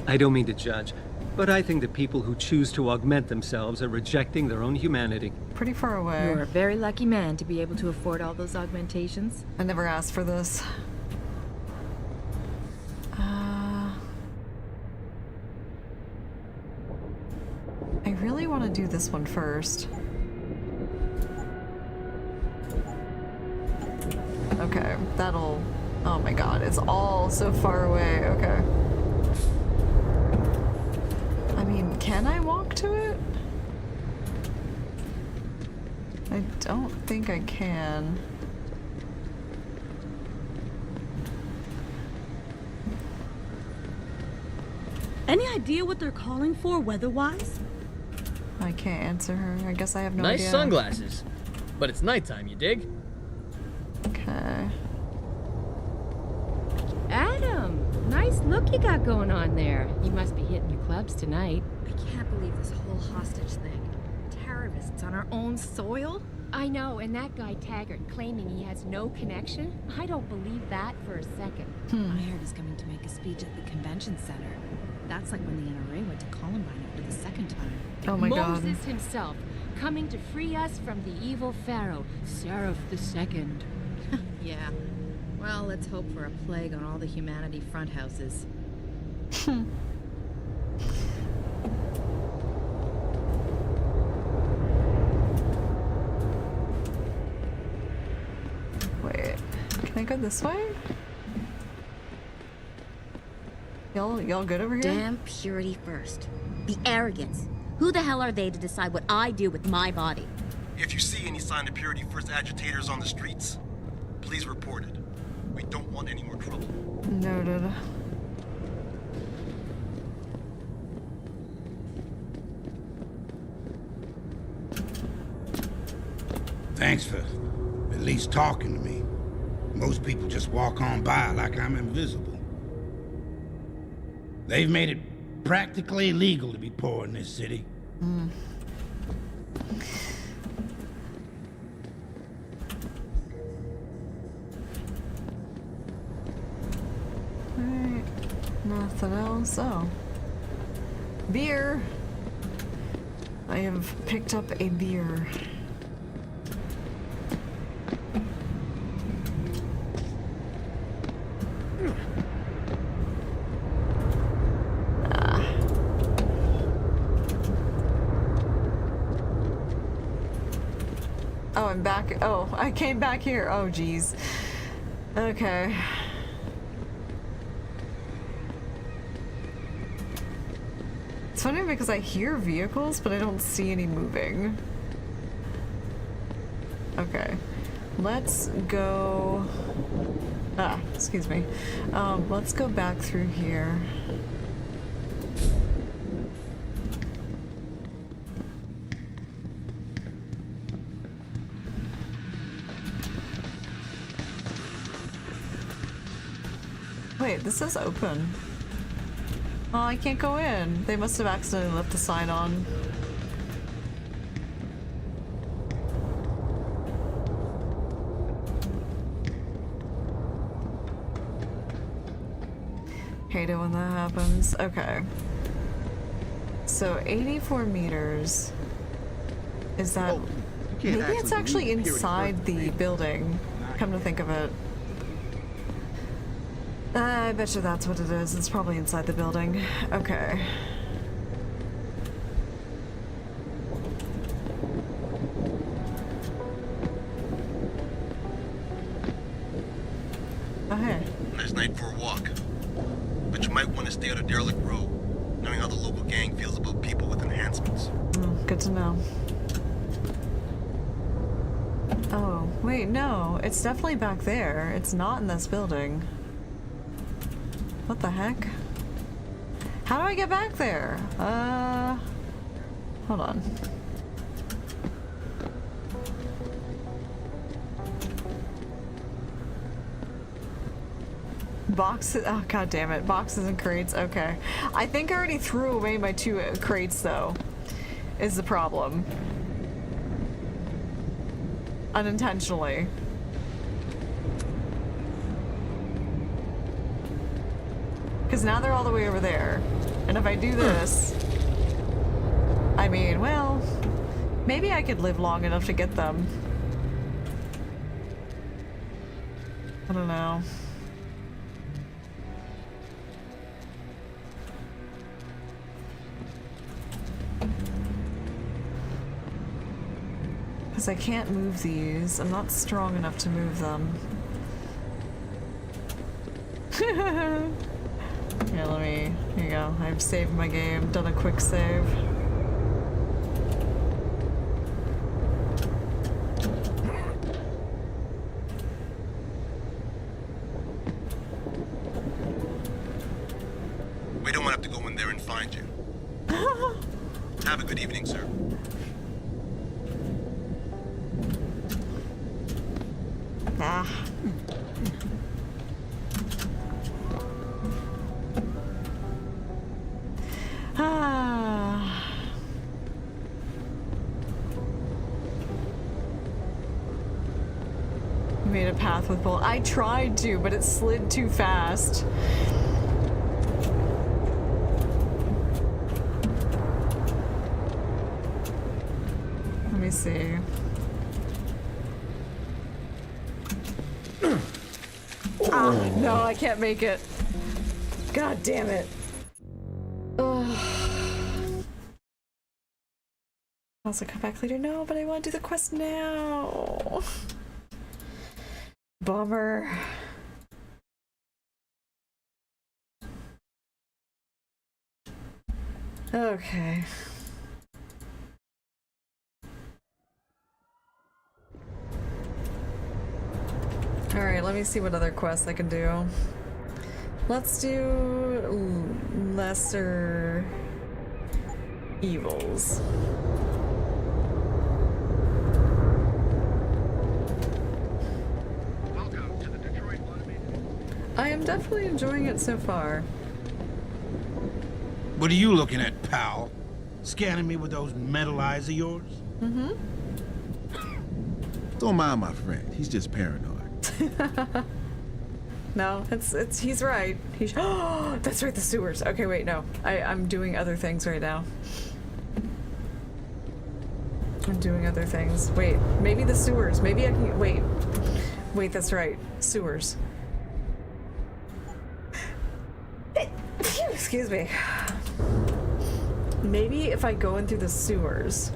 I don't mean to judge, but I think the people who choose to augment themselves are rejecting their own humanity. Pretty far away. You're a very lucky man to be able to afford all those augmentations. I never asked for this. I really want to do this one first. Okay, that'll... Oh my god, it's all so far away. Okay. I mean, can I walk to it? I don't think I can. Any idea what they're calling for weather-wise? I can't answer her. I guess I have no Nice idea. sunglasses. But it's nighttime, you dig? Okay. Adam, nice look you got going on there. You must be hitting the clubs tonight. I can't believe this whole hostage thing. Terrorists on our own soil? I know, and that guy Taggart claiming he has no connection? I don't believe that for a second. I heard he's coming to make a speech at the convention center. That's like when the NRA went to Columbine for the second time. Oh my god. Moses himself, coming to free us from the evil pharaoh, Seraph II. Yeah. Well, let's hope for a plague on all the Humanity front houses. Can't go this way? Y'all good over here? Damn purity first. The arrogance. Who the hell are they to decide what I do with my body? If you see any sign of Purity First agitators on the streets, please report it. We don't want any more trouble. Noted. Thanks for at least talking to me. Most people just walk on by like I'm invisible. They've made it practically illegal to be poor in this city. Alright. Nothing else. Oh. Beer! I have picked up a beer. Oh, I'm back. Oh, I came back here. Oh, geez. Okay. It's funny because I hear vehicles, but I don't see any moving. Okay. Let's go... Ah, excuse me. Let's go back through here. Wait, this is open. Oh, I can't go in. They must have accidentally left the sign on. Hate it when that happens. Okay. So 84 meters. Is that... Maybe it's actually inside the building. Come to think of it. I bet you that's what it is. It's probably inside the building. Okay. Oh, hey. Nice night for a walk. But you might want to stay out of Derelict Row, knowing how the local gang feels about people with enhancements. Good to know. Oh, wait, no. It's definitely back there. It's not in this building. What the heck? How do I get back there? Hold on. Boxes, oh god damn it. Boxes and crates, okay. I think I already threw away my 2 crates though, is the problem. Unintentionally. Because now they're all the way over there. And if I do this... I mean, well... Maybe I could live long enough to get them. I don't know. Because I can't move these. I'm not strong enough to move them. Here, let me... Here you go. I've saved my game. Done a quick save. We don't want to have to go in there and find you. Have a good evening, sir. Ah. Made a path with bull. I tried to, but it slid too fast. Let me see. Ah, no, I can't make it. God damn it. Also come back later. No, but I want to do the quest now. Bummer. Okay. Alright, let me see what other quests I can do. Let's do lesser evils. Welcome to the Detroit Automated. I am definitely enjoying it so far. What are you looking at, pal? Scanning me with those metal eyes of yours? Mm-hmm. Don't mind my friend. He's just paranoid. No, he's right. Oh, that's right, the sewers. Okay, wait, no. I'm doing other things right now. I'm doing other things. Wait, maybe the sewers. Maybe I can, wait. Wait, that's right. Sewers. Excuse me. Maybe if I go in through the sewers.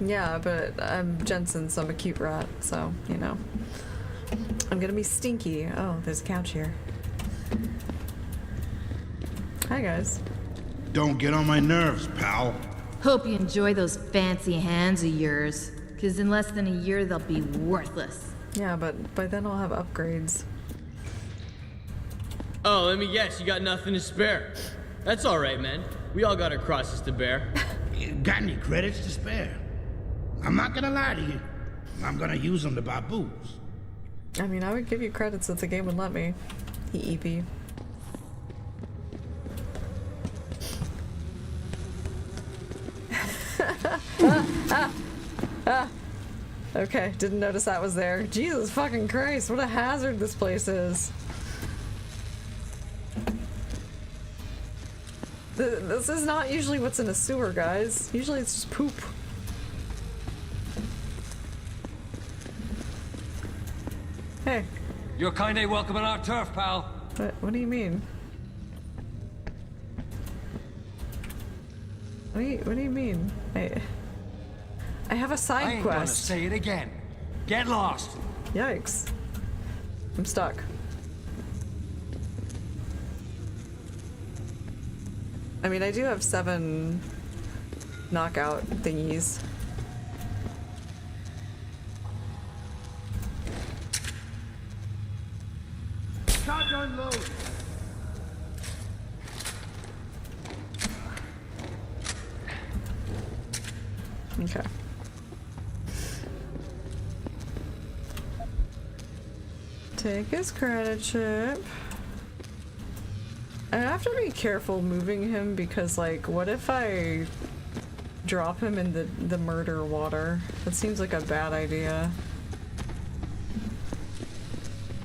Yeah, but I'm Jensen, so I'm a cute rat, so, you know. I'm gonna be stinky. Oh, there's a couch here. Hi, guys. Don't get on my nerves, pal. Hope you enjoy those fancy hands of yours, because in less than a year they'll be worthless. Yeah, but by then I'll have upgrades. Oh, let me guess, you got nothing to spare. That's alright, man. We all got our crosses to bear. Got any credits to spare? I'm not gonna lie to you. I'm gonna use them to buy booze. I mean, I would give you credits if the game would let me. EP. Okay, didn't notice that was there. Jesus fucking Christ, what a hazard this place is. This is not usually what's in a sewer, guys. Usually it's just poop. Hey. You're kinda welcome on our turf, pal. What do you mean? What do you mean? I have a side I ain't quest. gonna say it again. Get lost. Yikes. I'm stuck. I mean, I do have 7 knockout thingies. Shotgun load. Okay. Take his credit chip. I have to be careful moving him because, like, what if I drop him in the murder water? That seems like a bad idea.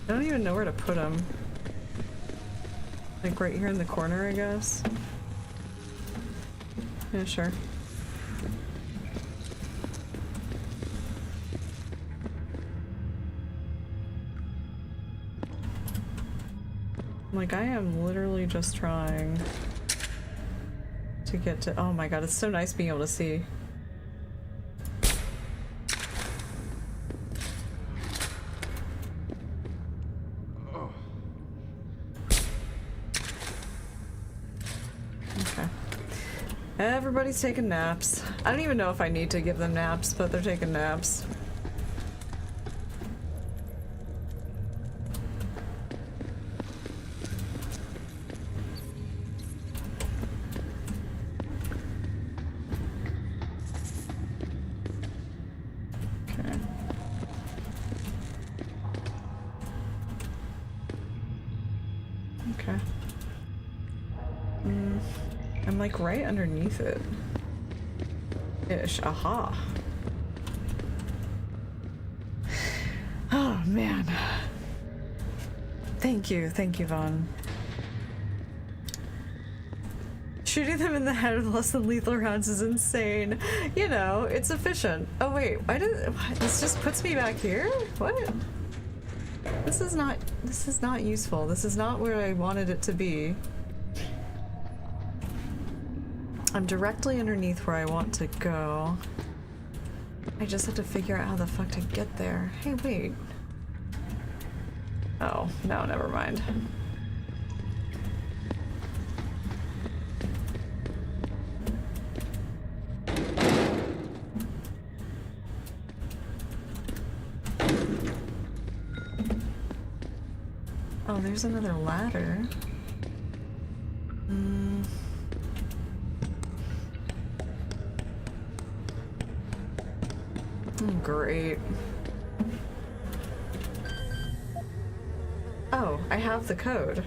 I don't even know where to put him. Like right here in the corner, I guess. Yeah, sure. Like, I am literally just trying to get to— oh my god, it's so nice being able to see. Okay. Everybody's taking naps. I don't even know if I need to give them naps, but they're taking naps. Okay. I'm like right underneath it. Ish. Aha. Oh man. Thank you, Vaughn. Shooting them in the head with less than lethal rounds is insane. You know, it's efficient. Oh wait, why did this just puts me back here? What? This is not useful. This is not where I wanted it to be. I'm directly underneath where I want to go. I just have to figure out how the fuck to get there. Hey, wait. Oh, no, never mind. Oh, there's another ladder. Great. Oh, I have the code.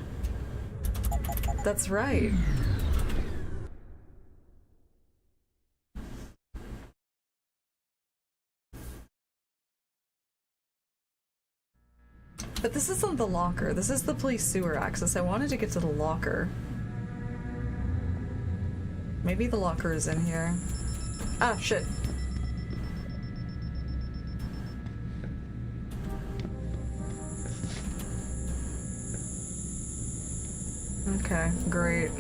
That's right. But this isn't the locker. This is the police sewer access. I wanted to get to the locker. Maybe the locker is in here. Ah, shit. Okay, great.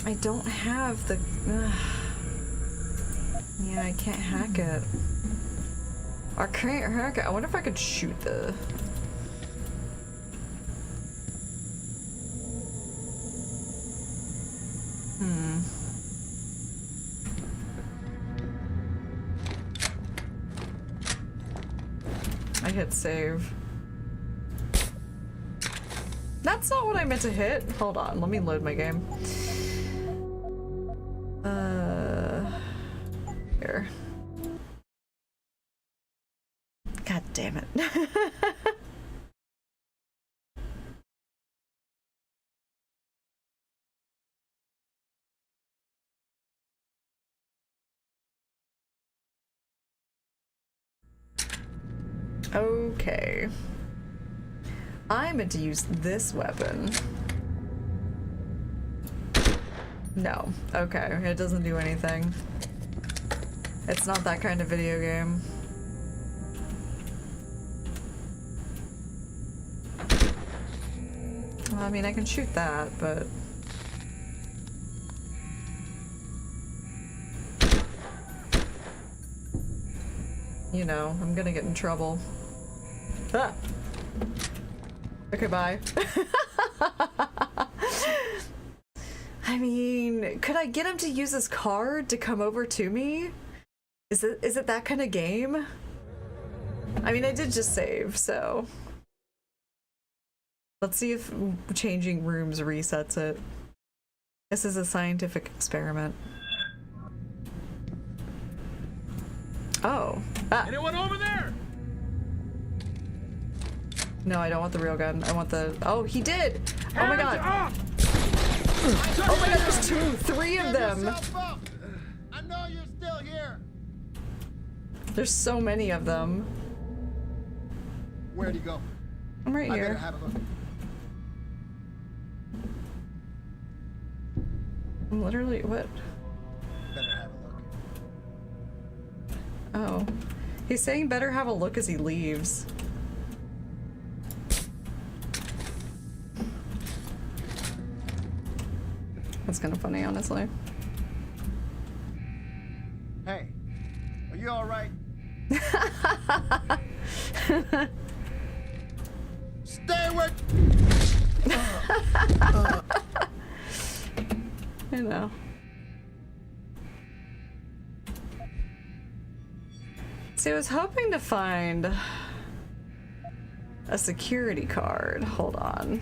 I don't have the... Yeah, I can't hack it. I can't hack it. I wonder if I could shoot the... I hit save. That's not what I meant to hit. Hold on, let me load my game. Here. God damn it. Okay. I meant to use this weapon. No. Okay, it doesn't do anything. It's not that kind of video game. Well, I mean, I can shoot that, but... You know, I'm gonna get in trouble. Ah! Okay, bye. I mean, could I get him to use his card to come over to me? Is it that kind of game? I mean, I did just save, so... Let's see if changing rooms resets it. This is a scientific experiment. Oh. Ah. Anyone over there? No, I don't want the real gun. I want the... Oh, he did! Oh my god! Oh my god, there's three of them! I know you're still here. There's so many of them. Where'd he go? I'm right I here. better have a look. I'm literally... What? Better have a look. Oh. He's saying better have a look as he leaves. That's kind of funny, honestly. Hey, are you all right? Stay with. I know. See, I was hoping to find a security card. Hold on.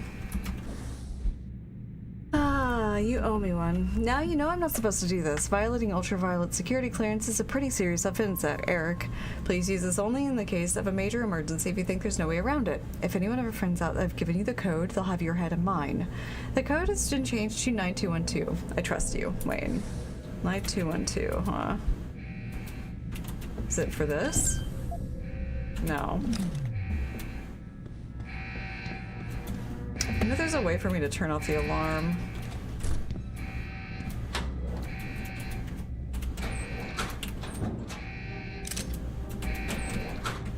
Ah, you owe me one. Now you know I'm not supposed to do this. Violating ultraviolet security clearance is a pretty serious offense, Eric. Please use this only in the case of a major emergency if you think there's no way around it. If anyone ever finds out that I've given you the code, they'll have your head in mine. The code has been changed to 9212. I trust you, Wayne. 9212, huh? Is it for this? No. I wonder if there's a way for me to turn off the alarm.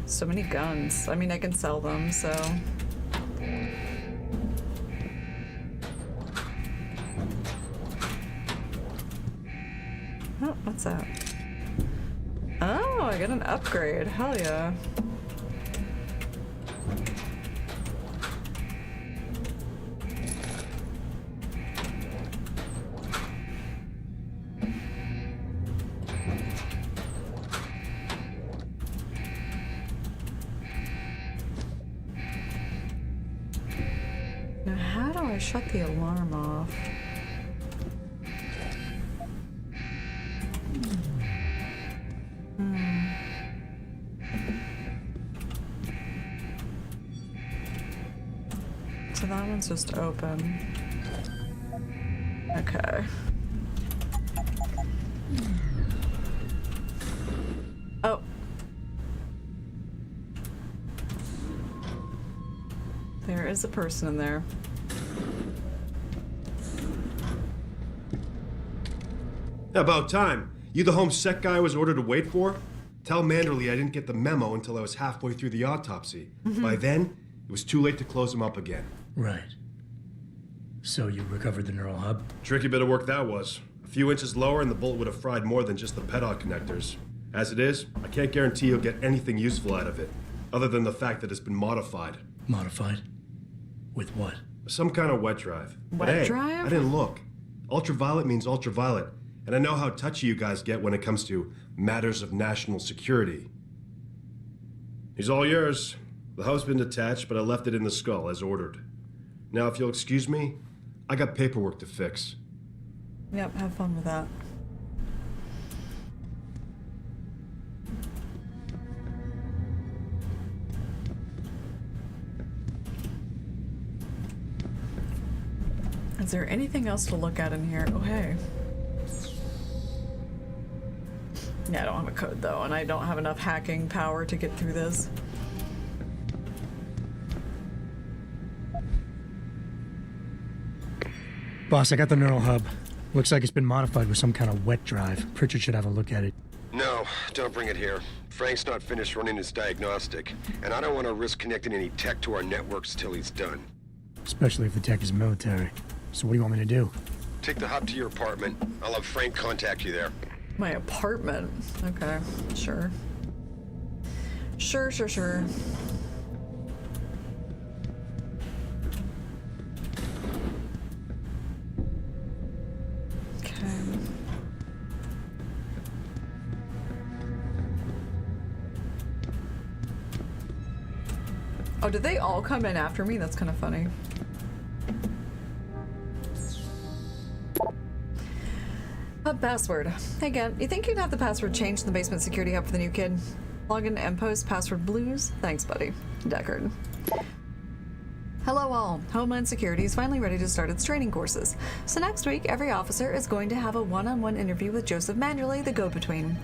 So many guns. I mean, I can sell them, so... Oh, what's that? get an upgrade. Hell yeah. Now, how do I shut the alarm off? So that one's just open. Okay. Oh. There is a person in there. About time. You the home sec guy I was ordered to wait for? Tell Manderley I didn't get the memo until I was halfway through the autopsy. By then, it was too late to close him up again. Right. So you recovered the neural hub? Tricky bit of work that was. A few inches lower and the bullet would have fried more than just the pedal connectors. As it is, I can't guarantee you'll get anything useful out of it, other than the fact that it's been modified. Modified? With what? Some kind of wet drive. Wet But hey, drive? I didn't look. Ultraviolet means ultraviolet, and I know how touchy you guys get when it comes to matters of national security. He's all yours. The hub's been detached, but I left it in the skull as ordered. Now, if you'll excuse me, I got paperwork to fix. Yep, have fun with that. Is there anything else to look at in here? Oh, hey. Yeah, I don't have a code though, and I don't have enough hacking power to get through this. Boss, I got the neural hub. Looks like it's been modified with some kind of wet drive. Pritchard should have a look at it. No, don't bring it here. Frank's not finished running his diagnostic, and I don't want to risk connecting any tech to our networks till he's done. Especially if the tech is military. So what do you want me to do? Take the hub to your apartment. I'll have Frank contact you there. My apartment. Okay, sure. Sure. Okay. Oh, did they all come in after me? That's kind of funny. Hub password. Hey, Gent, you think you'd have the password changed in the basement security hub for the new kid? Login and post password blues? Thanks, buddy. Deckard. Hello all. Homeland Security is finally ready to start its training courses. So next week, every officer is going to have a one-on-one interview with Joseph Manderley, the go-between.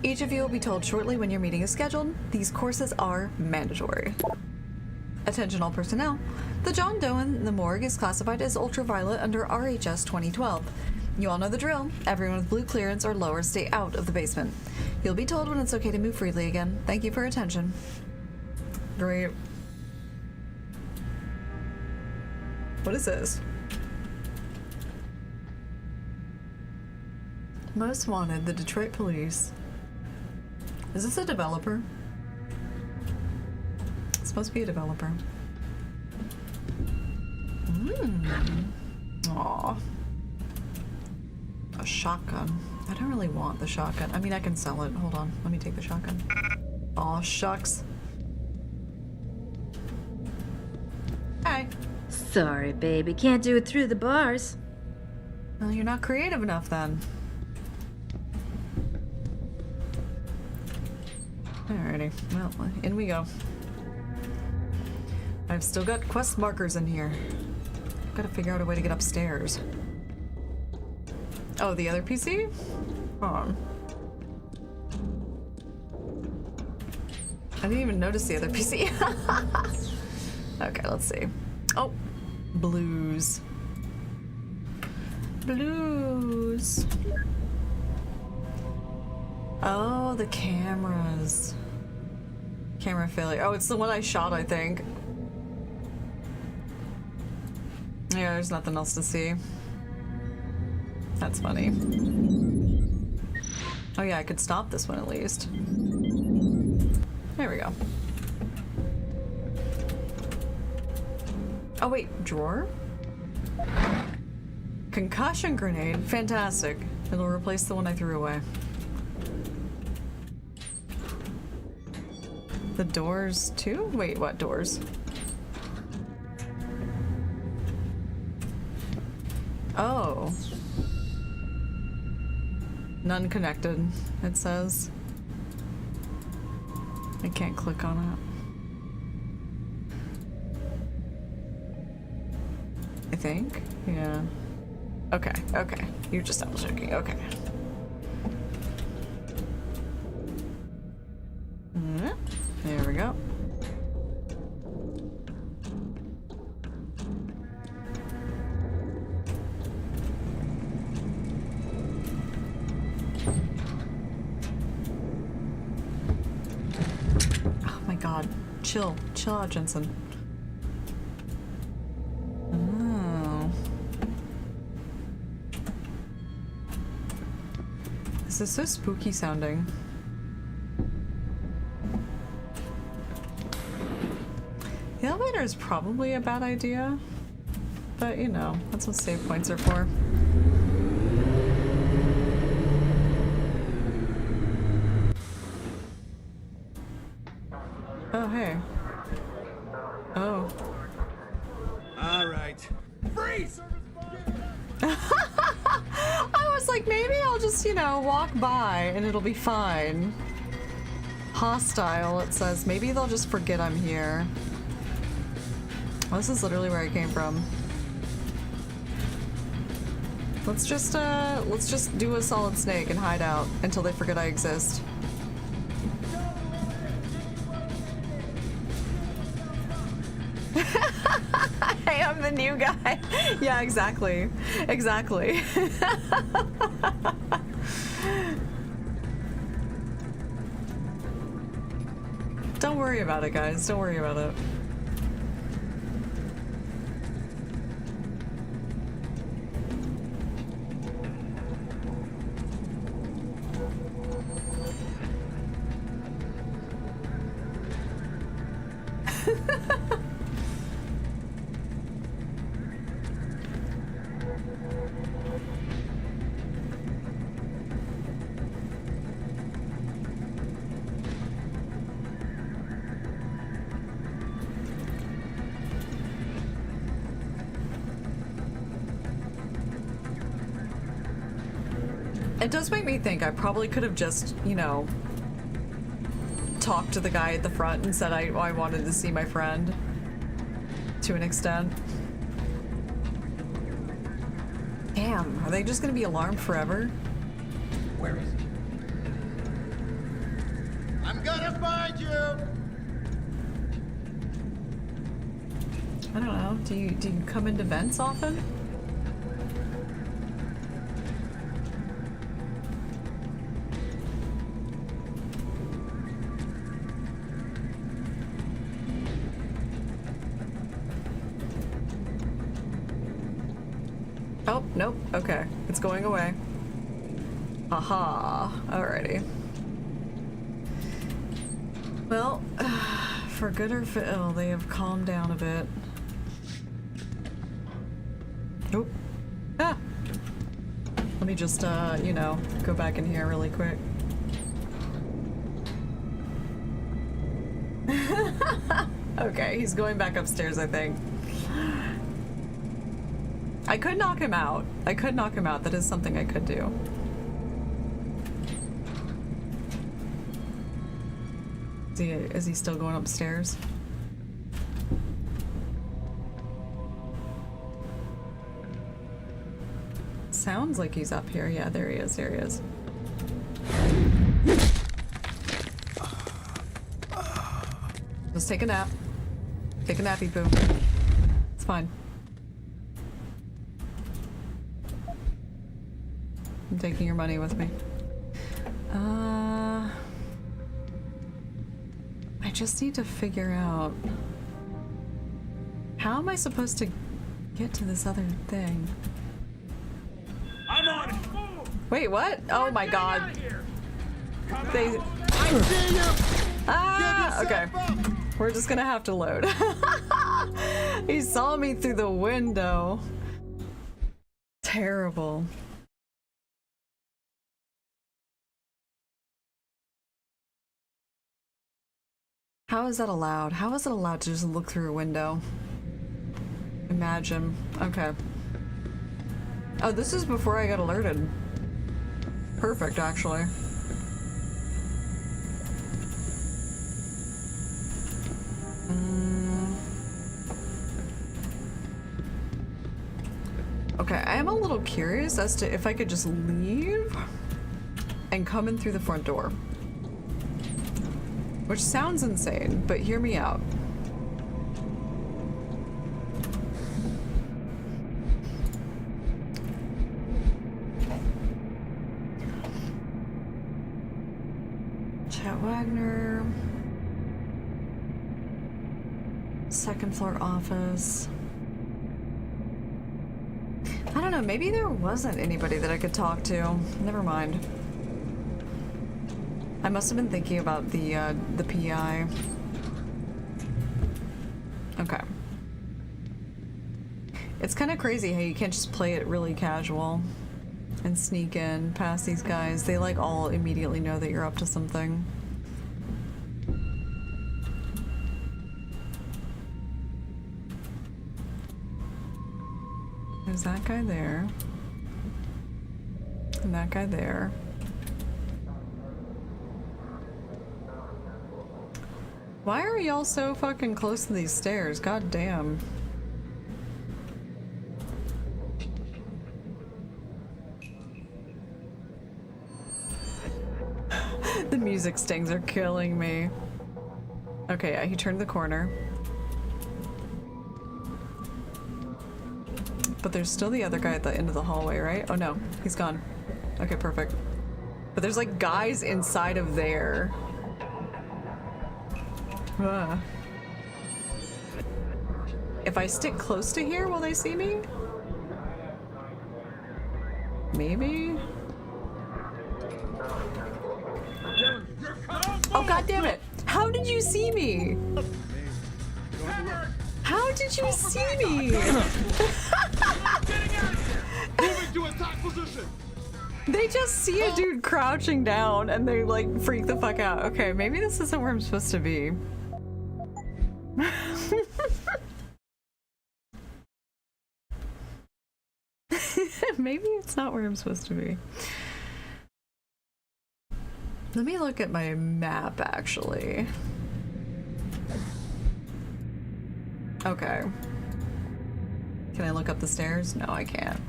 Each of you will be told shortly when your meeting is scheduled. These courses are mandatory. Attention all personnel. The John Doe in the morgue is classified as ultraviolet under RHS 2012. You all know the drill. Everyone with blue clearance or lower stay out of the basement. You'll be told when it's okay to move freely again. Thank you for attention. Great. What is this? Most wanted, the Detroit police. Is this a developer? It's supposed to be a developer. Aww. A shotgun. I don't really want the shotgun. I mean, I can sell it. Hold on. Let me take the shotgun. Aw, shucks. Hi. Sorry, baby. Can't do it through the bars. Well, you're not creative enough then. Alrighty. Well, in we go. I've still got quest markers in here. Gotta figure out a way to get upstairs. Oh, the other PC? Hold on. I didn't even notice the other PC. Okay, let's see. Oh, blues. Blues. Oh, the cameras. Camera failure. Oh, it's the one I shot, I think. Yeah, there's nothing else to see. That's funny. Oh yeah, I could stop this one at least. There we go. Oh wait, drawer? Concussion grenade, fantastic. It'll replace the one I threw away. The doors too? Wait, what doors? Oh. None connected, it says. I can't click on it. I think? Yeah. Okay, okay. You're just double checking. Okay. There we go. Oh my god. Chill. Chill out, Jensen. Oh. This is so spooky sounding. The elevator is probably a bad idea, but you know, that's what save points are for. Oh, hey. Oh. All right. Freeze! I was like, maybe I'll just, you know, walk by and it'll be fine. Hostile, it says. Maybe they'll just forget I'm here. Well, this is literally where I came from. Let's just do a solid snake and hide out until they forget I exist. Hey, I'm the new guy. Yeah, exactly. Exactly. Don't worry about it, guys. Don't worry about it. It does make me think I probably could have just, you know, talked to the guy at the front and said I wanted to see my friend. To an extent. Damn, are they just gonna be alarmed forever? Where is he? I'm gonna find you! I don't know. Do you come into vents often? Oh, nope. Okay. It's going away. Aha. Alrighty. Well, for good or for ill, they have calmed down a bit. Oop. Ah! Let me just, you know, go back in here really quick. Okay, he's going back upstairs, I think. I could knock him out. I could knock him out. That is something I could do. Is he still going upstairs? Sounds like he's up here. Yeah, there he is. There he is. Just take a nap. Take a nappy poo. It's fine. I'm taking your money with me. I just need to figure out how am I supposed to get to this other thing? I'm on it! Wait, what? Oh my god. I see you! Ah, okay. We're just gonna have to load. He saw me through the window. Terrible. How is that allowed? How is it allowed to just look through a window? Imagine. Okay. Oh, this is before I got alerted. Perfect, actually. Okay, I am a little curious as to if I could just leave and come in through the front door. Which sounds insane, but hear me out. Chet Wagner. Second floor office. I don't know, maybe there wasn't anybody that I could talk to. Never mind. I must have been thinking about the PI. Okay. It's kind of crazy how you can't just play it really casual and sneak in past these guys. They like all immediately know that you're up to something. There's that guy there. And that guy there. Why are y'all so fucking close to these stairs? God damn. The music stings are killing me. Okay, yeah, he turned the corner. But there's still the other guy at the end of the hallway, right? Oh no, he's gone. Okay, perfect. But there's like guys inside of there. If I stick close to here, will they see me? Maybe? Oh god damn it! How did you see me? How did you see me? They just see a dude crouching down and they like freak the fuck out. Okay, maybe this isn't where I'm supposed to be. Maybe it's not where I'm supposed to be. Let me look at my map actually. Okay. Can I look up the stairs? No, I can't.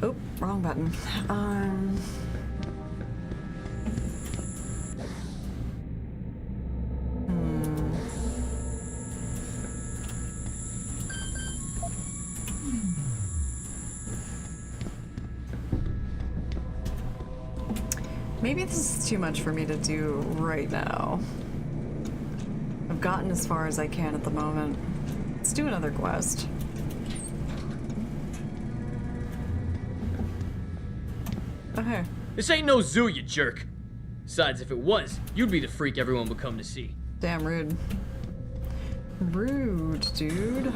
Oh, wrong button. Maybe this is too much for me to do right now. I've gotten as far as I can at the moment. Let's do another quest. Okay. This ain't no zoo, you jerk. Besides, if it was, you'd be the freak everyone would come to see. Damn rude. Rude, dude.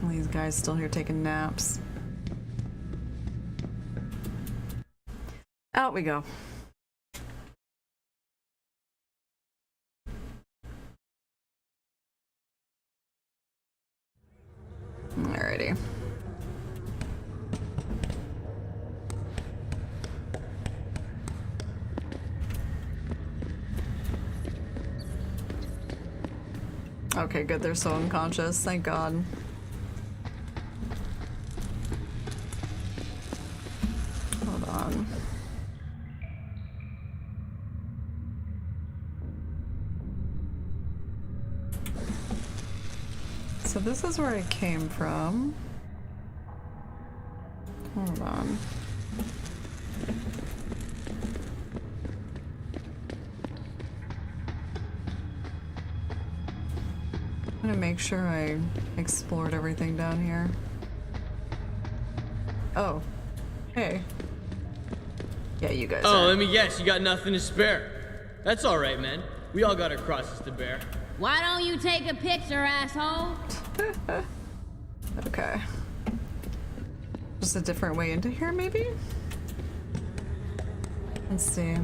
These guys still here taking naps. Out we go. Alrighty. Okay, good. They're so unconscious. Thank God. Hold on. So this is where I came from. Hold on. I'm gonna make sure I explored everything down here. Oh. Hey. Yeah, you guys Oh, are. let me guess, you got nothing to spare. That's alright, man. We all got our crosses to bear. Why don't you take a picture, asshole? Okay. Just a different way into here, maybe? Let's see.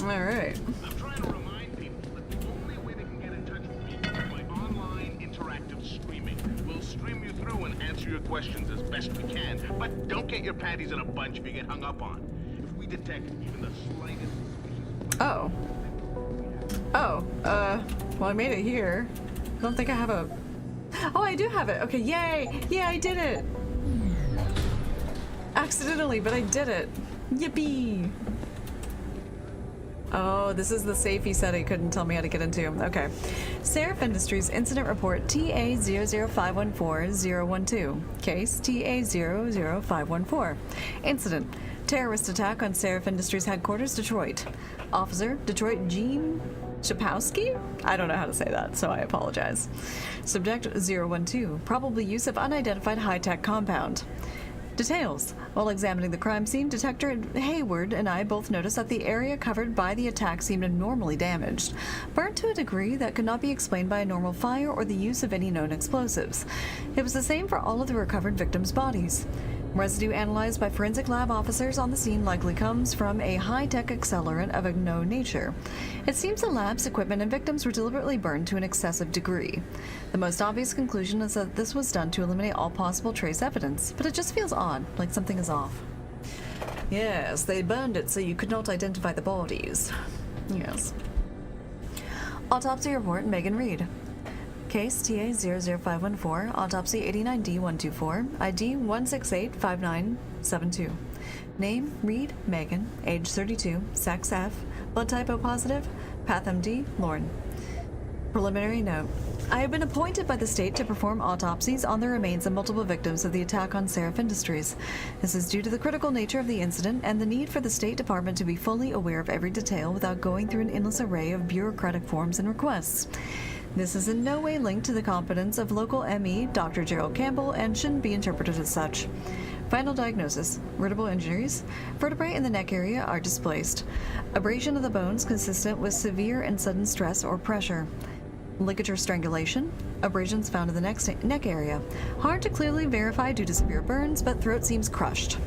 Alright. I'm trying to remind people that the only way they can get in touch with me is by online interactive streaming. We'll stream you through and answer your questions as best we can, but don't get your panties in a bunch if you get hung up on. If we detect even the slightest suspicious... Oh. Oh, well I made it here. I don't think I have a... Oh, I do have it. Okay, yay! Yeah, I did it! Accidentally, but I did it. Yippee! Oh, this is the safe he said he couldn't tell me how to get into. Okay. Seraph Industries Incident Report TA00514-012. Case TA00514. Incident. Terrorist attack on Seraph Industries headquarters, Detroit. Officer, Detroit Gene Chapowski? I don't know how to say that, so I apologize. Subject 012. Probably use of unidentified high-tech compound. Details. While examining the crime scene, Detective Hayward and I both noticed that the area covered by the attack seemed abnormally damaged, burnt to a degree that could not be explained by a normal fire or the use of any known explosives. It was the same for all of the recovered victims' bodies. Residue analyzed by forensic lab officers on the scene likely comes from a high-tech accelerant of a known nature. It seems the lab's equipment and victims were deliberately burned to an excessive degree. The most obvious conclusion is that this was done to eliminate all possible trace evidence, but it just feels odd, like something is off. Yes, they burned it so you could not identify the bodies. Yes. Autopsy report, Megan Reed. Case TA00514, autopsy 89D124, ID 1685972. Name, Reed, Megan, age 32, sex F, blood type O positive, path MD, Lauren. Preliminary note. I have been appointed by the state to perform autopsies on the remains of multiple victims of the attack on Seraph Industries. This is due to the critical nature of the incident and the need for the State Department to be fully aware of every detail without going through an endless array of bureaucratic forms and requests. This is in no way linked to the competence of local ME, Dr. Gerald Campbell, and shouldn't be interpreted as such. Final diagnosis. Vertebral injuries. Vertebrae in the neck area are displaced. Abrasion of the bones consistent with severe and sudden stress or pressure. Ligature strangulation. Abrasions found in the neck area. Hard to clearly verify due to severe burns, but throat seems crushed.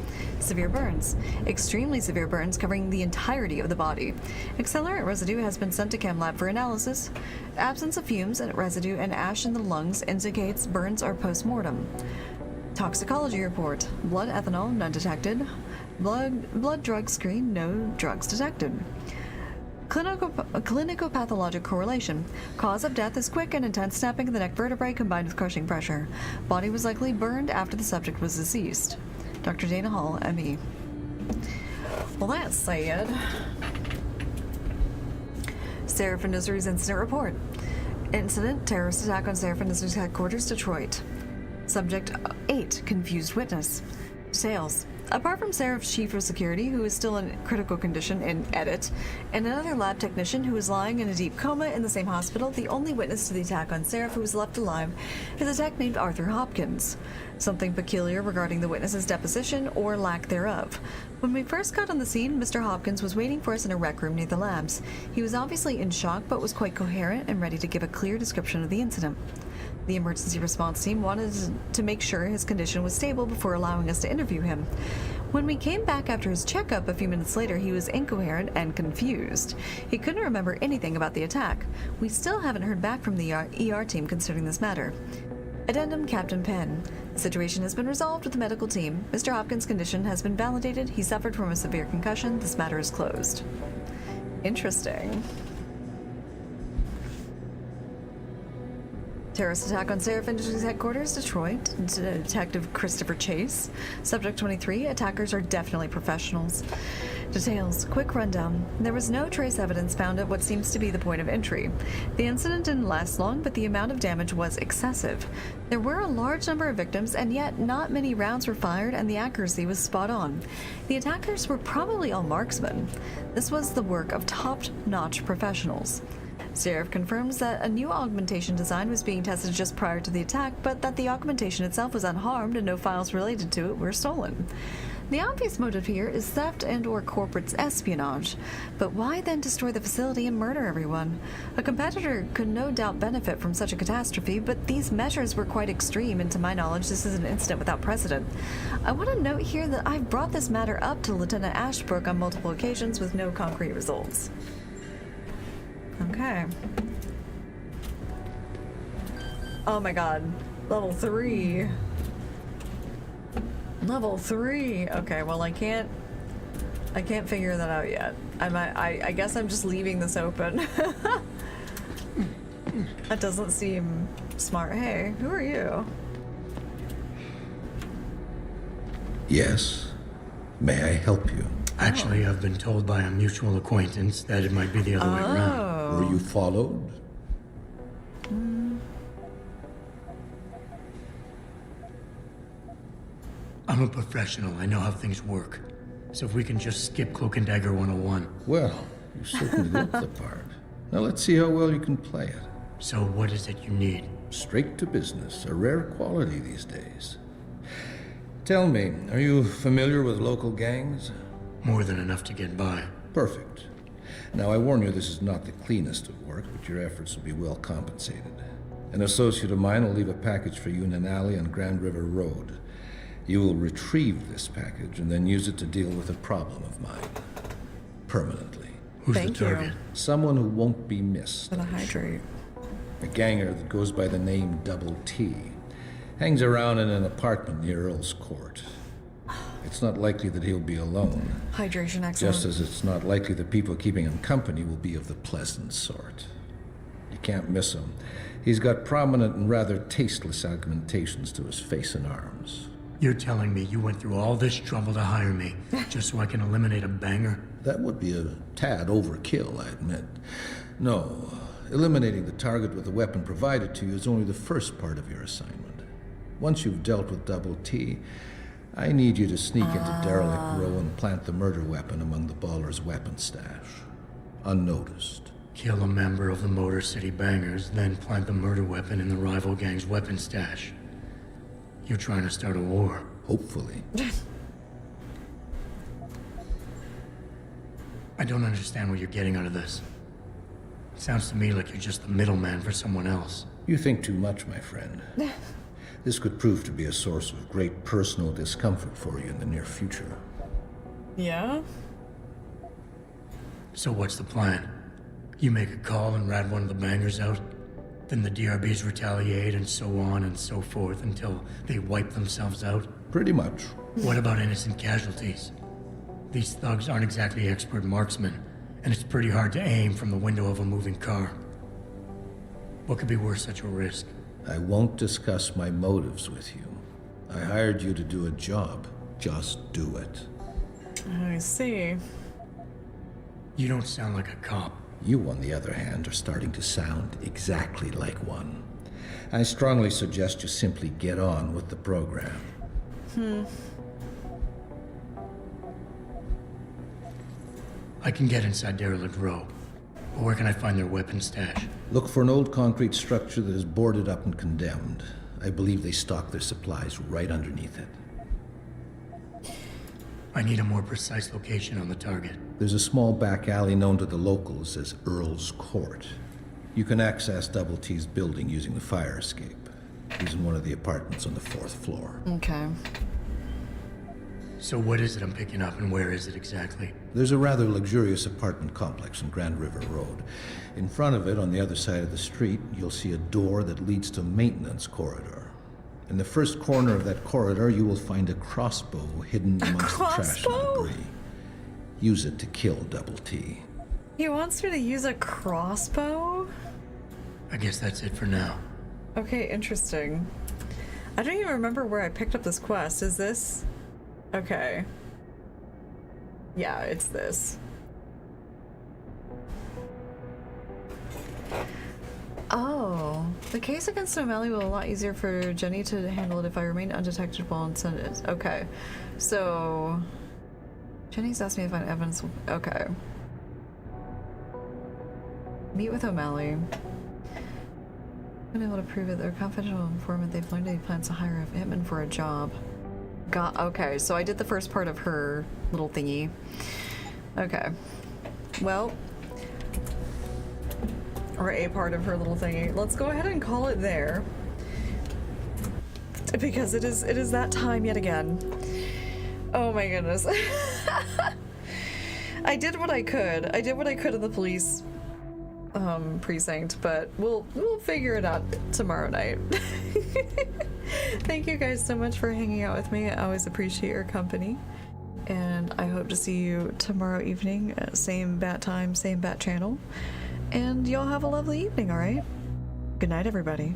Severe burns. Extremely severe burns covering the entirety of the body. Accelerant residue has been sent to chem lab for analysis. Absence of fumes and residue and ash in the lungs indicates burns are post-mortem. Toxicology report. Blood ethanol, none detected. Blood drug screen, no drugs detected. Clinico-pathologic correlation. Cause of death is quick and intense snapping of the neck vertebrae combined with crushing pressure. Body was likely burned after the subject was deceased. Dr. Dana Hall, ME. Well, that's sad. Seraph Industries Incident Report. Incident, terrorist attack on Seraph Industries headquarters, Detroit. Subject 8, confused witness. Details. Apart from Seraph's chief of security, who is still in critical condition in edit, and another lab technician who is lying in a deep coma in the same hospital, the only witness to the attack on Seraph who was left alive is a tech named Arthur Hopkins. Something peculiar regarding the witness's deposition or lack thereof. When we first got on the scene, Mr. Hopkins was waiting for us in a rec room near the labs. He was obviously in shock, but was quite coherent and ready to give a clear description of the incident. The emergency response team wanted to make sure his condition was stable before allowing us to interview him. When we came back after his checkup a few minutes later, he was incoherent and confused. He couldn't remember anything about the attack. We still haven't heard back from the ER team concerning this matter. Addendum, Captain Penn. The situation has been resolved with the medical team. Mr. Hopkins' condition has been validated. He suffered from a severe concussion. This matter is closed. Interesting. Terrorist attack on Seraph Industries headquarters, Detroit. Detective Christopher Chase. Subject 23. Attackers are definitely professionals. Details. Quick rundown. There was no trace evidence found at what seems to be the point of entry. The incident didn't last long, but the amount of damage was excessive. There were a large number of victims, and yet not many rounds were fired, and the accuracy was spot on. The attackers were probably all marksmen. This was the work of top-notch professionals. Seraph confirms that a new augmentation design was being tested just prior to the attack, but that the augmentation itself was unharmed and no files related to it were stolen. The obvious motive here is theft and/or corporate espionage, but why then destroy the facility and murder everyone? A competitor could no doubt benefit from such a catastrophe, but these measures were quite extreme, and to my knowledge, this is an incident without precedent. I want to note here that I've brought this matter up to Lieutenant Ashbrook on multiple occasions with no concrete results. Okay. Oh my god. Level 3. Level 3. Okay, well I can't figure that out yet. I guess I'm just leaving this open. That doesn't seem smart. Hey, who are you? Yes. May I help you? Actually, I've been told by a mutual acquaintance that it might be the other way around. Were you followed? I'm a professional. I know how things work. So if we can just skip Cloak and Dagger 101. Well, you certainly look the part. Now let's see how well you can play it. So what is it you need? Straight to business. A rare quality these days. Tell me, are you familiar with local gangs? More than enough to get by. Perfect. Now I warn you, this is not the cleanest of work, but your efforts will be well compensated. An associate of mine will leave a package for you in an alley on Grand River Road. You will retrieve this package and then use it to deal with a problem of mine. Permanently. Who's the target? Someone who won't be missed. Gonna hydrate. A ganger that goes by the name Double T. Hangs around in an apartment near Earl's Court. It's not likely that he'll be alone. Hydration, excellent. Just as it's not likely the people keeping him company will be of the pleasant sort. You can't miss him. He's got prominent and rather tasteless augmentations to his face and arms. You're telling me you went through all this trouble to hire me just so I can eliminate a banger? That would be a tad overkill, I admit. No, eliminating the target with the weapon provided to you is only the first part of your assignment. Once you've dealt with Double T, I need you to sneak into Derelict Row and plant the murder weapon among the Baller's weapon stash. Unnoticed. Kill a member of the Motor City Bangers, then plant the murder weapon in the rival gang's weapon stash. You're trying to start a war. Hopefully. I don't understand what you're getting out of this. It sounds to me like you're just the middleman for someone else. You think too much, my friend. This could prove to be a source of great personal discomfort for you in the near future. Yeah? So what's the plan? You make a call and rat one of the bangers out? Then the DRBs retaliate and so on and so forth until they wipe themselves out? Pretty much. What about innocent casualties? These thugs aren't exactly expert marksmen, and it's pretty hard to aim from the window of a moving car. What could be worth such a risk? I won't discuss my motives with you. I hired you to do a job. Just do it. I see. You don't sound like a cop. You, on the other hand, are starting to sound exactly like one. I strongly suggest you simply get on with the program. I can get inside Derelict Row. But where can I find their weapon stash? Look for an old concrete structure that is boarded up and condemned. I believe they stock their supplies right underneath it. I need a more precise location on the target. There's a small back alley known to the locals as Earl's Court. You can access Double T's building using the fire escape. He's in one of the apartments on the 4th floor. Okay. So what is it I'm picking up and where is it exactly? There's a rather luxurious apartment complex on Grand River Road. In front of it, on the other side of the street, you'll see a door that leads to maintenance corridor. In the first corner of that corridor, you will find a crossbow hidden amongst the trash and debris. Use it to kill Double T. He wants me to use a crossbow? I guess that's it for now. Okay, interesting. I don't even remember where I picked up this quest. Is this? Okay. Yeah, it's this. Oh, the case against O'Malley will be a lot easier for Jenny to handle it if I remain undetected while in Senate. Okay, so Jenny's asked me to find evidence. Okay. Meet with O'Malley. Been able to prove it. They're a confidential informant. They've learned he plans to hire a hitman for a job. Got okay. So I did the first part of her little thingy. Okay. Well, or a part of her little thingy. Let's go ahead and call it there, because it is that time yet again. Oh my goodness. I did what I could. I did what I could in the police precinct, but we'll figure it out tomorrow night. Thank you guys so much for hanging out with me. I always appreciate your company, and I hope to see you tomorrow evening, same bat time, same bat channel, and y'all have a lovely evening. All right, good night everybody.